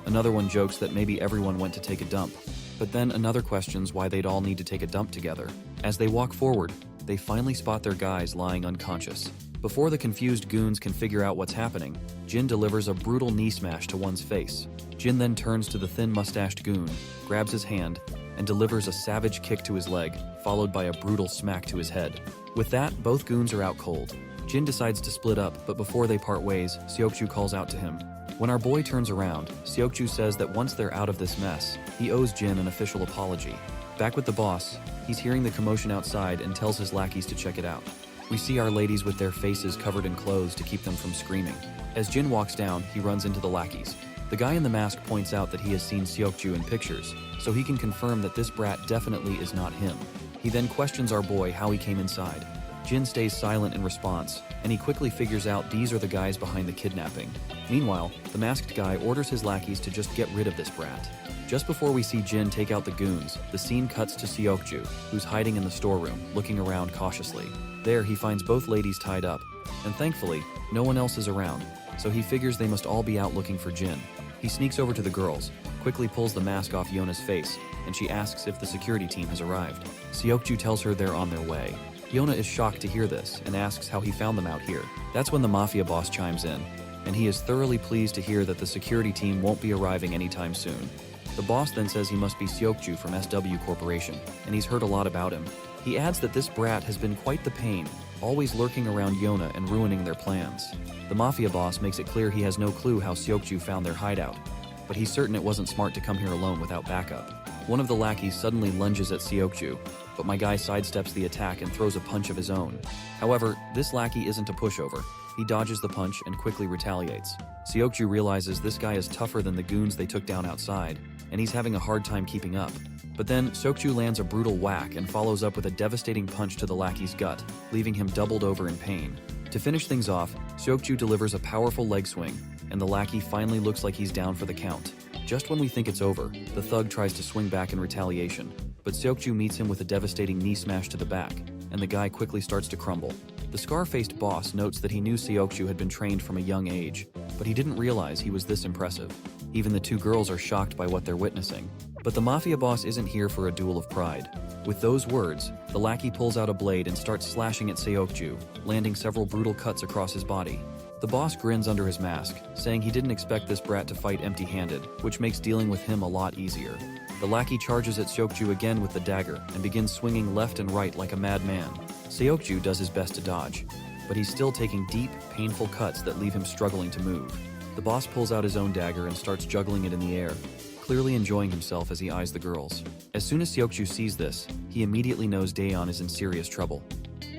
Another one jokes that maybe everyone went to take a dump. But then another questions why they'd all need to take a dump together. As they walk forward, they finally spot their guys lying unconscious. Before the confused goons can figure out what's happening, Jin delivers a brutal knee smash to one's face. Jin then turns to the thin mustached goon, grabs his hand, and delivers a savage kick to his leg, followed by a brutal smack to his head. With that, both goons are out cold. Jin decides to split up, but before they part ways, Seokju calls out to him. When our boy turns around, Seokju says that once they're out of this mess, he owes Jin an official apology. Back with the boss, he's hearing the commotion outside and tells his lackeys to check it out. We see our ladies with their faces covered in clothes to keep them from screaming. As Jin walks down, he runs into the lackeys. The guy in the mask points out that he has seen Seokju in pictures, so he can confirm that this brat definitely is not him. He then questions our boy how he came inside. Jin stays silent in response, and he quickly figures out these are the guys behind the kidnapping. Meanwhile, the masked guy orders his lackeys to just get rid of this brat. Just before we see Jin take out the goons, the scene cuts to Seokju, who's hiding in the storeroom, looking around cautiously. There, he finds both ladies tied up, and thankfully, no one else is around, so he figures they must all be out looking for Jin. He sneaks over to the girls, quickly pulls the mask off Yona's face, and she asks if the security team has arrived. Seokju tells her they're on their way. Yona is shocked to hear this and asks how he found them out here. That's when the mafia boss chimes in, and he is thoroughly pleased to hear that the security team won't be arriving anytime soon. The boss then says he must be Seokju from SW Corporation, and he's heard a lot about him. He adds that this brat has been quite the pain, always lurking around Yona and ruining their plans. The mafia boss makes it clear he has no clue how Seokju found their hideout, but he's certain it wasn't smart to come here alone without backup. One of the lackeys suddenly lunges at Seokju, but my guy sidesteps the attack and throws a punch of his own. However, this lackey isn't a pushover. He dodges the punch and quickly retaliates. Seokju realizes this guy is tougher than the goons they took down outside, and he's having a hard time keeping up. But then, Seokju lands a brutal whack and follows up with a devastating punch to the lackey's gut, leaving him doubled over in pain. To finish things off, Seokju delivers a powerful leg swing, and the lackey finally looks like he's down for the count. Just when we think it's over, the thug tries to swing back in retaliation, but Seokju meets him with a devastating knee smash to the back, and the guy quickly starts to crumble. The scar-faced boss notes that he knew Seokju had been trained from a young age, but he didn't realize he was this impressive. Even the two girls are shocked by what they're witnessing. But the mafia boss isn't here for a duel of pride. With those words, the lackey pulls out a blade and starts slashing at Seokju, landing several brutal cuts across his body. The boss grins under his mask, saying he didn't expect this brat to fight empty-handed, which makes dealing with him a lot easier. The lackey charges at Seokju again with the dagger and begins swinging left and right like a madman. Seokju does his best to dodge, but he's still taking deep, painful cuts that leave him struggling to move. The boss pulls out his own dagger and starts juggling it in the air, clearly enjoying himself as he eyes the girls. As soon as Seokju sees this, he immediately knows Daeon is in serious trouble.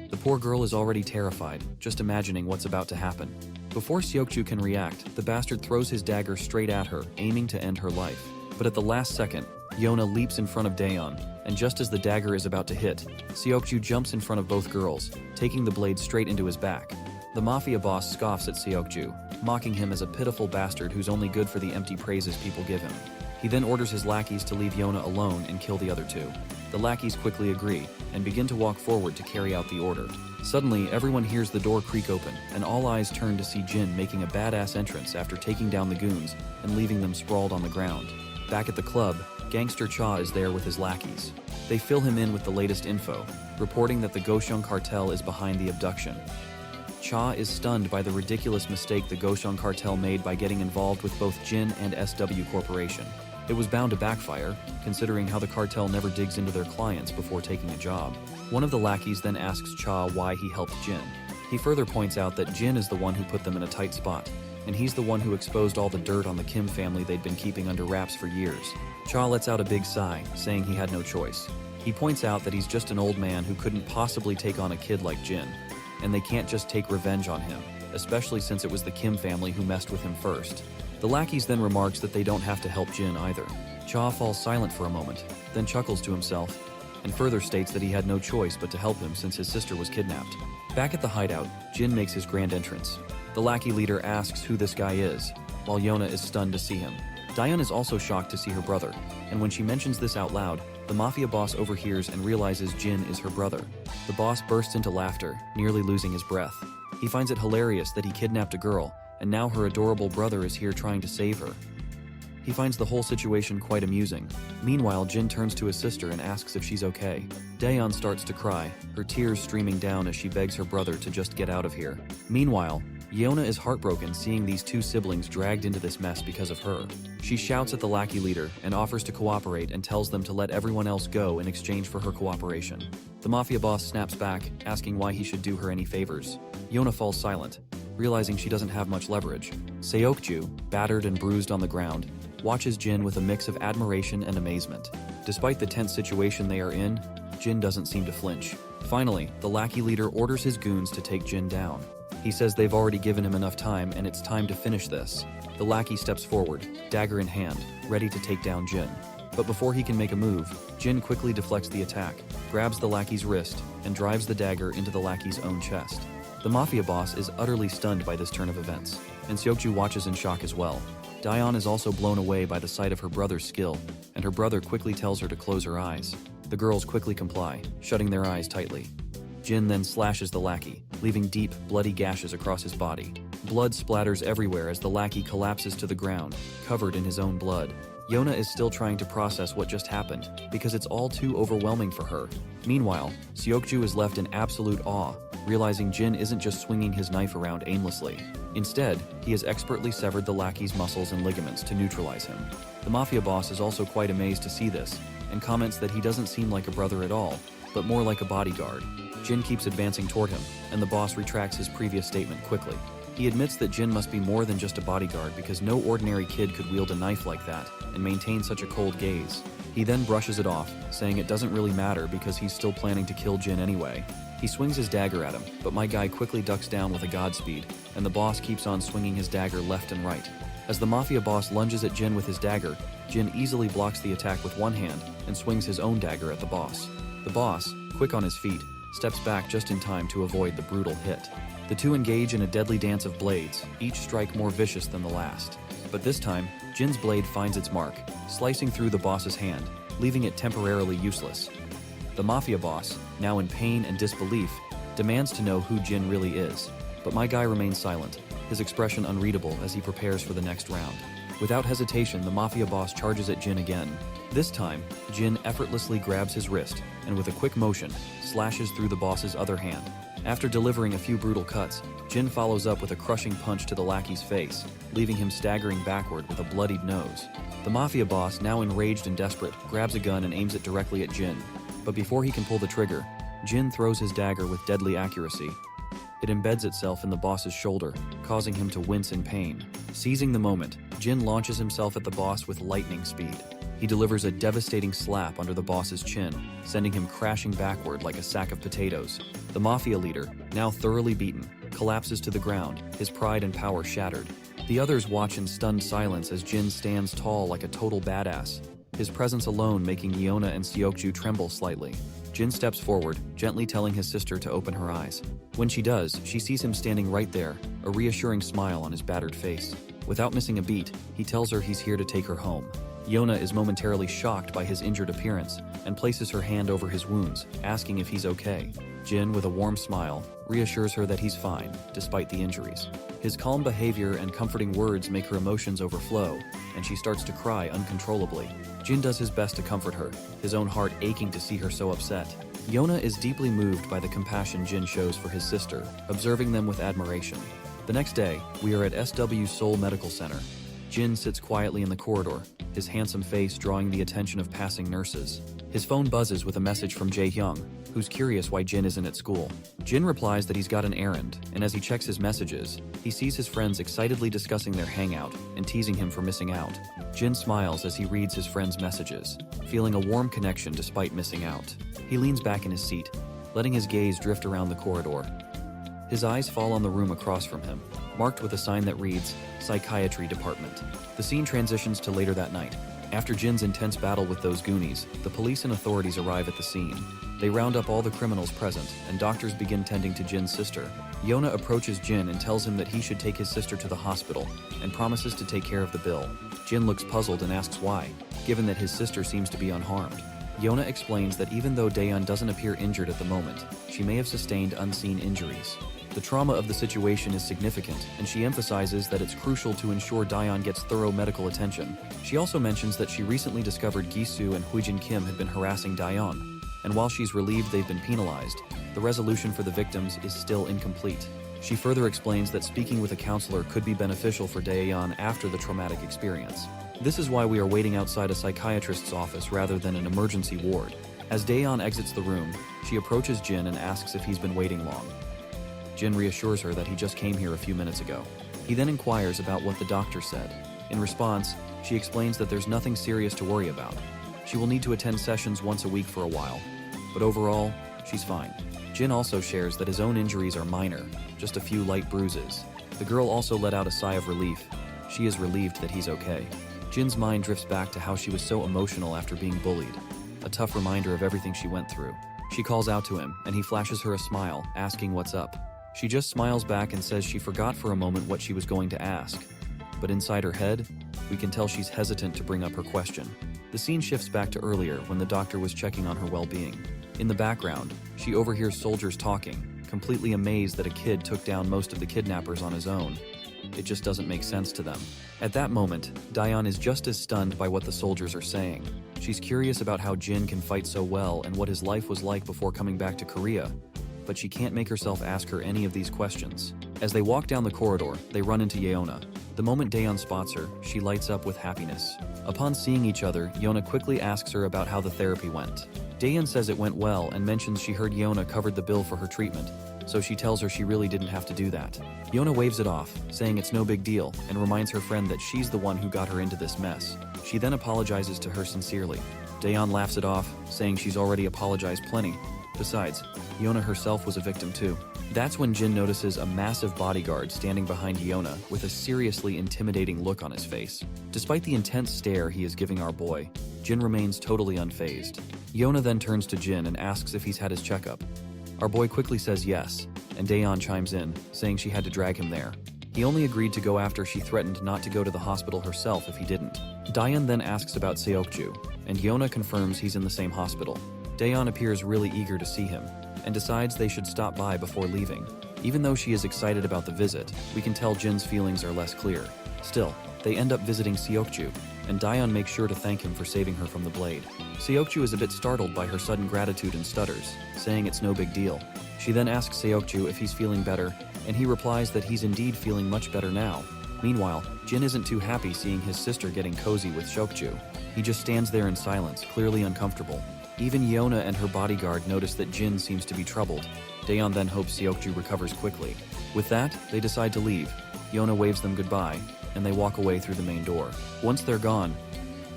The poor girl is already terrified, just imagining what's about to happen. Before Seokju can react, the bastard throws his dagger straight at her, aiming to end her life. But at the last second, Yona leaps in front of Daeon, and just as the dagger is about to hit, Seokju jumps in front of both girls, taking the blade straight into his back. The mafia boss scoffs at Seokju, mocking him as a pitiful bastard who's only good for the empty praises people give him. He then orders his lackeys to leave Yona alone and kill the other two. The lackeys quickly agree, and begin to walk forward to carry out the order. Suddenly, everyone hears the door creak open, and all eyes turn to see Jin making a badass entrance after taking down the goons and leaving them sprawled on the ground. Back at the club, Gangster Cha is there with his lackeys. They fill him in with the latest info, reporting that the Goshung cartel is behind the abduction. Cha is stunned by the ridiculous mistake the Goshung cartel made by getting involved with both Jin and SW Corporation. It was bound to backfire, considering how the cartel never digs into their clients before taking a job. One of the lackeys then asks Cha why he helped Jin. He further points out that Jin is the one who put them in a tight spot, and he's the one who exposed all the dirt on the Kim family they'd been keeping under wraps for years. Cha lets out a big sigh, saying he had no choice. He points out that he's just an old man who couldn't possibly take on a kid like Jin, and they can't just take revenge on him, especially since it was the Kim family who messed with him first. The lackeys then remarks that they don't have to help Jin either. Cha falls silent for a moment, then chuckles to himself, and further states that he had no choice but to help him since his sister was kidnapped. Back at the hideout, Jin makes his grand entrance. The lackey leader asks who this guy is, while Yona is stunned to see him. Daeon is also shocked to see her brother, and when she mentions this out loud, the mafia boss overhears and realizes Jin is her brother. The boss bursts into laughter, nearly losing his breath. He finds it hilarious that he kidnapped a girl, and now her adorable brother is here trying to save her. He finds the whole situation quite amusing. Meanwhile, Jin turns to his sister and asks if she's okay. Daeon starts to cry, her tears streaming down as she begs her brother to just get out of here. Meanwhile, Yona is heartbroken seeing these two siblings dragged into this mess because of her. She shouts at the lackey leader and offers to cooperate and tells them to let everyone else go in exchange for her cooperation. The mafia boss snaps back, asking why he should do her any favors. Yona falls silent, realizing she doesn't have much leverage. Seokju, battered and bruised on the ground, watches Jin with a mix of admiration and amazement. Despite the tense situation they are in, Jin doesn't seem to flinch. Finally, the lackey leader orders his goons to take Jin down. He says they've already given him enough time and it's time to finish this. The lackey steps forward, dagger in hand, ready to take down Jin. But before he can make a move, Jin quickly deflects the attack, grabs the lackey's wrist, and drives the dagger into the lackey's own chest. The mafia boss is utterly stunned by this turn of events, and Seokju watches in shock as well. Daeon is also blown away by the sight of her brother's skill, and her brother quickly tells her to close her eyes. The girls quickly comply, shutting their eyes tightly. Jin then slashes the lackey, leaving deep, bloody gashes across his body. Blood splatters everywhere as the lackey collapses to the ground, covered in his own blood. Yona is still trying to process what just happened, because it's all too overwhelming for her. Meanwhile, Seokju is left in absolute awe, realizing Jin isn't just swinging his knife around aimlessly. Instead, he has expertly severed the lackey's muscles and ligaments to neutralize him. The mafia boss is also quite amazed to see this, and comments that he doesn't seem like a brother at all, but more like a bodyguard. Jin keeps advancing toward him, and the boss retracts his previous statement quickly. He admits that Jin must be more than just a bodyguard because no ordinary kid could wield a knife like that and maintain such a cold gaze. He then brushes it off, saying it doesn't really matter because he's still planning to kill Jin anyway. He swings his dagger at him, but my guy quickly ducks down with a Godspeed, and the boss keeps on swinging his dagger left and right. As the mafia boss lunges at Jin with his dagger, Jin easily blocks the attack with one hand and swings his own dagger at the boss. The boss, quick on his feet, steps back just in time to avoid the brutal hit. The two engage in a deadly dance of blades, each strike more vicious than the last. But this time, Jin's blade finds its mark, slicing through the boss's hand, leaving it temporarily useless. The mafia boss, now in pain and disbelief, demands to know who Jin really is, but my guy remains silent, his expression unreadable as he prepares for the next round. Without hesitation, the mafia boss charges at Jin again. This time, Jin effortlessly grabs his wrist, and with a quick motion, slashes through the boss's other hand. After delivering a few brutal cuts, Jin follows up with a crushing punch to the lackey's face, leaving him staggering backward with a bloodied nose. The mafia boss, now enraged and desperate, grabs a gun and aims it directly at Jin. But before he can pull the trigger, Jin throws his dagger with deadly accuracy. It embeds itself in the boss's shoulder, causing him to wince in pain. Seizing the moment, Jin launches himself at the boss with lightning speed. He delivers a devastating slap under the boss's chin, sending him crashing backward like a sack of potatoes. The mafia leader, now thoroughly beaten, collapses to the ground, his pride and power shattered. The others watch in stunned silence as Jin stands tall like a total badass, his presence alone making Yeona and Seokju tremble slightly. Jin steps forward, gently telling his sister to open her eyes. When she does, she sees him standing right there, a reassuring smile on his battered face. Without missing a beat, he tells her he's here to take her home. Yeona is momentarily shocked by his injured appearance and places her hand over his wounds, asking if he's okay. Jin, with a warm smile, reassures her that he's fine, despite the injuries. His calm behavior and comforting words make her emotions overflow, and she starts to cry uncontrollably. Jin does his best to comfort her, his own heart aching to see her so upset. Yeona is deeply moved by the compassion Jin shows for his sister, observing them with admiration. The next day, we are at SW Seoul Medical Center. Jin sits quietly in the corridor, his handsome face drawing the attention of passing nurses. His phone buzzes with a message from Jae-hyung, who's curious why Jin isn't at school. Jin replies that he's got an errand, and as he checks his messages, he sees his friends excitedly discussing their hangout and teasing him for missing out. Jin smiles as he reads his friends' messages, feeling a warm connection despite missing out. He leans back in his seat, letting his gaze drift around the corridor. His eyes fall on the room across from him, marked with a sign that reads, Psychiatry Department. The scene transitions to later that night. After Jin's intense battle with those Goonies, the police and authorities arrive at the scene. They round up all the criminals present, and doctors begin tending to Jin's sister. Yeona approaches Jin and tells him that he should take his sister to the hospital, and promises to take care of the bill. Jin looks puzzled and asks why, given that his sister seems to be unharmed. Yeona explains that even though Daeyeon doesn't appear injured at the moment, she may have sustained unseen injuries. The trauma of the situation is significant, and she emphasizes that it's crucial to ensure Daeyeon gets thorough medical attention. She also mentions that she recently discovered Gi-soo and Huijin Kim had been harassing Daeyeon, and while she's relieved they've been penalized, the resolution for the victims is still incomplete. She further explains that speaking with a counselor could be beneficial for Daeyeon after the traumatic experience. This is why we are waiting outside a psychiatrist's office rather than an emergency ward. As Daeyeon exits the room, she approaches Jin and asks if he's been waiting long. Jin reassures her that he just came here a few minutes ago. He then inquires about what the doctor said. In response, she explains that there's nothing serious to worry about. She will need to attend sessions once a week for a while, but overall, she's fine. Jin also shares that his own injuries are minor, just a few light bruises. The girl also let out a sigh of relief. She is relieved that he's okay. Jin's mind drifts back to how she was so emotional after being bullied, a tough reminder of everything she went through. She calls out to him, and he flashes her a smile, asking what's up. She just smiles back and says she forgot for a moment what she was going to ask. But inside her head, we can tell she's hesitant to bring up her question. The scene shifts back to earlier when the doctor was checking on her well-being. In the background, she overhears soldiers talking, completely amazed that a kid took down most of the kidnappers on his own. It just doesn't make sense to them. At that moment, Daeyeon is just as stunned by what the soldiers are saying. She's curious about how Jin can fight so well and what his life was like before coming back to Korea, but she can't make herself ask her any of these questions. As they walk down the corridor, they run into Yeona. The moment Daeyeon spots her, she lights up with happiness. Upon seeing each other, Yeona quickly asks her about how the therapy went. Daeyeon says it went well and mentions she heard Yeona covered the bill for her treatment, so she tells her she really didn't have to do that. Yona waves it off, saying it's no big deal, and reminds her friend that she's the one who got her into this mess. She then apologizes to her sincerely. Daeon laughs it off, saying she's already apologized plenty. Besides, Yona herself was a victim too. That's when Jin notices a massive bodyguard standing behind Yona with a seriously intimidating look on his face. Despite the intense stare he is giving our boy, Jin remains totally unfazed. Yona then turns to Jin and asks if he's had his checkup. Our boy quickly says yes, and Daeon chimes in, saying she had to drag him there. He only agreed to go after she threatened not to go to the hospital herself if he didn't. Daeon then asks about Seokju, and Yona confirms he's in the same hospital. Daeon appears really eager to see him, and decides they should stop by before leaving. Even though she is excited about the visit, we can tell Jin's feelings are less clear. Still, they end up visiting Seokju, and Daeon makes sure to thank him for saving her from the blade. Seokju is a bit startled by her sudden gratitude and stutters, saying it's no big deal. She then asks Seokju if he's feeling better, and he replies that he's indeed feeling much better now. Meanwhile, Jin isn't too happy seeing his sister getting cozy with Seokju. He just stands there in silence, clearly uncomfortable. Even Yona and her bodyguard notice that Jin seems to be troubled. Daeon then hopes Seokju recovers quickly. With that, they decide to leave. Yona waves them goodbye, and they walk away through the main door. Once they're gone,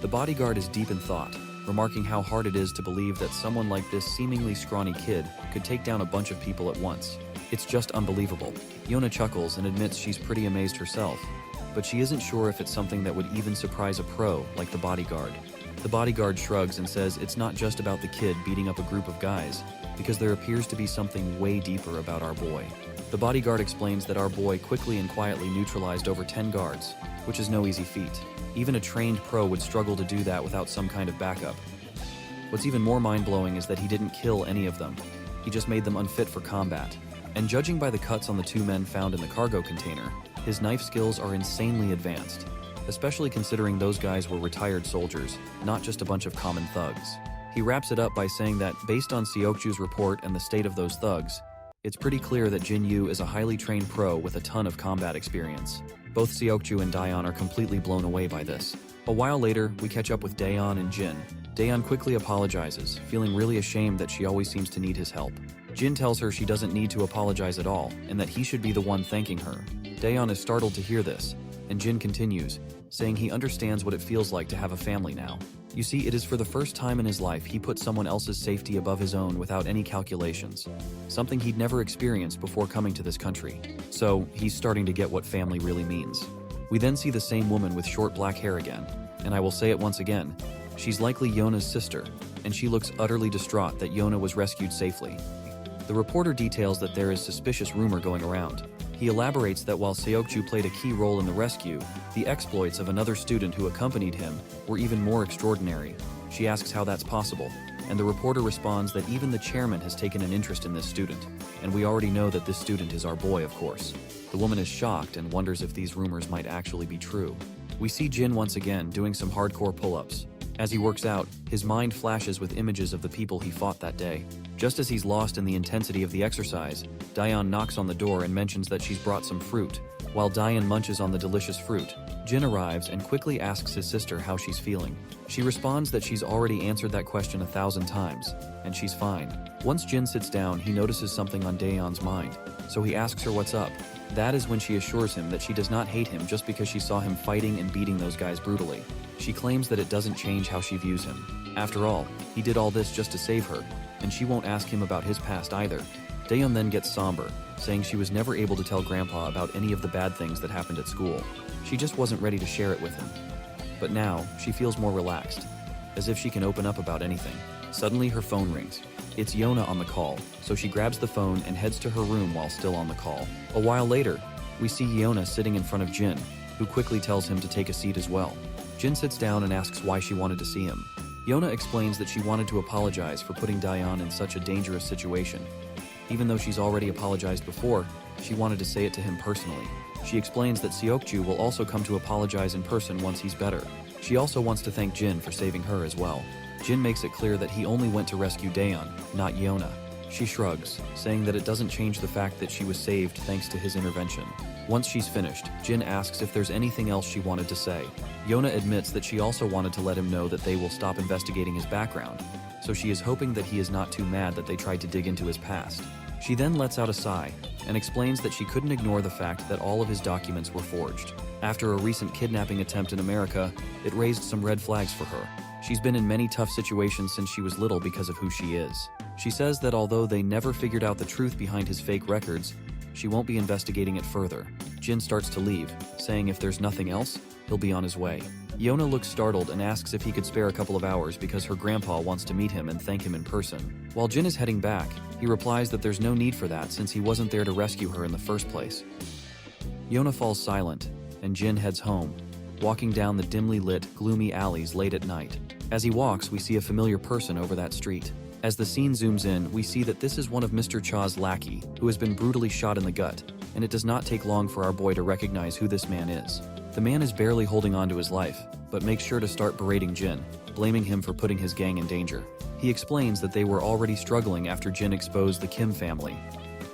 the bodyguard is deep in thought, remarking how hard it is to believe that someone like this seemingly scrawny kid could take down a bunch of people at once. It's just unbelievable. Yona chuckles and admits she's pretty amazed herself, but she isn't sure if it's something that would even surprise a pro like the bodyguard. The bodyguard shrugs and says it's not just about the kid beating up a group of guys, because there appears to be something way deeper about our boy. The bodyguard explains that our boy quickly and quietly neutralized over 10 guards, which is no easy feat. Even a trained pro would struggle to do that without some kind of backup. What's even more mind-blowing is that he didn't kill any of them. He just made them unfit for combat. And judging by the cuts on the two men found in the cargo container, his knife skills are insanely advanced, especially considering those guys were retired soldiers, not just a bunch of common thugs. He wraps it up by saying that, based on Seokju's report and the state of those thugs, it's pretty clear that Jin Yu is a highly trained pro with a ton of combat experience. Both Seokju and Daeon are completely blown away by this. A while later, we catch up with Daeon and Jin. Daeon quickly apologizes, feeling really ashamed that she always seems to need his help. Jin tells her she doesn't need to apologize at all, and that he should be the one thanking her. Daeon is startled to hear this, and Jin continues, saying he understands what it feels like to have a family now. You see, it is for the first time in his life he put someone else's safety above his own without any calculations, something he'd never experienced before coming to this country. So, he's starting to get what family really means. We then see the same woman with short black hair again, and I will say it once again, she's likely Yona's sister, and she looks utterly distraught that Yona was rescued safely. The reporter details that there is suspicious rumor going around. He elaborates that while Seokju played a key role in the rescue, the exploits of another student who accompanied him were even more extraordinary. She asks how that's possible, and the reporter responds that even the chairman has taken an interest in this student, and we already know that this student is our boy, of course. The woman is shocked and wonders if these rumors might actually be true. We see Jin once again doing some hardcore pull-ups. As he works out, his mind flashes with images of the people he fought that day. Just as he's lost in the intensity of the exercise, Daeon knocks on the door and mentions that she's brought some fruit. While Daeon munches on the delicious fruit, Jin arrives and quickly asks his sister how she's feeling. She responds that she's already answered that question 1,000 times, and she's fine. Once Jin sits down, he notices something on Daeon's mind, so he asks her what's up. That is when she assures him that she does not hate him just because she saw him fighting and beating those guys brutally. She claims that it doesn't change how she views him. After all, he did all this just to save her, and she won't ask him about his past either. Daeon then gets somber, saying she was never able to tell Grandpa about any of the bad things that happened at school. She just wasn't ready to share it with him. But now, she feels more relaxed, as if she can open up about anything. Suddenly, her phone rings. It's Yona on the call, so she grabs the phone and heads to her room while still on the call. A while later, we see Yona sitting in front of Jin, who quickly tells him to take a seat as well. Jin sits down and asks why she wanted to see him. Yona explains that she wanted to apologize for putting Daeon in such a dangerous situation. Even though she's already apologized before, she wanted to say it to him personally. She explains that Seokju will also come to apologize in person once he's better. She also wants to thank Jin for saving her as well. Jin makes it clear that he only went to rescue Daeon, not Yona. She shrugs, saying that it doesn't change the fact that she was saved thanks to his intervention. Once she's finished, Jin asks if there's anything else she wanted to say. Yona admits that she also wanted to let him know that they will stop investigating his background, so she is hoping that he is not too mad that they tried to dig into his past. She then lets out a sigh and explains that she couldn't ignore the fact that all of his documents were forged. After a recent kidnapping attempt in America, it raised some red flags for her. She's been in many tough situations since she was little because of who she is. She says that although they never figured out the truth behind his fake records, she won't be investigating it further. Jin starts to leave, saying if there's nothing else, he'll be on his way. Yona looks startled and asks if he could spare a couple of hours because her grandpa wants to meet him and thank him in person. While Jin is heading back, he replies that there's no need for that since he wasn't there to rescue her in the first place. Yona falls silent, and Jin heads home, walking down the dimly lit, gloomy alleys late at night. As he walks, we see a familiar person over that street. As the scene zooms in, we see that this is one of Mr. Cha's lackey, who has been brutally shot in the gut, and it does not take long for our boy to recognize who this man is. The man is barely holding on to his life, but makes sure to start berating Jin, blaming him for putting his gang in danger. He explains that they were already struggling after Jin exposed the Kim family.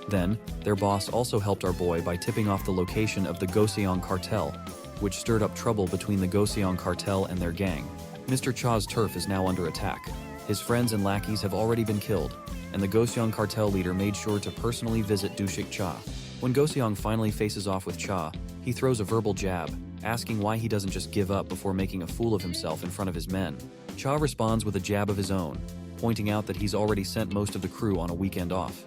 Then, their boss also helped our boy by tipping off the location of the Goseong cartel, which stirred up trouble between the Goseong cartel and their gang. Mr. Cha's turf is now under attack. His friends and lackeys have already been killed, and the Goseong cartel leader made sure to personally visit Dushik Cha. When Goseong finally faces off with Cha, he throws a verbal jab, asking why he doesn't just give up before making a fool of himself in front of his men. Cha responds with a jab of his own, pointing out that he's already sent most of the crew on a weekend off.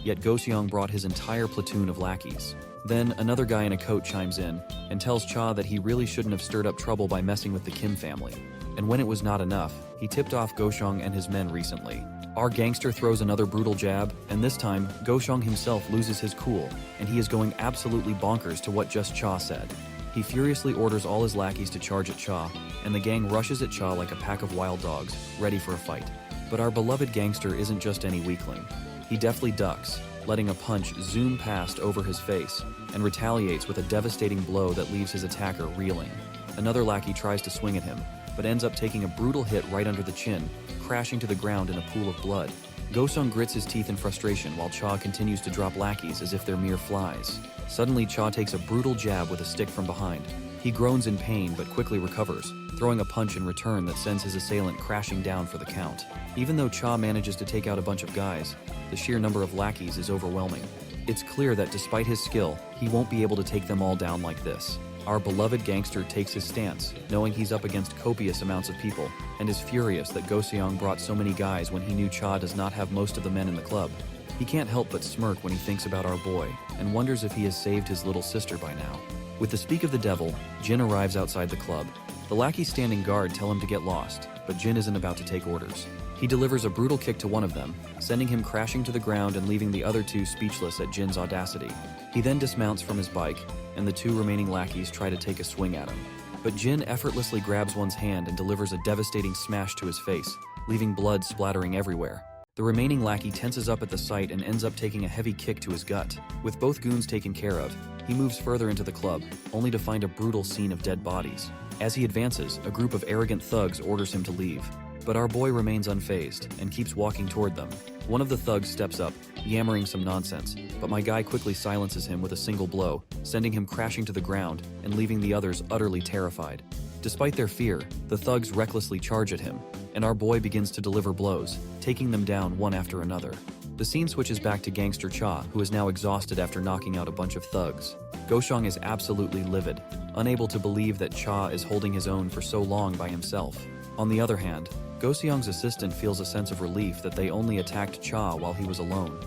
Yet Goseong brought his entire platoon of lackeys. Then another guy in a coat chimes in and tells Cha that he really shouldn't have stirred up trouble by messing with the Kim family. And when it was not enough, he tipped off Goseong and his men recently. Our gangster throws another brutal jab, and this time, Goseong himself loses his cool, and he is going absolutely bonkers to what just Cha said. He furiously orders all his lackeys to charge at Cha, and the gang rushes at Cha like a pack of wild dogs, ready for a fight. But our beloved gangster isn't just any weakling. He deftly ducks, letting a punch zoom past over his face, and retaliates with a devastating blow that leaves his attacker reeling. Another lackey tries to swing at him, but ends up taking a brutal hit right under the chin, crashing to the ground in a pool of blood. Goseong grits his teeth in frustration while Cha continues to drop lackeys as if they're mere flies. Suddenly, Cha takes a brutal jab with a stick from behind. He groans in pain but quickly recovers, throwing a punch in return that sends his assailant crashing down for the count. Even though Cha manages to take out a bunch of guys, the sheer number of lackeys is overwhelming. It's clear that despite his skill, he won't be able to take them all down like this. Our beloved gangster takes his stance, knowing he's up against copious amounts of people, and is furious that Goseong brought so many guys when he knew Cha does not have most of the men in the club. He can't help but smirk when he thinks about our boy, and wonders if he has saved his little sister by now. With the speak of the devil, Jin arrives outside the club. The lackeys standing guard tell him to get lost, but Jin isn't about to take orders. He delivers a brutal kick to one of them, sending him crashing to the ground and leaving the other two speechless at Jin's audacity. He then dismounts from his bike, and the two remaining lackeys try to take a swing at him. But Jin effortlessly grabs one's hand and delivers a devastating smash to his face, leaving blood splattering everywhere. The remaining lackey tenses up at the sight and ends up taking a heavy kick to his gut. With both goons taken care of, he moves further into the club, only to find a brutal scene of dead bodies. As he advances, a group of arrogant thugs orders him to leave. But our boy remains unfazed and keeps walking toward them. One of the thugs steps up, yammering some nonsense, but my guy quickly silences him with a single blow, sending him crashing to the ground and leaving the others utterly terrified. Despite their fear, the thugs recklessly charge at him, and our boy begins to deliver blows, taking them down one after another. The scene switches back to Gangster Cha, who is now exhausted after knocking out a bunch of thugs. Goseong is absolutely livid, unable to believe that Cha is holding his own for so long by himself. On the other hand, Goseong's assistant feels a sense of relief that they only attacked Cha while he was alone.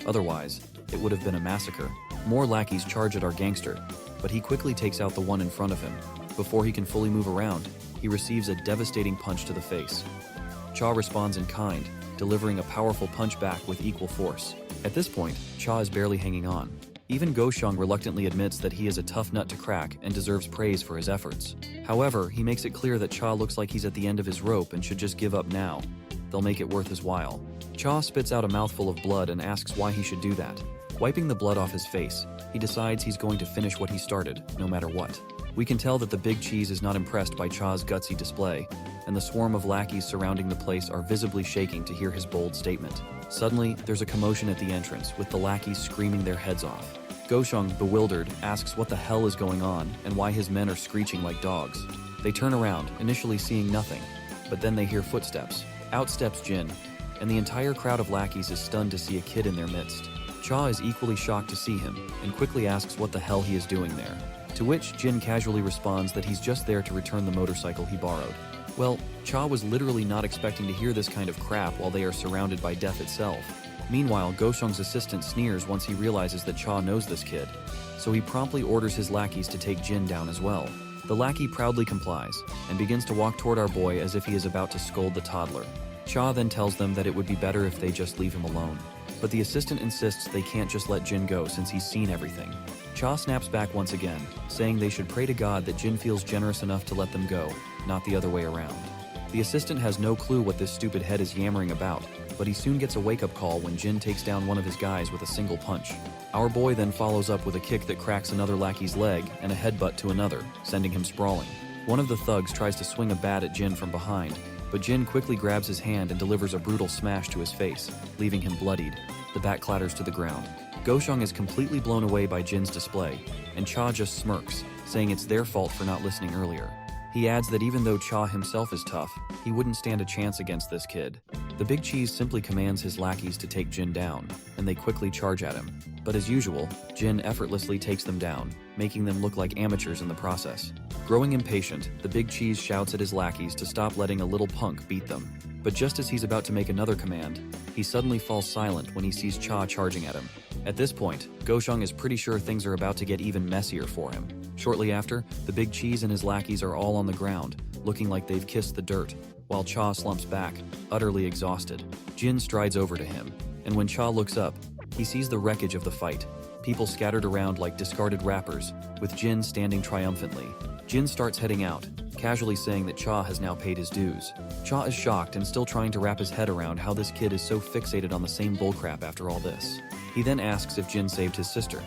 Otherwise, it would have been a massacre. More lackeys charge at our gangster, but he quickly takes out the one in front of him. Before he can fully move around, he receives a devastating punch to the face. Cha responds in kind, delivering a powerful punch back with equal force. At this point, Cha is barely hanging on. Even Goseong reluctantly admits that he is a tough nut to crack and deserves praise for his efforts. However, he makes it clear that Cha looks like he's at the end of his rope and should just give up now. They'll make it worth his while. Cha spits out a mouthful of blood and asks why he should do that. Wiping the blood off his face, he decides he's going to finish what he started, no matter what. We can tell that the big cheese is not impressed by Cha's gutsy display, and the swarm of lackeys surrounding the place are visibly shaking to hear his bold statement. Suddenly, there's a commotion at the entrance, with the lackeys screaming their heads off. Goseong, bewildered, asks what the hell is going on and why his men are screeching like dogs. They turn around, initially seeing nothing, but then they hear footsteps. Out steps Jin, and the entire crowd of lackeys is stunned to see a kid in their midst. Cha is equally shocked to see him, and quickly asks what the hell he is doing there. To which Jin casually responds that he's just there to return the motorcycle he borrowed. Well, Cha was literally not expecting to hear this kind of crap while they are surrounded by death itself. Meanwhile, Goshung's assistant sneers once he realizes that Cha knows this kid, so he promptly orders his lackeys to take Jin down as well. The lackey proudly complies, and begins to walk toward our boy as if he is about to scold the toddler. Cha then tells them that it would be better if they just leave him alone. But the assistant insists they can't just let Jin go since he's seen everything. Cha snaps back once again, saying they should pray to God that Jin feels generous enough to let them go, not the other way around. The assistant has no clue what this stupid head is yammering about, but he soon gets a wake-up call when Jin takes down one of his guys with a single punch. Our boy then follows up with a kick that cracks another lackey's leg and a headbutt to another, sending him sprawling. One of the thugs tries to swing a bat at Jin from behind, but Jin quickly grabs his hand and delivers a brutal smash to his face, leaving him bloodied. The bat clatters to the ground. Goshung is completely blown away by Jin's display, and Cha just smirks, saying it's their fault for not listening earlier. He adds that even though Cha himself is tough, he wouldn't stand a chance against this kid. The Big Cheese simply commands his lackeys to take Jin down, and they quickly charge at him. But as usual, Jin effortlessly takes them down, making them look like amateurs in the process. Growing impatient, the Big Cheese shouts at his lackeys to stop letting a little punk beat them. But just as he's about to make another command, he suddenly falls silent when he sees Cha charging at him. At this point, Goshung is pretty sure things are about to get even messier for him. Shortly after, the Big Cheese and his lackeys are all on the ground, looking like they've kissed the dirt, while Cha slumps back, utterly exhausted. Jin strides over to him, and when Cha looks up, he sees the wreckage of the fight, people scattered around like discarded wrappers, with Jin standing triumphantly. Jin starts heading out, casually saying that Cha has now paid his dues. Cha is shocked and still trying to wrap his head around how this kid is so fixated on the same bullcrap after all this. He then asks if Jin saved his sister.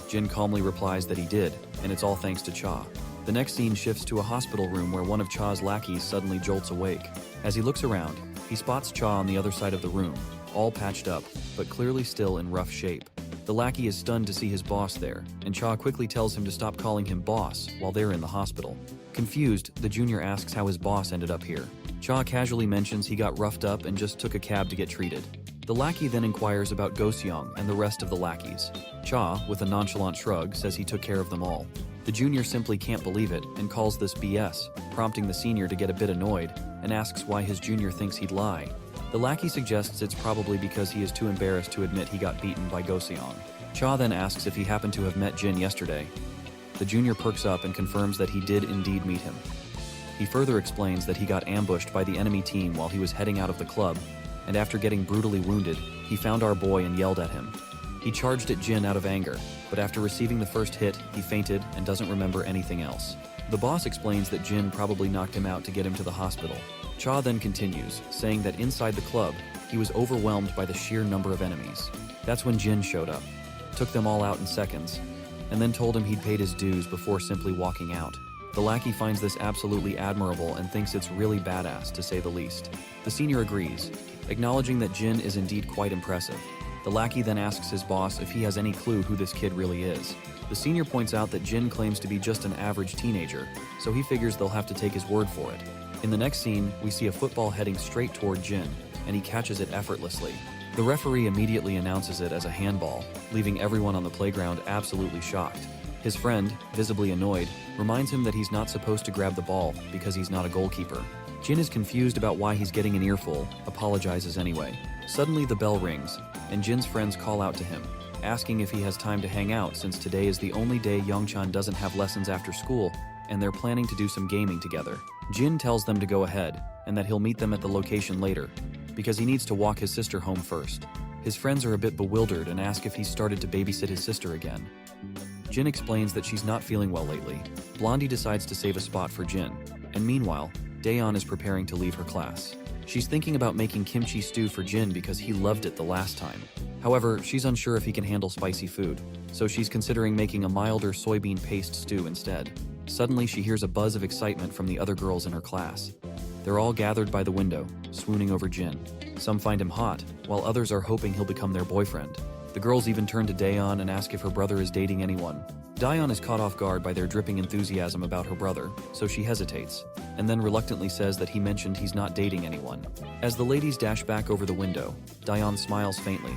Jin calmly replies that he did, and it's all thanks to Cha. The next scene shifts to a hospital room where one of Cha's lackeys suddenly jolts awake. As he looks around, he spots Cha on the other side of the room, all patched up, but clearly still in rough shape. The lackey is stunned to see his boss there, and Cha quickly tells him to stop calling him boss while they're in the hospital. Confused, the junior asks how his boss ended up here. Cha casually mentions he got roughed up and just took a cab to get treated. The lackey then inquires about Goseong and the rest of the lackeys. Cha, with a nonchalant shrug, says he took care of them all. The junior simply can't believe it and calls this BS, prompting the senior to get a bit annoyed and asks why his junior thinks he'd lie. The lackey suggests it's probably because he is too embarrassed to admit he got beaten by Goseong. Cha then asks if he happened to have met Jin yesterday. The junior perks up and confirms that he did indeed meet him. He further explains that he got ambushed by the enemy team while he was heading out of the club, and after getting brutally wounded, he found our boy and yelled at him. He charged at Jin out of anger, but after receiving the first hit, he fainted and doesn't remember anything else. The boss explains that Jin probably knocked him out to get him to the hospital. Cha then continues, saying that inside the club, he was overwhelmed by the sheer number of enemies. That's when Jin showed up, took them all out in seconds, and then told him he'd paid his dues before simply walking out. The lackey finds this absolutely admirable and thinks it's really badass, to say the least. The senior agrees, acknowledging that Jin is indeed quite impressive. The lackey then asks his boss if he has any clue who this kid really is. The senior points out that Jin claims to be just an average teenager, so he figures they'll have to take his word for it. In the next scene, we see a football heading straight toward Jin, and he catches it effortlessly. The referee immediately announces it as a handball, leaving everyone on the playground absolutely shocked. His friend, visibly annoyed, reminds him that he's not supposed to grab the ball because he's not a goalkeeper. Jin is confused about why he's getting an earful, apologizes anyway. Suddenly the bell rings, and Jin's friends call out to him, asking if he has time to hang out since today is the only day Youngchan doesn't have lessons after school, and they're planning to do some gaming together. Jin tells them to go ahead, and that he'll meet them at the location later, because he needs to walk his sister home first. His friends are a bit bewildered and ask if he's started to babysit his sister again. Jin explains that she's not feeling well lately. Blondie decides to save a spot for Jin, and meanwhile, Daeon is preparing to leave her class. She's thinking about making kimchi stew for Jin because he loved it the last time. However, she's unsure if he can handle spicy food, so she's considering making a milder soybean paste stew instead. Suddenly, she hears a buzz of excitement from the other girls in her class. They're all gathered by the window, swooning over Jin. Some find him hot, while others are hoping he'll become their boyfriend. The girls even turn to Daeon and ask if her brother is dating anyone. Daeon is caught off guard by their dripping enthusiasm about her brother, so she hesitates, and then reluctantly says that he mentioned he's not dating anyone. As the ladies dash back over the window, Daeon smiles faintly,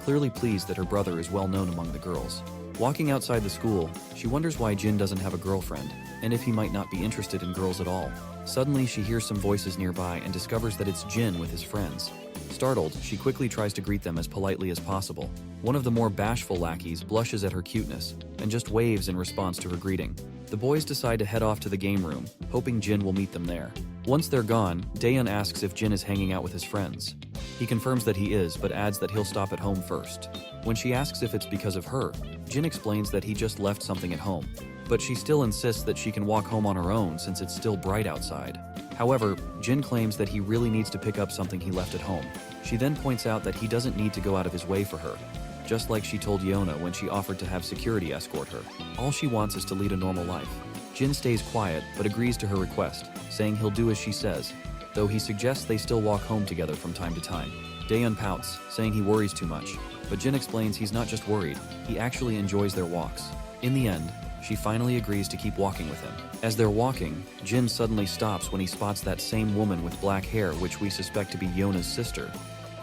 clearly pleased that her brother is well known among the girls. Walking outside the school, she wonders why Jin doesn't have a girlfriend, and if he might not be interested in girls at all. Suddenly, she hears some voices nearby and discovers that it's Jin with his friends. Startled, she quickly tries to greet them as politely as possible. One of the more bashful lackeys blushes at her cuteness and just waves in response to her greeting. The boys decide to head off to the game room, hoping Jin will meet them there. Once they're gone, Daeyeon asks if Jin is hanging out with his friends. He confirms that he is, but adds that he'll stop at home first. When she asks if it's because of her, Jin explains that he just left something at home. But she still insists that she can walk home on her own since it's still bright outside. However, Jin claims that he really needs to pick up something he left at home. She then points out that he doesn't need to go out of his way for her, just like she told Yeona when she offered to have security escort her. All she wants is to lead a normal life. Jin stays quiet, but agrees to her request, saying he'll do as she says, though he suggests they still walk home together from time to time. Daeyeon pouts, saying he worries too much, but Jin explains he's not just worried, he actually enjoys their walks. In the end, she finally agrees to keep walking with him. As they're walking, Jin suddenly stops when he spots that same woman with black hair which we suspect to be Yeona's sister.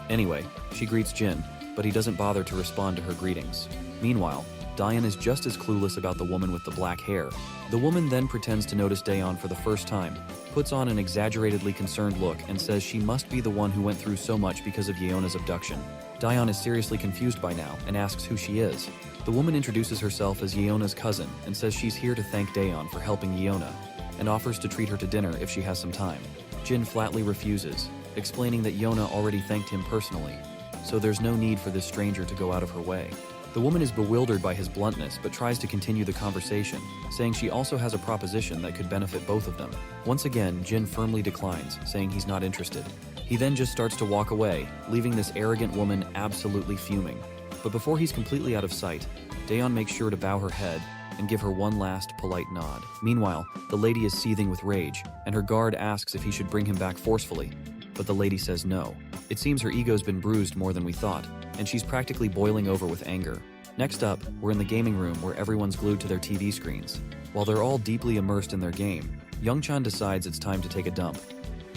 Anyway, she greets Jin, but he doesn't bother to respond to her greetings. Meanwhile, Daeyeon is just as clueless about the woman with the black hair. The woman then pretends to notice Daeyeon for the first time, puts on an exaggeratedly concerned look and says she must be the one who went through so much because of Yeona's abduction. Daeyeon is seriously confused by now and asks who she is. The woman introduces herself as Yeona's cousin and says she's here to thank Daeyeon for helping Yeona, and offers to treat her to dinner if she has some time. Jin flatly refuses, explaining that Yeona already thanked him personally, so there's no need for this stranger to go out of her way. The woman is bewildered by his bluntness but tries to continue the conversation, saying she also has a proposition that could benefit both of them. Once again, Jin firmly declines, saying he's not interested. He then just starts to walk away, leaving this arrogant woman absolutely fuming. But before he's completely out of sight, Daeyeon makes sure to bow her head and give her one last polite nod. Meanwhile, the lady is seething with rage, and her guard asks if he should bring him back forcefully, but the lady says no. It seems her ego's been bruised more than we thought, and she's practically boiling over with anger. Next up, we're in the gaming room where everyone's glued to their TV screens. While they're all deeply immersed in their game, Youngchan decides it's time to take a dump.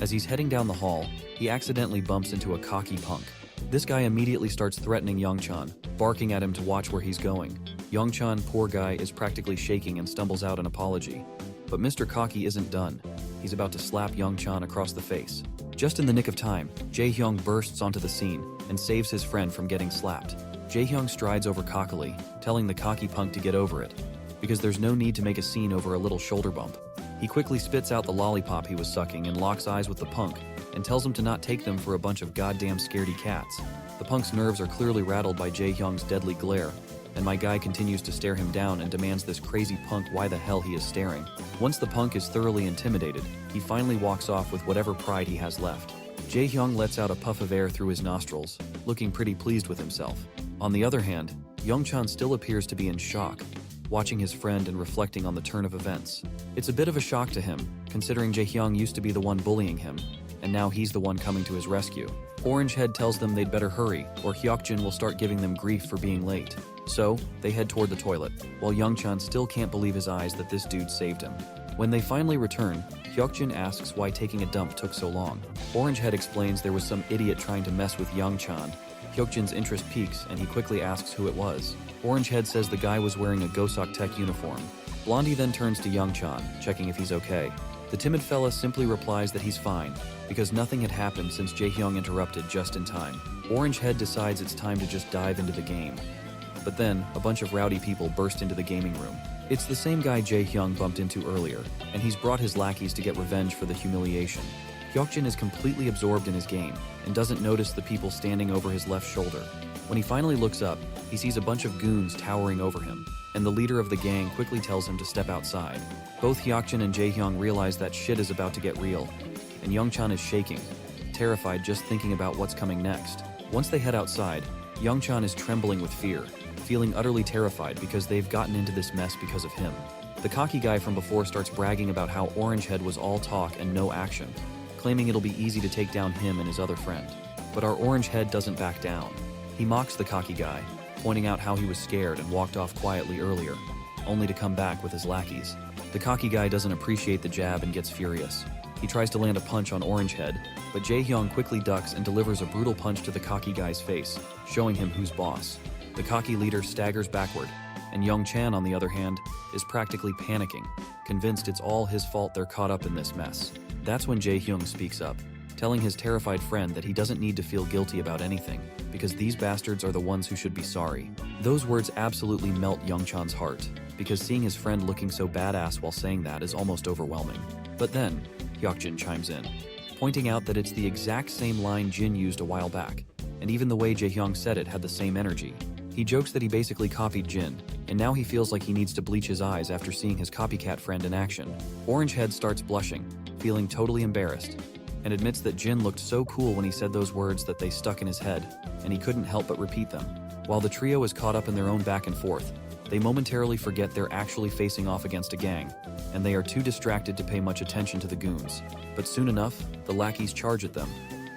As he's heading down the hall, he accidentally bumps into a cocky punk. This guy immediately starts threatening Youngchan, barking at him to watch where he's going. Youngchan, poor guy, is practically shaking and stumbles out an apology. But Mr. Cocky isn't done. He's about to slap Youngchan across the face. Just in the nick of time, Jae-hyung bursts onto the scene and saves his friend from getting slapped. Jae-hyung strides over cockily, telling the cocky punk to get over it, because there's no need to make a scene over a little shoulder bump. He quickly spits out the lollipop he was sucking and locks eyes with the punk, and tells him to not take them for a bunch of goddamn scaredy cats. The punk's nerves are clearly rattled by Jae-hyung's deadly glare, and my guy continues to stare him down and demands this crazy punk why the hell he is staring. Once the punk is thoroughly intimidated, he finally walks off with whatever pride he has left. Jae-hyung lets out a puff of air through his nostrils, looking pretty pleased with himself. On the other hand, Youngchan still appears to be in shock, watching his friend and reflecting on the turn of events. It's a bit of a shock to him, considering Jae-hyung used to be the one bullying him, and now he's the one coming to his rescue. Orange Head tells them they'd better hurry, or Hyokjin will start giving them grief for being late. So, they head toward the toilet, while Youngchan still can't believe his eyes that this dude saved him. When they finally return, Hyokjin asks why taking a dump took so long. Orange Head explains there was some idiot trying to mess with Youngchan. Hyokjin's interest peaks, and he quickly asks who it was. Orange Head says the guy was wearing a Gosok Tech uniform. Blondie then turns to Youngchan, checking if he's okay. The timid fella simply replies that he's fine, because nothing had happened since Jae-hyung interrupted just in time. Orange Head decides it's time to just dive into the game. But then, a bunch of rowdy people burst into the gaming room. It's the same guy Jae-hyung bumped into earlier, and he's brought his lackeys to get revenge for the humiliation. Hyokjin is completely absorbed in his game, and doesn't notice the people standing over his left shoulder. When he finally looks up, he sees a bunch of goons towering over him, and the leader of the gang quickly tells him to step outside. Both Hyokjin and Jae-hyung realize that shit is about to get real, and Youngchan is shaking, terrified just thinking about what's coming next. Once they head outside, Youngchan is trembling with fear, feeling utterly terrified because they've gotten into this mess because of him. The cocky guy from before starts bragging about how Orange Head was all talk and no action, claiming it'll be easy to take down him and his other friend. But our Orange Head doesn't back down. He mocks the cocky guy, pointing out how he was scared and walked off quietly earlier, only to come back with his lackeys. The cocky guy doesn't appreciate the jab and gets furious. He tries to land a punch on Orange Head, but Jae-hyung quickly ducks and delivers a brutal punch to the cocky guy's face, showing him who's boss. The cocky leader staggers backward, and Young Chan, on the other hand, is practically panicking, convinced it's all his fault they're caught up in this mess. That's when Jae-hyung speaks up, telling his terrified friend that he doesn't need to feel guilty about anything, because these bastards are the ones who should be sorry. Those words absolutely melt Young Chan's heart, because seeing his friend looking so badass while saying that is almost overwhelming. But then, Hyukjin chimes in, pointing out that it's the exact same line Jin used a while back, and even the way Jae-hyung said it had the same energy. He jokes that he basically copied Jin, and now he feels like he needs to bleach his eyes after seeing his copycat friend in action. Orange Head starts blushing, feeling totally embarrassed, and admits that Jin looked so cool when he said those words that they stuck in his head, and he couldn't help but repeat them. While the trio is caught up in their own back and forth, they momentarily forget they're actually facing off against a gang, and they are too distracted to pay much attention to the goons. But soon enough, the lackeys charge at them,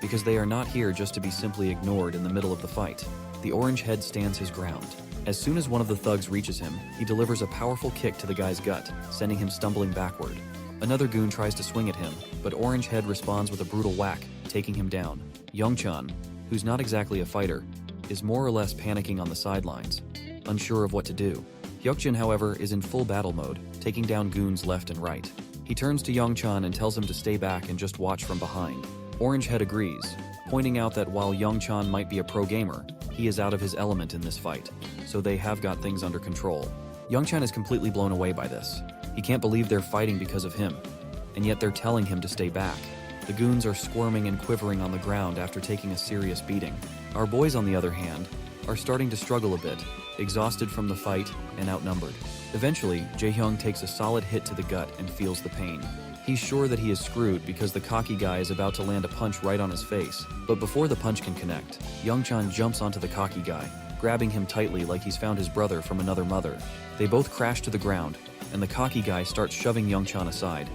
because they are not here just to be simply ignored in the middle of the fight. The Orange Head stands his ground. As soon as one of the thugs reaches him, he delivers a powerful kick to the guy's gut, sending him stumbling backward. Another goon tries to swing at him, but Orange Head responds with a brutal whack, taking him down. Young Chan, who's not exactly a fighter, is more or less panicking on the sidelines, unsure of what to do. Hyukjin, however, is in full battle mode, taking down goons left and right. He turns to Young Chan and tells him to stay back and just watch from behind. Orange Head agrees, pointing out that while Young Chan might be a pro gamer, he is out of his element in this fight, so they have got things under control. Young Chan is completely blown away by this. He can't believe they're fighting because of him, and yet they're telling him to stay back. The goons are squirming and quivering on the ground after taking a serious beating. Our boys, on the other hand, are starting to struggle a bit, exhausted from the fight and outnumbered. Eventually, Jae-hyung takes a solid hit to the gut and feels the pain. He's sure that he is screwed because the cocky guy is about to land a punch right on his face, but before the punch can connect, Young Chan jumps onto the cocky guy, grabbing him tightly like he's found his brother from another mother. They both crash to the ground, and the cocky guy starts shoving Young Chan aside,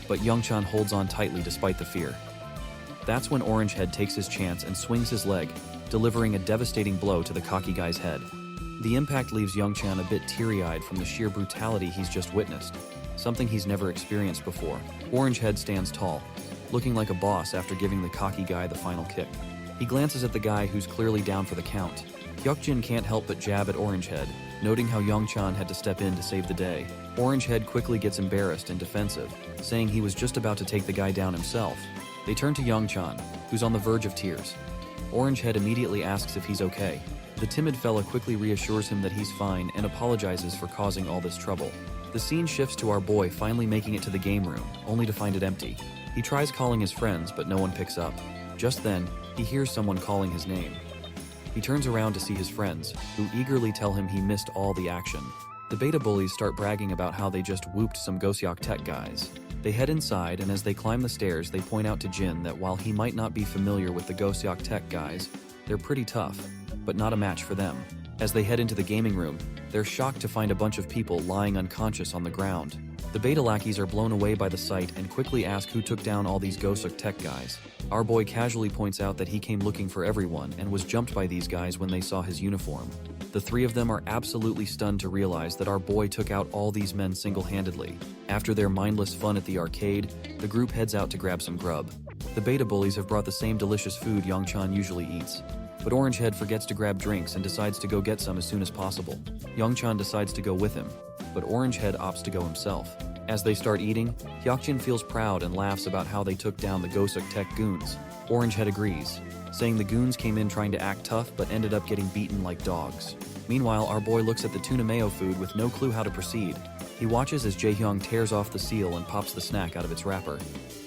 but Young Chan holds on tightly despite the fear. That's when Orange Head takes his chance and swings his leg, delivering a devastating blow to the cocky guy's head. The impact leaves Young Chan a bit teary-eyed from the sheer brutality he's just witnessed, something he's never experienced before. Orange Head stands tall, looking like a boss after giving the cocky guy the final kick. He glances at the guy who's clearly down for the count. Hyukjin can't help but jab at Orange Head, noting how Young Chan had to step in to save the day. Orange Head quickly gets embarrassed and defensive, saying he was just about to take the guy down himself. They turn to Young Chan, who's on the verge of tears. Orange Head immediately asks if he's okay. The timid fella quickly reassures him that he's fine and apologizes for causing all this trouble. The scene shifts to our boy finally making it to the game room, only to find it empty. He tries calling his friends, but no one picks up. Just then, he hears someone calling his name. He turns around to see his friends, who eagerly tell him he missed all the action. The beta bullies start bragging about how they just whooped some Goseok Tech guys. They head inside, and as they climb the stairs, they point out to Jin that while he might not be familiar with the Goseok Tech guys, they're pretty tough, but not a match for them. As they head into the gaming room, they're shocked to find a bunch of people lying unconscious on the ground. The beta lackeys are blown away by the sight and quickly ask who took down all these Goseok Tech guys. Our boy casually points out that he came looking for everyone and was jumped by these guys when they saw his uniform. The three of them are absolutely stunned to realize that our boy took out all these men single-handedly. After their mindless fun at the arcade, the group heads out to grab some grub. The beta bullies have brought the same delicious food Young Chan usually eats, but Orange Head forgets to grab drinks and decides to go get some as soon as possible. Young Chan decides to go with him, but Orange Head opts to go himself. As they start eating, Hyukjin feels proud and laughs about how they took down the Goseok Tech goons. Orange Head agrees, saying the goons came in trying to act tough but ended up getting beaten like dogs. Meanwhile, our boy looks at the tuna mayo food with no clue how to proceed. He watches as Jae-hyung tears off the seal and pops the snack out of its wrapper.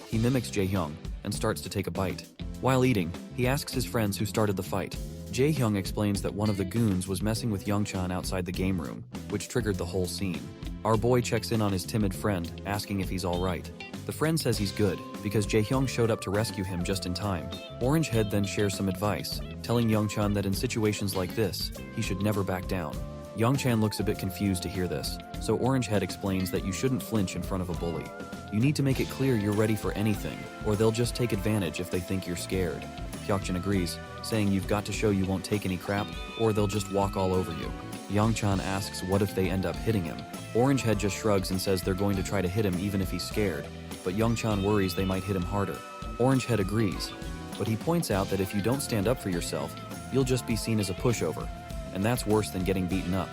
He mimics Jae-hyung and starts to take a bite. While eating, he asks his friends who started the fight. Jae-hyung explains that one of the goons was messing with Young Chan outside the game room, which triggered the whole scene. Our boy checks in on his timid friend, asking if he's alright. The friend says he's good, because Jae-hyung showed up to rescue him just in time. Orange Head then shares some advice, telling Young Chan that in situations like this, he should never back down. Young Chan looks a bit confused to hear this, so Orange Head explains that you shouldn't flinch in front of a bully. You need to make it clear you're ready for anything, or they'll just take advantage if they think you're scared. Hyukjin agrees, saying you've got to show you won't take any crap, or they'll just walk all over you. Young Chan asks what if they end up hitting him. Orange Head just shrugs and says they're going to try to hit him even if he's scared. but Youngchan worries they might hit him harder. Orangehead agrees, but he points out that if you don't stand up for yourself, you'll just be seen as a pushover, and that's worse than getting beaten up.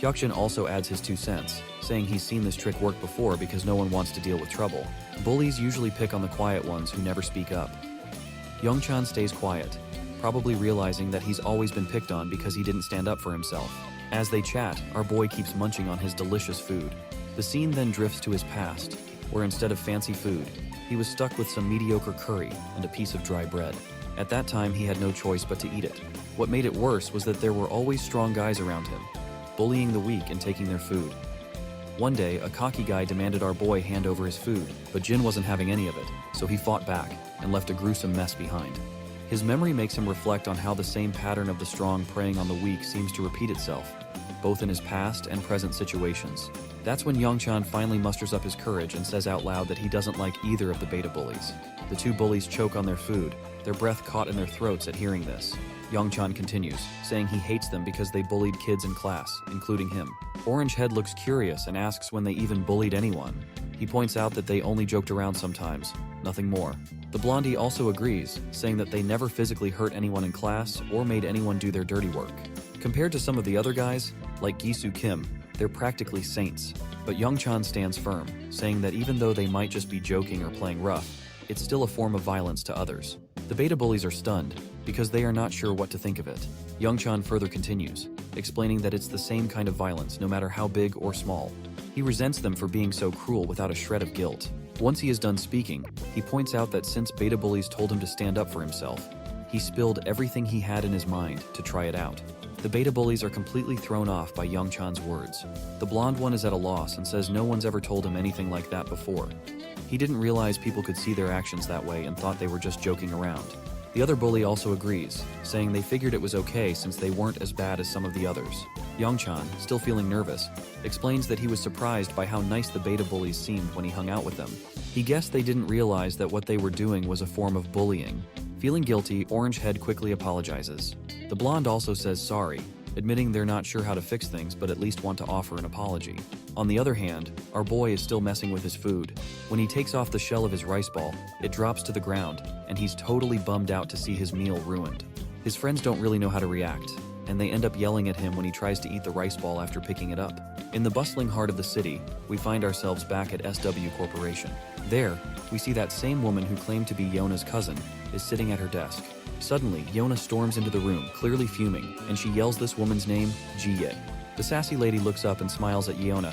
Hyukjin also adds his 2 cents, saying he's seen this trick work before because no one wants to deal with trouble. Bullies usually pick on the quiet ones who never speak up. Youngchan stays quiet, probably realizing that he's always been picked on because he didn't stand up for himself. As they chat, our boy keeps munching on his delicious food. The scene then drifts to his past, where instead of fancy food, he was stuck with some mediocre curry and a piece of dry bread. At that time, he had no choice but to eat it. What made it worse was that there were always strong guys around him, bullying the weak and taking their food. One day, a cocky guy demanded our boy hand over his food, but Jin wasn't having any of it, so he fought back and left a gruesome mess behind. His memory makes him reflect on how the same pattern of the strong preying on the weak seems to repeat itself, both in his past and present situations. That's when Youngchan finally musters up his courage and says out loud that he doesn't like either of the beta bullies. The 2 bullies choke on their food, their breath caught in their throats at hearing this. Youngchan continues, saying he hates them because they bullied kids in class, including him. Orangehead looks curious and asks when they even bullied anyone. He points out that they only joked around sometimes, nothing more. The blondie also agrees, saying that they never physically hurt anyone in class or made anyone do their dirty work. Compared to some of the other guys, like Gisu Kim, they're practically saints. But Youngchan stands firm, saying that even though they might just be joking or playing rough, it's still a form of violence to others. The beta bullies are stunned, because they are not sure what to think of it. Youngchan further continues, explaining that it's the same kind of violence no matter how big or small. He resents them for being so cruel without a shred of guilt. Once he is done speaking, he points out that since beta bullies told him to stand up for himself, he spilled everything he had in his mind to try it out. The beta bullies are completely thrown off by Youngchan's words. The blonde one is at a loss and says no one's ever told him anything like that before. He didn't realize people could see their actions that way and thought they were just joking around. The other bully also agrees, saying they figured it was okay since they weren't as bad as some of the others. Youngchan, still feeling nervous, explains that he was surprised by how nice the beta bullies seemed when he hung out with them. He guessed they didn't realize that what they were doing was a form of bullying. Feeling guilty, Orangehead quickly apologizes. The blonde also says sorry, admitting they're not sure how to fix things but at least want to offer an apology. On the other hand, our boy is still messing with his food. When he takes off the shell of his rice ball, it drops to the ground, and he's totally bummed out to see his meal ruined. His friends don't really know how to react, and they end up yelling at him when he tries to eat the rice ball after picking it up. In the bustling heart of the city, we find ourselves back at SW Corporation. There, we see that same woman who claimed to be Yona's cousin is sitting at her desk. Suddenly, Yona storms into the room, clearly fuming, and she yells this woman's name, Ji-ye. The sassy lady looks up and smiles at Yona,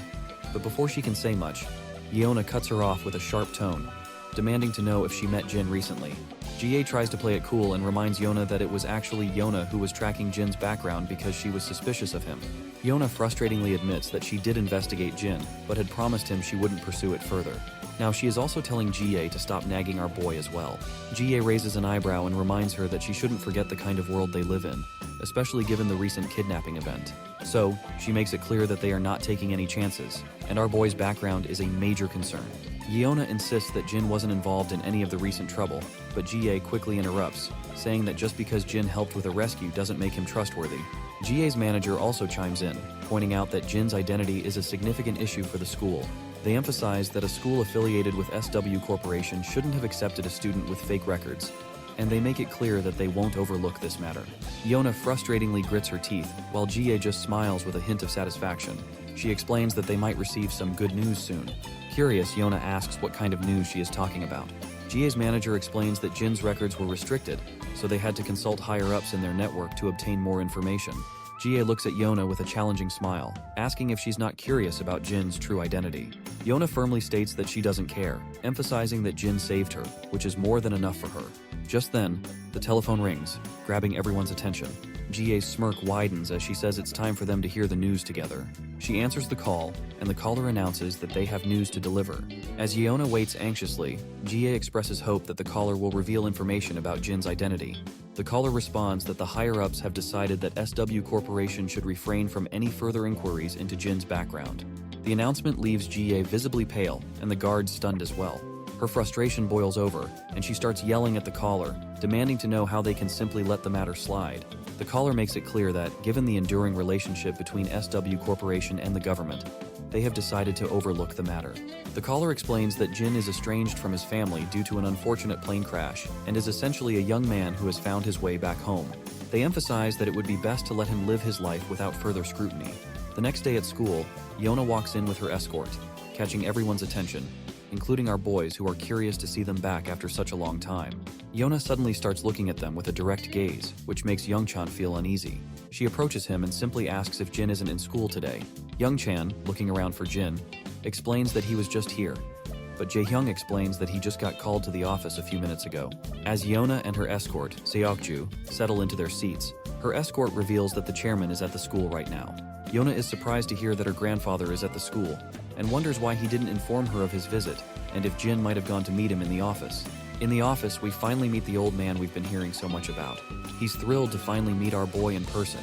but before she can say much, Yona cuts her off with a sharp tone, demanding to know if she met Jin recently. Ji-ye tries to play it cool and reminds Yona that it was actually Yona who was tracking Jin's background because she was suspicious of him. Yona frustratingly admits that she did investigate Jin, but had promised him she wouldn't pursue it further. Now she is also telling Ji-ye to stop nagging our boy as well. Ji-ye raises an eyebrow and reminds her that she shouldn't forget the kind of world they live in, especially given the recent kidnapping event. So, she makes it clear that they are not taking any chances, and our boy's background is a major concern. Yona insists that Jin wasn't involved in any of the recent trouble, but Ji-ye quickly interrupts, saying that just because Jin helped with a rescue doesn't make him trustworthy. Ji-ye's manager also chimes in, pointing out that Jin's identity is a significant issue for the school. They emphasize that a school affiliated with SW Corporation shouldn't have accepted a student with fake records, and they make it clear that they won't overlook this matter. Yona frustratingly grits her teeth, while Ji-ye just smiles with a hint of satisfaction. She explains that they might receive some good news soon. Curious, Yona asks what kind of news she is talking about. Ji-ye's manager explains that Jin's records were restricted, so they had to consult higher-ups in their network to obtain more information. Ji-ye looks at Yona with a challenging smile, asking if she's not curious about Jin's true identity. Yona firmly states that she doesn't care, emphasizing that Jin saved her, which is more than enough for her. Just then, the telephone rings, grabbing everyone's attention. Ji-ye's smirk widens as she says it's time for them to hear the news together. She answers the call, and the caller announces that they have news to deliver. As Yona waits anxiously, Ji-ye expresses hope that the caller will reveal information about Jin's identity. The caller responds that the higher-ups have decided that SW Corporation should refrain from any further inquiries into Jin's background. The announcement leaves Ji-ye visibly pale, and the guards stunned as well. Her frustration boils over, and she starts yelling at the caller, demanding to know how they can simply let the matter slide. The caller makes it clear that, given the enduring relationship between SW Corporation and the government, they have decided to overlook the matter. The caller explains that Jin is estranged from his family due to an unfortunate plane crash and is essentially a young man who has found his way back home. They emphasize that it would be best to let him live his life without further scrutiny. The next day at school, Yona walks in with her escort, catching everyone's attention, including our boys who are curious to see them back after such a long time. Yona suddenly starts looking at them with a direct gaze, which makes Youngchan feel uneasy. She approaches him and simply asks if Jin isn't in school today. Youngchan, looking around for Jin, explains that he was just here, but Jaehyung explains that he just got called to the office a few minutes ago. As Yona and her escort, Seokju, settle into their seats, her escort reveals that the chairman is at the school right now. Yona is surprised to hear that her grandfather is at the school, and wonders why he didn't inform her of his visit, and if Jin might have gone to meet him in the office. In the office, we finally meet the old man we've been hearing so much about. He's thrilled to finally meet our boy in person,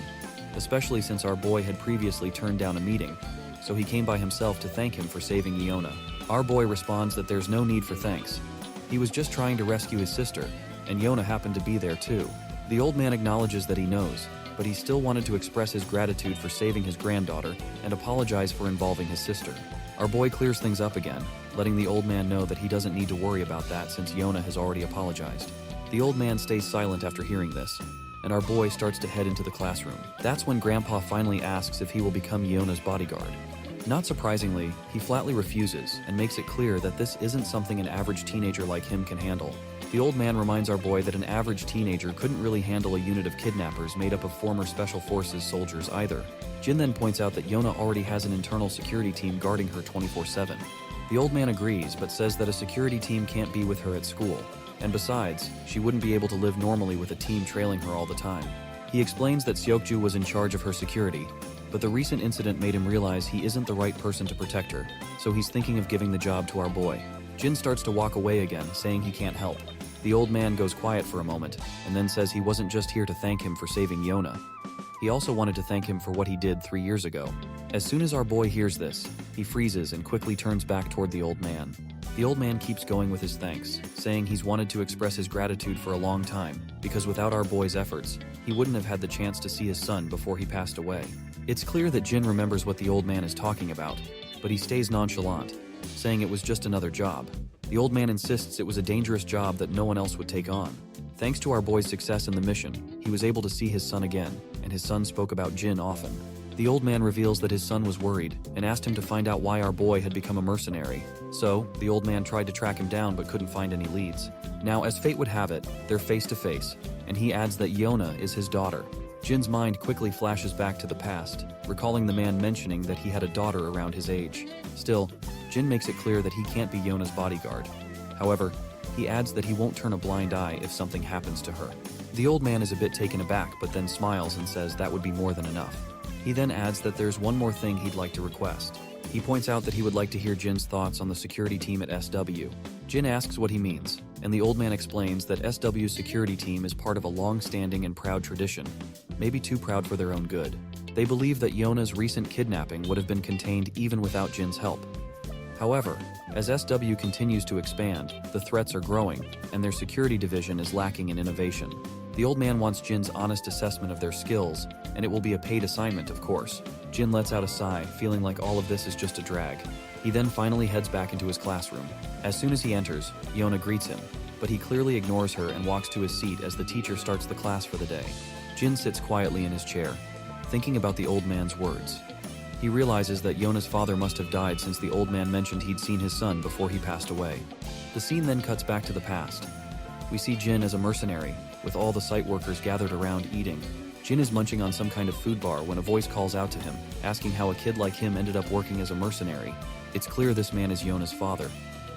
especially since our boy had previously turned down a meeting, so he came by himself to thank him for saving Yona. Our boy responds that there's no need for thanks. He was just trying to rescue his sister, and Yona happened to be there too. The old man acknowledges that he knows, but he still wanted to express his gratitude for saving his granddaughter and apologize for involving his sister. Our boy clears things up again, letting the old man know that he doesn't need to worry about that since Yona has already apologized. The old man stays silent after hearing this, and our boy starts to head into the classroom. That's when Grandpa finally asks if he will become Yona's bodyguard. Not surprisingly, he flatly refuses and makes it clear that this isn't something an average teenager like him can handle. The old man reminds our boy that an average teenager couldn't really handle a unit of kidnappers made up of former Special Forces soldiers either. Jin then points out that Yona already has an internal security team guarding her 24/7. The old man agrees, but says that a security team can't be with her at school. And besides, she wouldn't be able to live normally with a team trailing her all the time. He explains that Seokju was in charge of her security, but the recent incident made him realize he isn't the right person to protect her, so he's thinking of giving the job to our boy. Jin starts to walk away again, saying he can't help. The old man goes quiet for a moment, and then says he wasn't just here to thank him for saving Yona. He also wanted to thank him for what he did 3 years ago. As soon as our boy hears this, he freezes and quickly turns back toward the old man. The old man keeps going with his thanks, saying he's wanted to express his gratitude for a long time, because without our boy's efforts, he wouldn't have had the chance to see his son before he passed away. It's clear that Jin remembers what the old man is talking about, but he stays nonchalant, saying it was just another job. The old man insists it was a dangerous job that no one else would take on. Thanks to our boy's success in the mission, he was able to see his son again, and his son spoke about Jin often. The old man reveals that his son was worried and asked him to find out why our boy had become a mercenary. So, the old man tried to track him down but couldn't find any leads. Now, as fate would have it, they're face to face, and he adds that Yona is his daughter. Jin's mind quickly flashes back to the past, recalling the man mentioning that he had a daughter around his age. Still, Jin makes it clear that he can't be Yona's bodyguard. However, he adds that he won't turn a blind eye if something happens to her. The old man is a bit taken aback but then smiles and says that would be more than enough. He then adds that there's one more thing he'd like to request. He points out that he would like to hear Jin's thoughts on the security team at SW. Jin asks what he means, and the old man explains that SW's security team is part of a long-standing and proud tradition, maybe too proud for their own good. They believe that Yona's recent kidnapping would have been contained even without Jin's help. However, as SW continues to expand, the threats are growing, and their security division is lacking in innovation. The old man wants Jin's honest assessment of their skills, and it will be a paid assignment, of course. Jin lets out a sigh, feeling like all of this is just a drag. He then finally heads back into his classroom. As soon as he enters, Yona greets him, but he clearly ignores her and walks to his seat as the teacher starts the class for the day. Jin sits quietly in his chair, thinking about the old man's words. He realizes that Yona's father must have died since the old man mentioned he'd seen his son before he passed away. The scene then cuts back to the past. We see Jin as a mercenary, with all the site workers gathered around eating. Jin is munching on some kind of food bar when a voice calls out to him, asking how a kid like him ended up working as a mercenary. It's clear this man is Yona's father,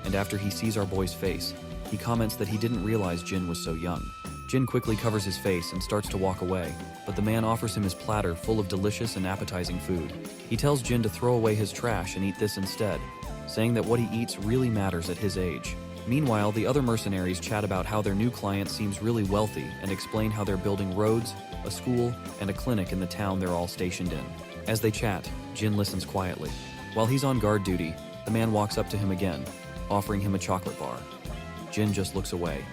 and after he sees our boy's face, he comments that he didn't realize Jin was so young. Jin quickly covers his face and starts to walk away, but the man offers him his platter full of delicious and appetizing food. He tells Jin to throw away his trash and eat this instead, saying that what he eats really matters at his age. Meanwhile, the other mercenaries chat about how their new client seems really wealthy and explain how they're building roads, a school, and a clinic in the town they're all stationed in. As they chat, Jin listens quietly. While he's on guard duty, the man walks up to him again, offering him a chocolate bar. Jin just looks away.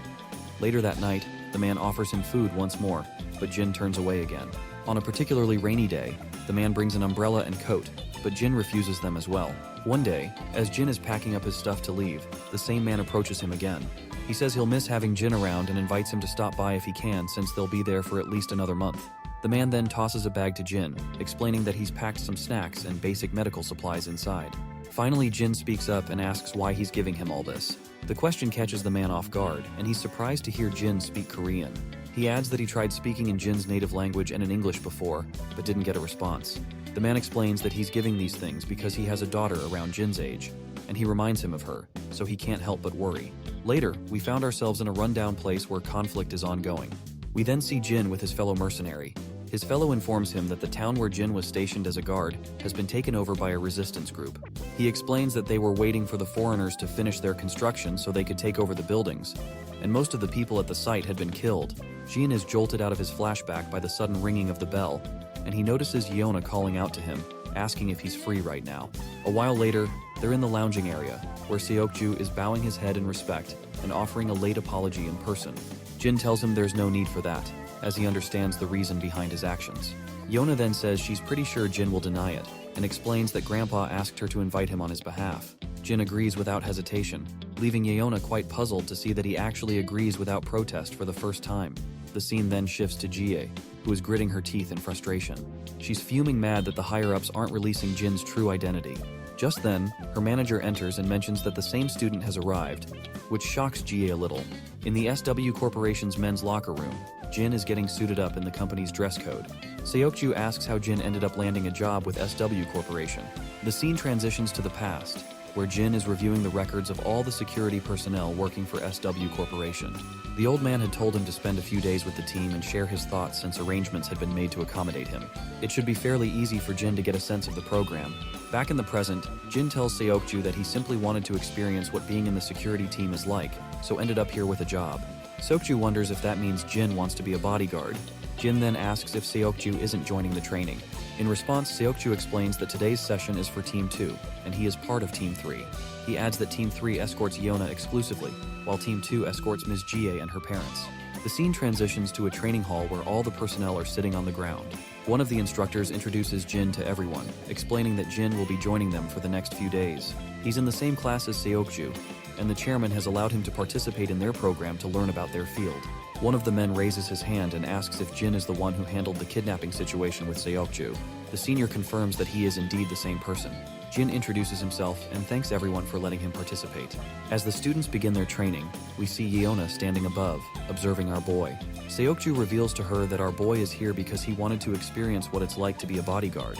Later that night, the man offers him food once more, but Jin turns away again. On a particularly rainy day, the man brings an umbrella and coat, but Jin refuses them as well. One day, as Jin is packing up his stuff to leave, the same man approaches him again. He says he'll miss having Jin around and invites him to stop by if he can, since they'll be there for at least another month. The man then tosses a bag to Jin, explaining that he's packed some snacks and basic medical supplies inside. Finally, Jin speaks up and asks why he's giving him all this. The question catches the man off guard, and he's surprised to hear Jin speak Korean. He adds that he tried speaking in Jin's native language and in English before, but didn't get a response. The man explains that he's giving these things because he has a daughter around Jin's age, and he reminds him of her, so he can't help but worry. Later, we found ourselves in a rundown place where conflict is ongoing. We then see Jin with his fellow mercenary. His fellow informs him that the town where Jin was stationed as a guard has been taken over by a resistance group. He explains that they were waiting for the foreigners to finish their construction so they could take over the buildings, and most of the people at the site had been killed. Jin is jolted out of his flashback by the sudden ringing of the bell, and he notices Yona calling out to him, asking if he's free right now. A while later, they're in the lounging area, where Seokju is bowing his head in respect and offering a late apology in person. Jin tells him there's no need for that, as he understands the reason behind his actions. Yona then says she's pretty sure Jin will deny it, and explains that Grandpa asked her to invite him on his behalf. Jin agrees without hesitation, leaving Yona quite puzzled to see that he actually agrees without protest for the first time. The scene then shifts to Jie, who is gritting her teeth in frustration. She's fuming mad that the higher-ups aren't releasing Jin's true identity. Just then, her manager enters and mentions that the same student has arrived, which shocks Jie a little. In the SW Corporation's men's locker room, Jin is getting suited up in the company's dress code. Seokju asks how Jin ended up landing a job with SW Corporation. The scene transitions to the past, where Jin is reviewing the records of all the security personnel working for SW Corporation. The old man had told him to spend a few days with the team and share his thoughts since arrangements had been made to accommodate him. It should be fairly easy for Jin to get a sense of the program. Back in the present, Jin tells Seokju that he simply wanted to experience what being in the security team is like, so ended up here with a job. Seokju wonders if that means Jin wants to be a bodyguard. Jin then asks if Seokju isn't joining the training. In response, Seokju explains that today's session is for Team 2, and he is part of Team 3. He adds that Team 3 escorts Yona exclusively, while Team 2 escorts Ms. Jie and her parents. The scene transitions to a training hall where all the personnel are sitting on the ground. One of the instructors introduces Jin to everyone, explaining that Jin will be joining them for the next few days. He's in the same class as Seokju, and the chairman has allowed him to participate in their program to learn about their field. One of the men raises his hand and asks if Jin is the one who handled the kidnapping situation with Seokju. The senior confirms that he is indeed the same person. Jin introduces himself and thanks everyone for letting him participate. As the students begin their training, we see Yeona standing above, observing our boy. Seokju reveals to her that our boy is here because he wanted to experience what it's like to be a bodyguard,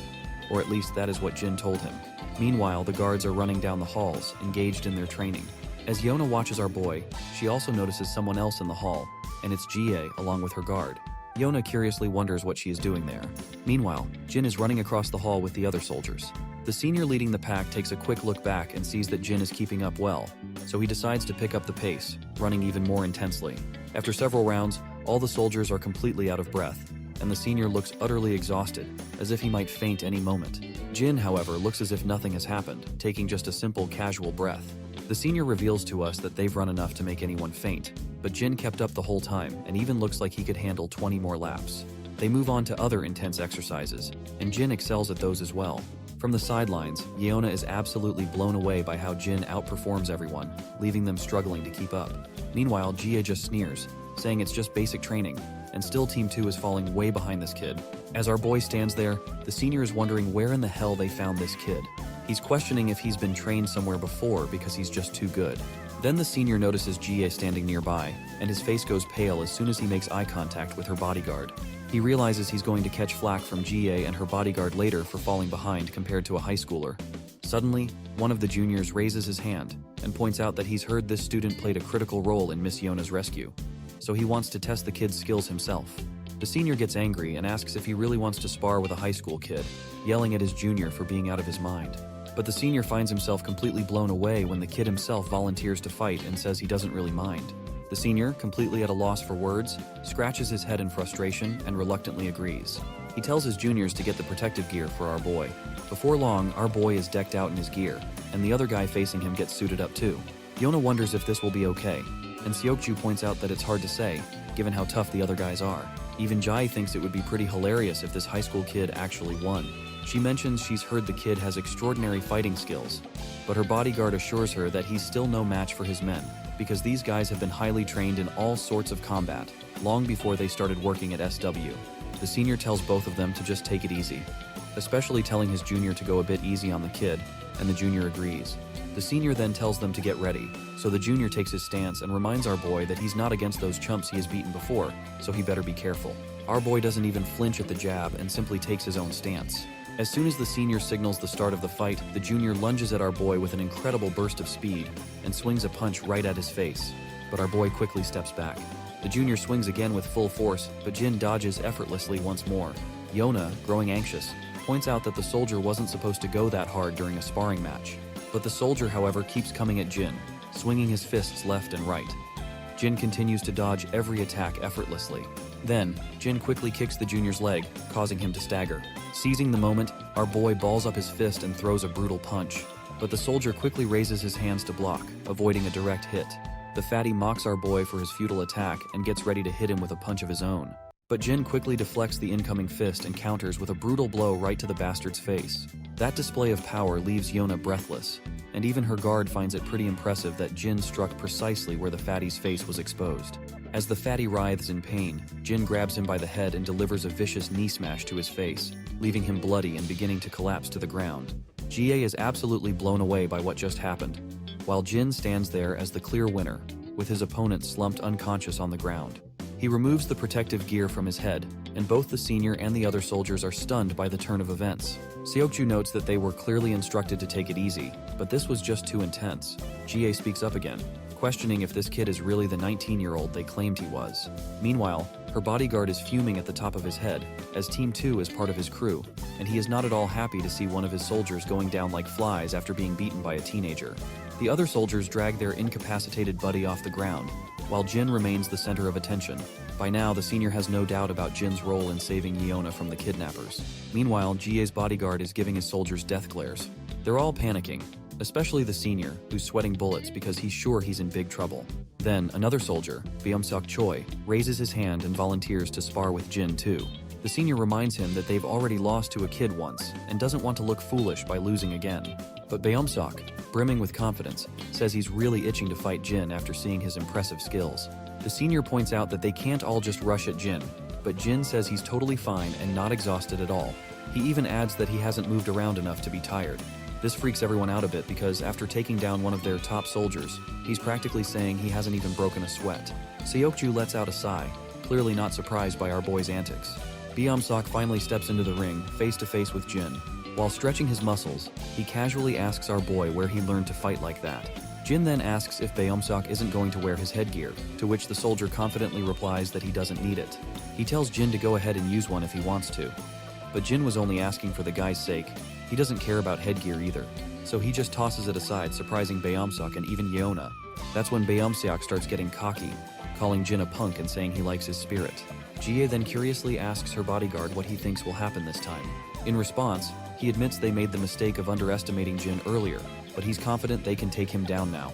or at least that is what Jin told him. Meanwhile, the guards are running down the halls, engaged in their training. As Yeona watches our boy, she also notices someone else in the hall, and it's Jie along with her guard. Yeona curiously wonders what she is doing there. Meanwhile, Jin is running across the hall with the other soldiers. The senior leading the pack takes a quick look back and sees that Jin is keeping up well, so he decides to pick up the pace, running even more intensely. After several rounds, all the soldiers are completely out of breath, and the senior looks utterly exhausted, as if he might faint any moment. Jin, however, looks as if nothing has happened, taking just a simple casual breath. The senior reveals to us that they've run enough to make anyone faint, but Jin kept up the whole time and even looks like he could handle 20 more laps. They move on to other intense exercises, and Jin excels at those as well. From the sidelines, Yeona is absolutely blown away by how Jin outperforms everyone, leaving them struggling to keep up. Meanwhile, Jie just sneers, saying it's just basic training, and still Team 2 is falling way behind this kid. As our boy stands there, the senior is wondering where in the hell they found this kid. He's questioning if he's been trained somewhere before because he's just too good. Then the senior notices Jie standing nearby, and his face goes pale as soon as he makes eye contact with her bodyguard. He realizes he's going to catch flack from Jie and her bodyguard later for falling behind compared to a high schooler. Suddenly, one of the juniors raises his hand and points out that he's heard this student played a critical role in Miss Yona's rescue, so he wants to test the kid's skills himself. The senior gets angry and asks if he really wants to spar with a high school kid, yelling at his junior for being out of his mind. But the senior finds himself completely blown away when the kid himself volunteers to fight and says he doesn't really mind. The senior, completely at a loss for words, scratches his head in frustration and reluctantly agrees. He tells his juniors to get the protective gear for our boy. Before long, our boy is decked out in his gear, and the other guy facing him gets suited up too. Yona wonders if this will be okay, and Seokju points out that it's hard to say, given how tough the other guys are. Even Jai thinks it would be pretty hilarious if this high school kid actually won. She mentions she's heard the kid has extraordinary fighting skills, but her bodyguard assures her that he's still no match for his men, because these guys have been highly trained in all sorts of combat, long before they started working at SW. The senior tells both of them to just take it easy, especially telling his junior to go a bit easy on the kid, and the junior agrees. The senior then tells them to get ready, so the junior takes his stance and reminds our boy that he's not against those chumps he has beaten before, so he better be careful. Our boy doesn't even flinch at the jab and simply takes his own stance. As soon as the senior signals the start of the fight, the junior lunges at our boy with an incredible burst of speed and swings a punch right at his face, but our boy quickly steps back. The junior swings again with full force, but Jin dodges effortlessly once more. Yona, growing anxious, points out that the soldier wasn't supposed to go that hard during a sparring match. But the soldier, however, keeps coming at Jin, swinging his fists left and right. Jin continues to dodge every attack effortlessly. Then, Jin quickly kicks the junior's leg, causing him to stagger. Seizing the moment, our boy balls up his fist and throws a brutal punch. But the soldier quickly raises his hands to block, avoiding a direct hit. The fatty mocks our boy for his futile attack and gets ready to hit him with a punch of his own. But Jin quickly deflects the incoming fist and counters with a brutal blow right to the bastard's face. That display of power leaves Yona breathless, and even her guard finds it pretty impressive that Jin struck precisely where the fatty's face was exposed. As the fatty writhes in pain, Jin grabs him by the head and delivers a vicious knee smash to his face, leaving him bloody and beginning to collapse to the ground. GA is absolutely blown away by what just happened, while Jin stands there as the clear winner, with his opponent slumped unconscious on the ground. He removes the protective gear from his head, and both the senior and the other soldiers are stunned by the turn of events. Seokju notes that they were clearly instructed to take it easy, but this was just too intense. GA speaks up again, questioning if this kid is really the 19-year-old they claimed he was. Meanwhile, her bodyguard is fuming at the top of his head, as Team 2 is part of his crew, and he is not at all happy to see one of his soldiers going down like flies after being beaten by a teenager. The other soldiers drag their incapacitated buddy off the ground, while Jin remains the center of attention. By now, the senior has no doubt about Jin's role in saving Yona from the kidnappers. Meanwhile, GA's bodyguard is giving his soldiers death glares. They're all panicking, especially the senior, who's sweating bullets because he's sure he's in big trouble. Then, another soldier, Beomseok Choi, raises his hand and volunteers to spar with Jin too. The senior reminds him that they've already lost to a kid once and doesn't want to look foolish by losing again. But Beomseok, brimming with confidence, says he's really itching to fight Jin after seeing his impressive skills. The senior points out that they can't all just rush at Jin, but Jin says he's totally fine and not exhausted at all. He even adds that he hasn't moved around enough to be tired. This freaks everyone out a bit because after taking down one of their top soldiers, he's practically saying he hasn't even broken a sweat. Seokju lets out a sigh, clearly not surprised by our boy's antics. Beomseok finally steps into the ring, face to face with Jin. While stretching his muscles, he casually asks our boy where he learned to fight like that. Jin then asks if Beomseok isn't going to wear his headgear, to which the soldier confidently replies that he doesn't need it. He tells Jin to go ahead and use one if he wants to. But Jin was only asking for the guy's sake. He doesn't care about headgear either, so he just tosses it aside, surprising Beomseok and even Yeona. That's when Beomseok starts getting cocky, calling Jin a punk and saying he likes his spirit. Jie then curiously asks her bodyguard what he thinks will happen this time. In response, he admits they made the mistake of underestimating Jin earlier, but he's confident they can take him down now.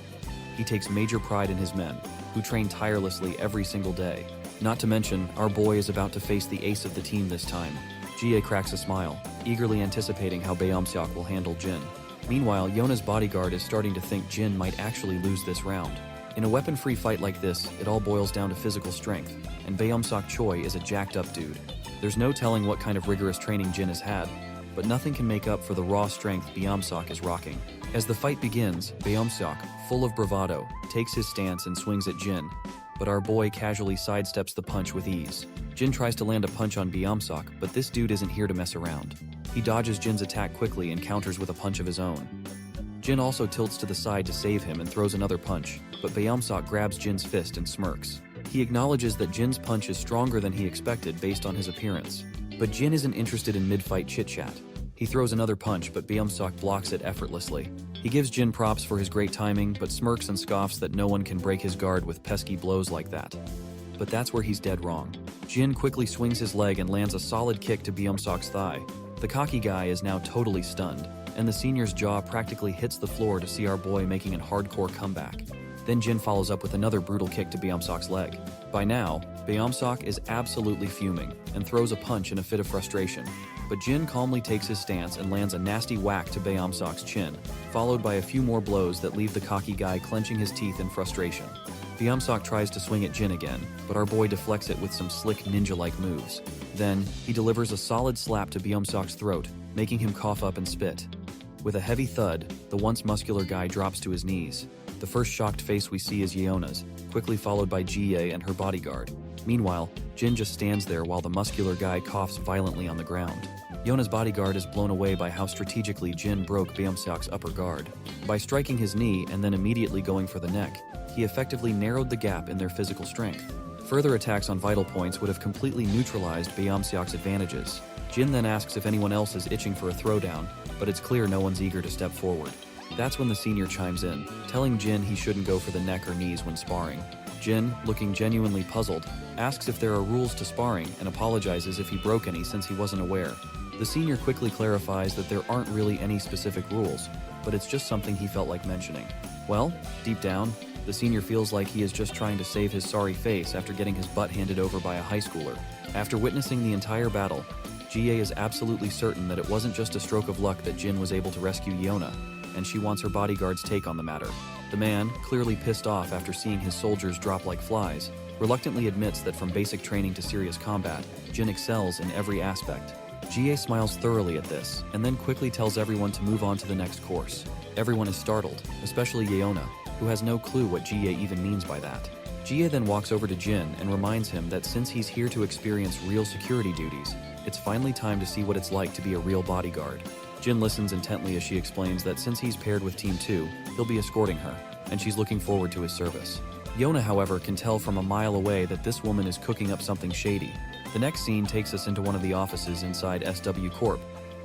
He takes major pride in his men, who train tirelessly every single day. Not to mention, our boy is about to face the ace of the team this time. Jie cracks a smile, eagerly anticipating how Beomseok will handle Jin. Meanwhile, Yona's bodyguard is starting to think Jin might actually lose this round. In a weapon-free fight like this, it all boils down to physical strength, and Beomseok Choi is a jacked-up dude. There's no telling what kind of rigorous training Jin has had, but nothing can make up for the raw strength Beomseok is rocking. As the fight begins, Beomseok, full of bravado, takes his stance and swings at Jin, but our boy casually sidesteps the punch with ease. Jin tries to land a punch on Beomseok, but this dude isn't here to mess around. He dodges Jin's attack quickly and counters with a punch of his own. Jin also tilts to the side to save him and throws another punch, but Beomseok grabs Jin's fist and smirks. He acknowledges that Jin's punch is stronger than he expected based on his appearance. But Jin isn't interested in mid-fight chit-chat. He throws another punch, but Beomseok blocks it effortlessly. He gives Jin props for his great timing, but smirks and scoffs that no one can break his guard with pesky blows like that. But that's where he's dead wrong. Jin quickly swings his leg and lands a solid kick to Beomseok's thigh. The cocky guy is now totally stunned, and the senior's jaw practically hits the floor to see our boy making a hardcore comeback. Then Jin follows up with another brutal kick to Beomseok's leg. By now, Beomseok is absolutely fuming and throws a punch in a fit of frustration. but Jin calmly takes his stance and lands a nasty whack to Beomsok's chin, followed by a few more blows that leave the cocky guy clenching his teeth in frustration. Beomsok tries to swing at Jin again, but our boy deflects it with some slick ninja-like moves. Then, he delivers a solid slap to Beomsok's throat, making him cough up and spit. With a heavy thud, the once muscular guy drops to his knees. The first shocked face we see is Yeona's, quickly followed by Jie and her bodyguard. Meanwhile, Jin just stands there while the muscular guy coughs violently on the ground. Yeona's bodyguard is blown away by how strategically Jin broke Beomsok's upper guard. By striking his knee and then immediately going for the neck, he effectively narrowed the gap in their physical strength. Further attacks on vital points would have completely neutralized Beomsok's advantages. Jin then asks if anyone else is itching for a throwdown, but it's clear no one's eager to step forward. That's when the senior chimes in, telling Jin he shouldn't go for the neck or knees when sparring. Jin, looking genuinely puzzled, asks if there are rules to sparring and apologizes if he broke any since he wasn't aware. The senior quickly clarifies that there aren't really any specific rules, but it's just something he felt like mentioning. Well, deep down, the senior feels like he is just trying to save his sorry face after getting his butt handed over by a high schooler. After witnessing the entire battle, Jie is absolutely certain that it wasn't just a stroke of luck that Jin was able to rescue Yeona, and she wants her bodyguard's take on the matter. The man, clearly pissed off after seeing his soldiers drop like flies, reluctantly admits that from basic training to serious combat, Jin excels in every aspect. Jie smiles thoroughly at this, and then quickly tells everyone to move on to the next course. Everyone is startled, especially Yeona, who has no clue what Jie even means by that. Jie then walks over to Jin and reminds him that since he's here to experience real security duties, it's finally time to see what it's like to be a real bodyguard. Jin listens intently as she explains that since he's paired with Team 2, he'll be escorting her, and she's looking forward to his service. Yeona, however, can tell from a mile away that this woman is cooking up something shady. The next scene takes us into one of the offices inside SW Corp,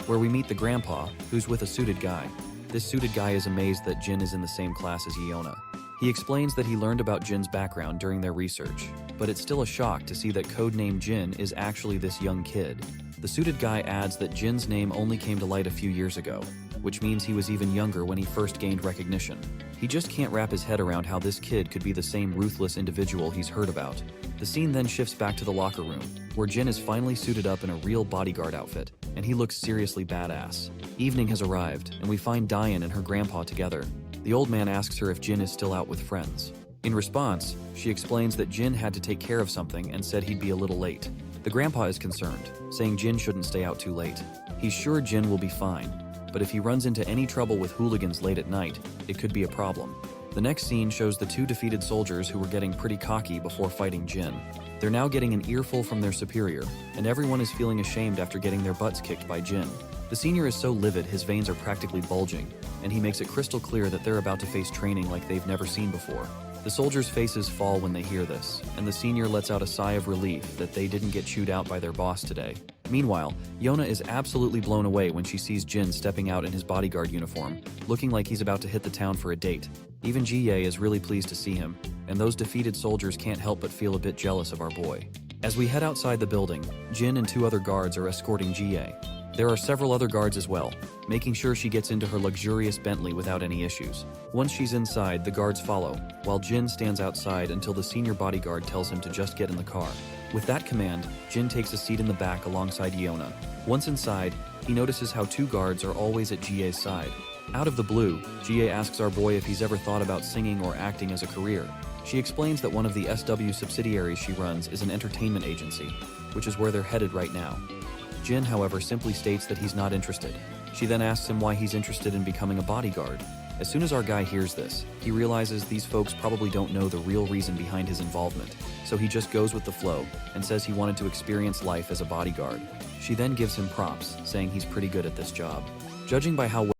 where we meet the grandpa, who's with a suited guy. This suited guy is amazed that Jin is in the same class as Yeona. He explains that he learned about Jin's background during their research, but it's still a shock to see that codename Jin is actually this young kid. The suited guy adds that Jin's name only came to light a few years ago, which means he was even younger when he first gained recognition. He just can't wrap his head around how this kid could be the same ruthless individual he's heard about. The scene then shifts back to the locker room, where Jin is finally suited up in a real bodyguard outfit, and he looks seriously badass. Evening has arrived, and we find Diane and her grandpa together. The old man asks her if Jin is still out with friends. In response, she explains that Jin had to take care of something and said he'd be a little late. The grandpa is concerned, saying Jin shouldn't stay out too late. He's sure Jin will be fine, but if he runs into any trouble with hooligans late at night, it could be a problem. The next scene shows the two defeated soldiers who were getting pretty cocky before fighting Jin. They're now getting an earful from their superior, and everyone is feeling ashamed after getting their butts kicked by Jin. The senior is so livid his veins are practically bulging, and he makes it crystal clear that they're about to face training like they've never seen before. The soldiers' faces fall when they hear this, and the senior lets out a sigh of relief that they didn't get chewed out by their boss today. Meanwhile, Yeona is absolutely blown away when she sees Jin stepping out in his bodyguard uniform, looking like he's about to hit the town for a date. Even Jie is really pleased to see him, and those defeated soldiers can't help but feel a bit jealous of our boy. As we head outside the building, Jin and two other guards are escorting Jie. There are several other guards as well, making sure she gets into her luxurious Bentley without any issues. Once she's inside, the guards follow, while Jin stands outside until the senior bodyguard tells him to just get in the car. With that command, Jin takes a seat in the back alongside Yeona. Once inside, he notices how two guards are always at Jie's side. Out of the blue, Jie asks our boy if he's ever thought about singing or acting as a career. She explains that one of the SW subsidiaries she runs is an entertainment agency, which is where they're headed right now. Jin, however, simply states that he's not interested. She then asks him why he's interested in becoming a bodyguard. As soon as our guy hears this, he realizes these folks probably don't know the real reason behind his involvement, so he just goes with the flow and says he wanted to experience life as a bodyguard. She then gives him props, saying he's pretty good at this job. Judging by how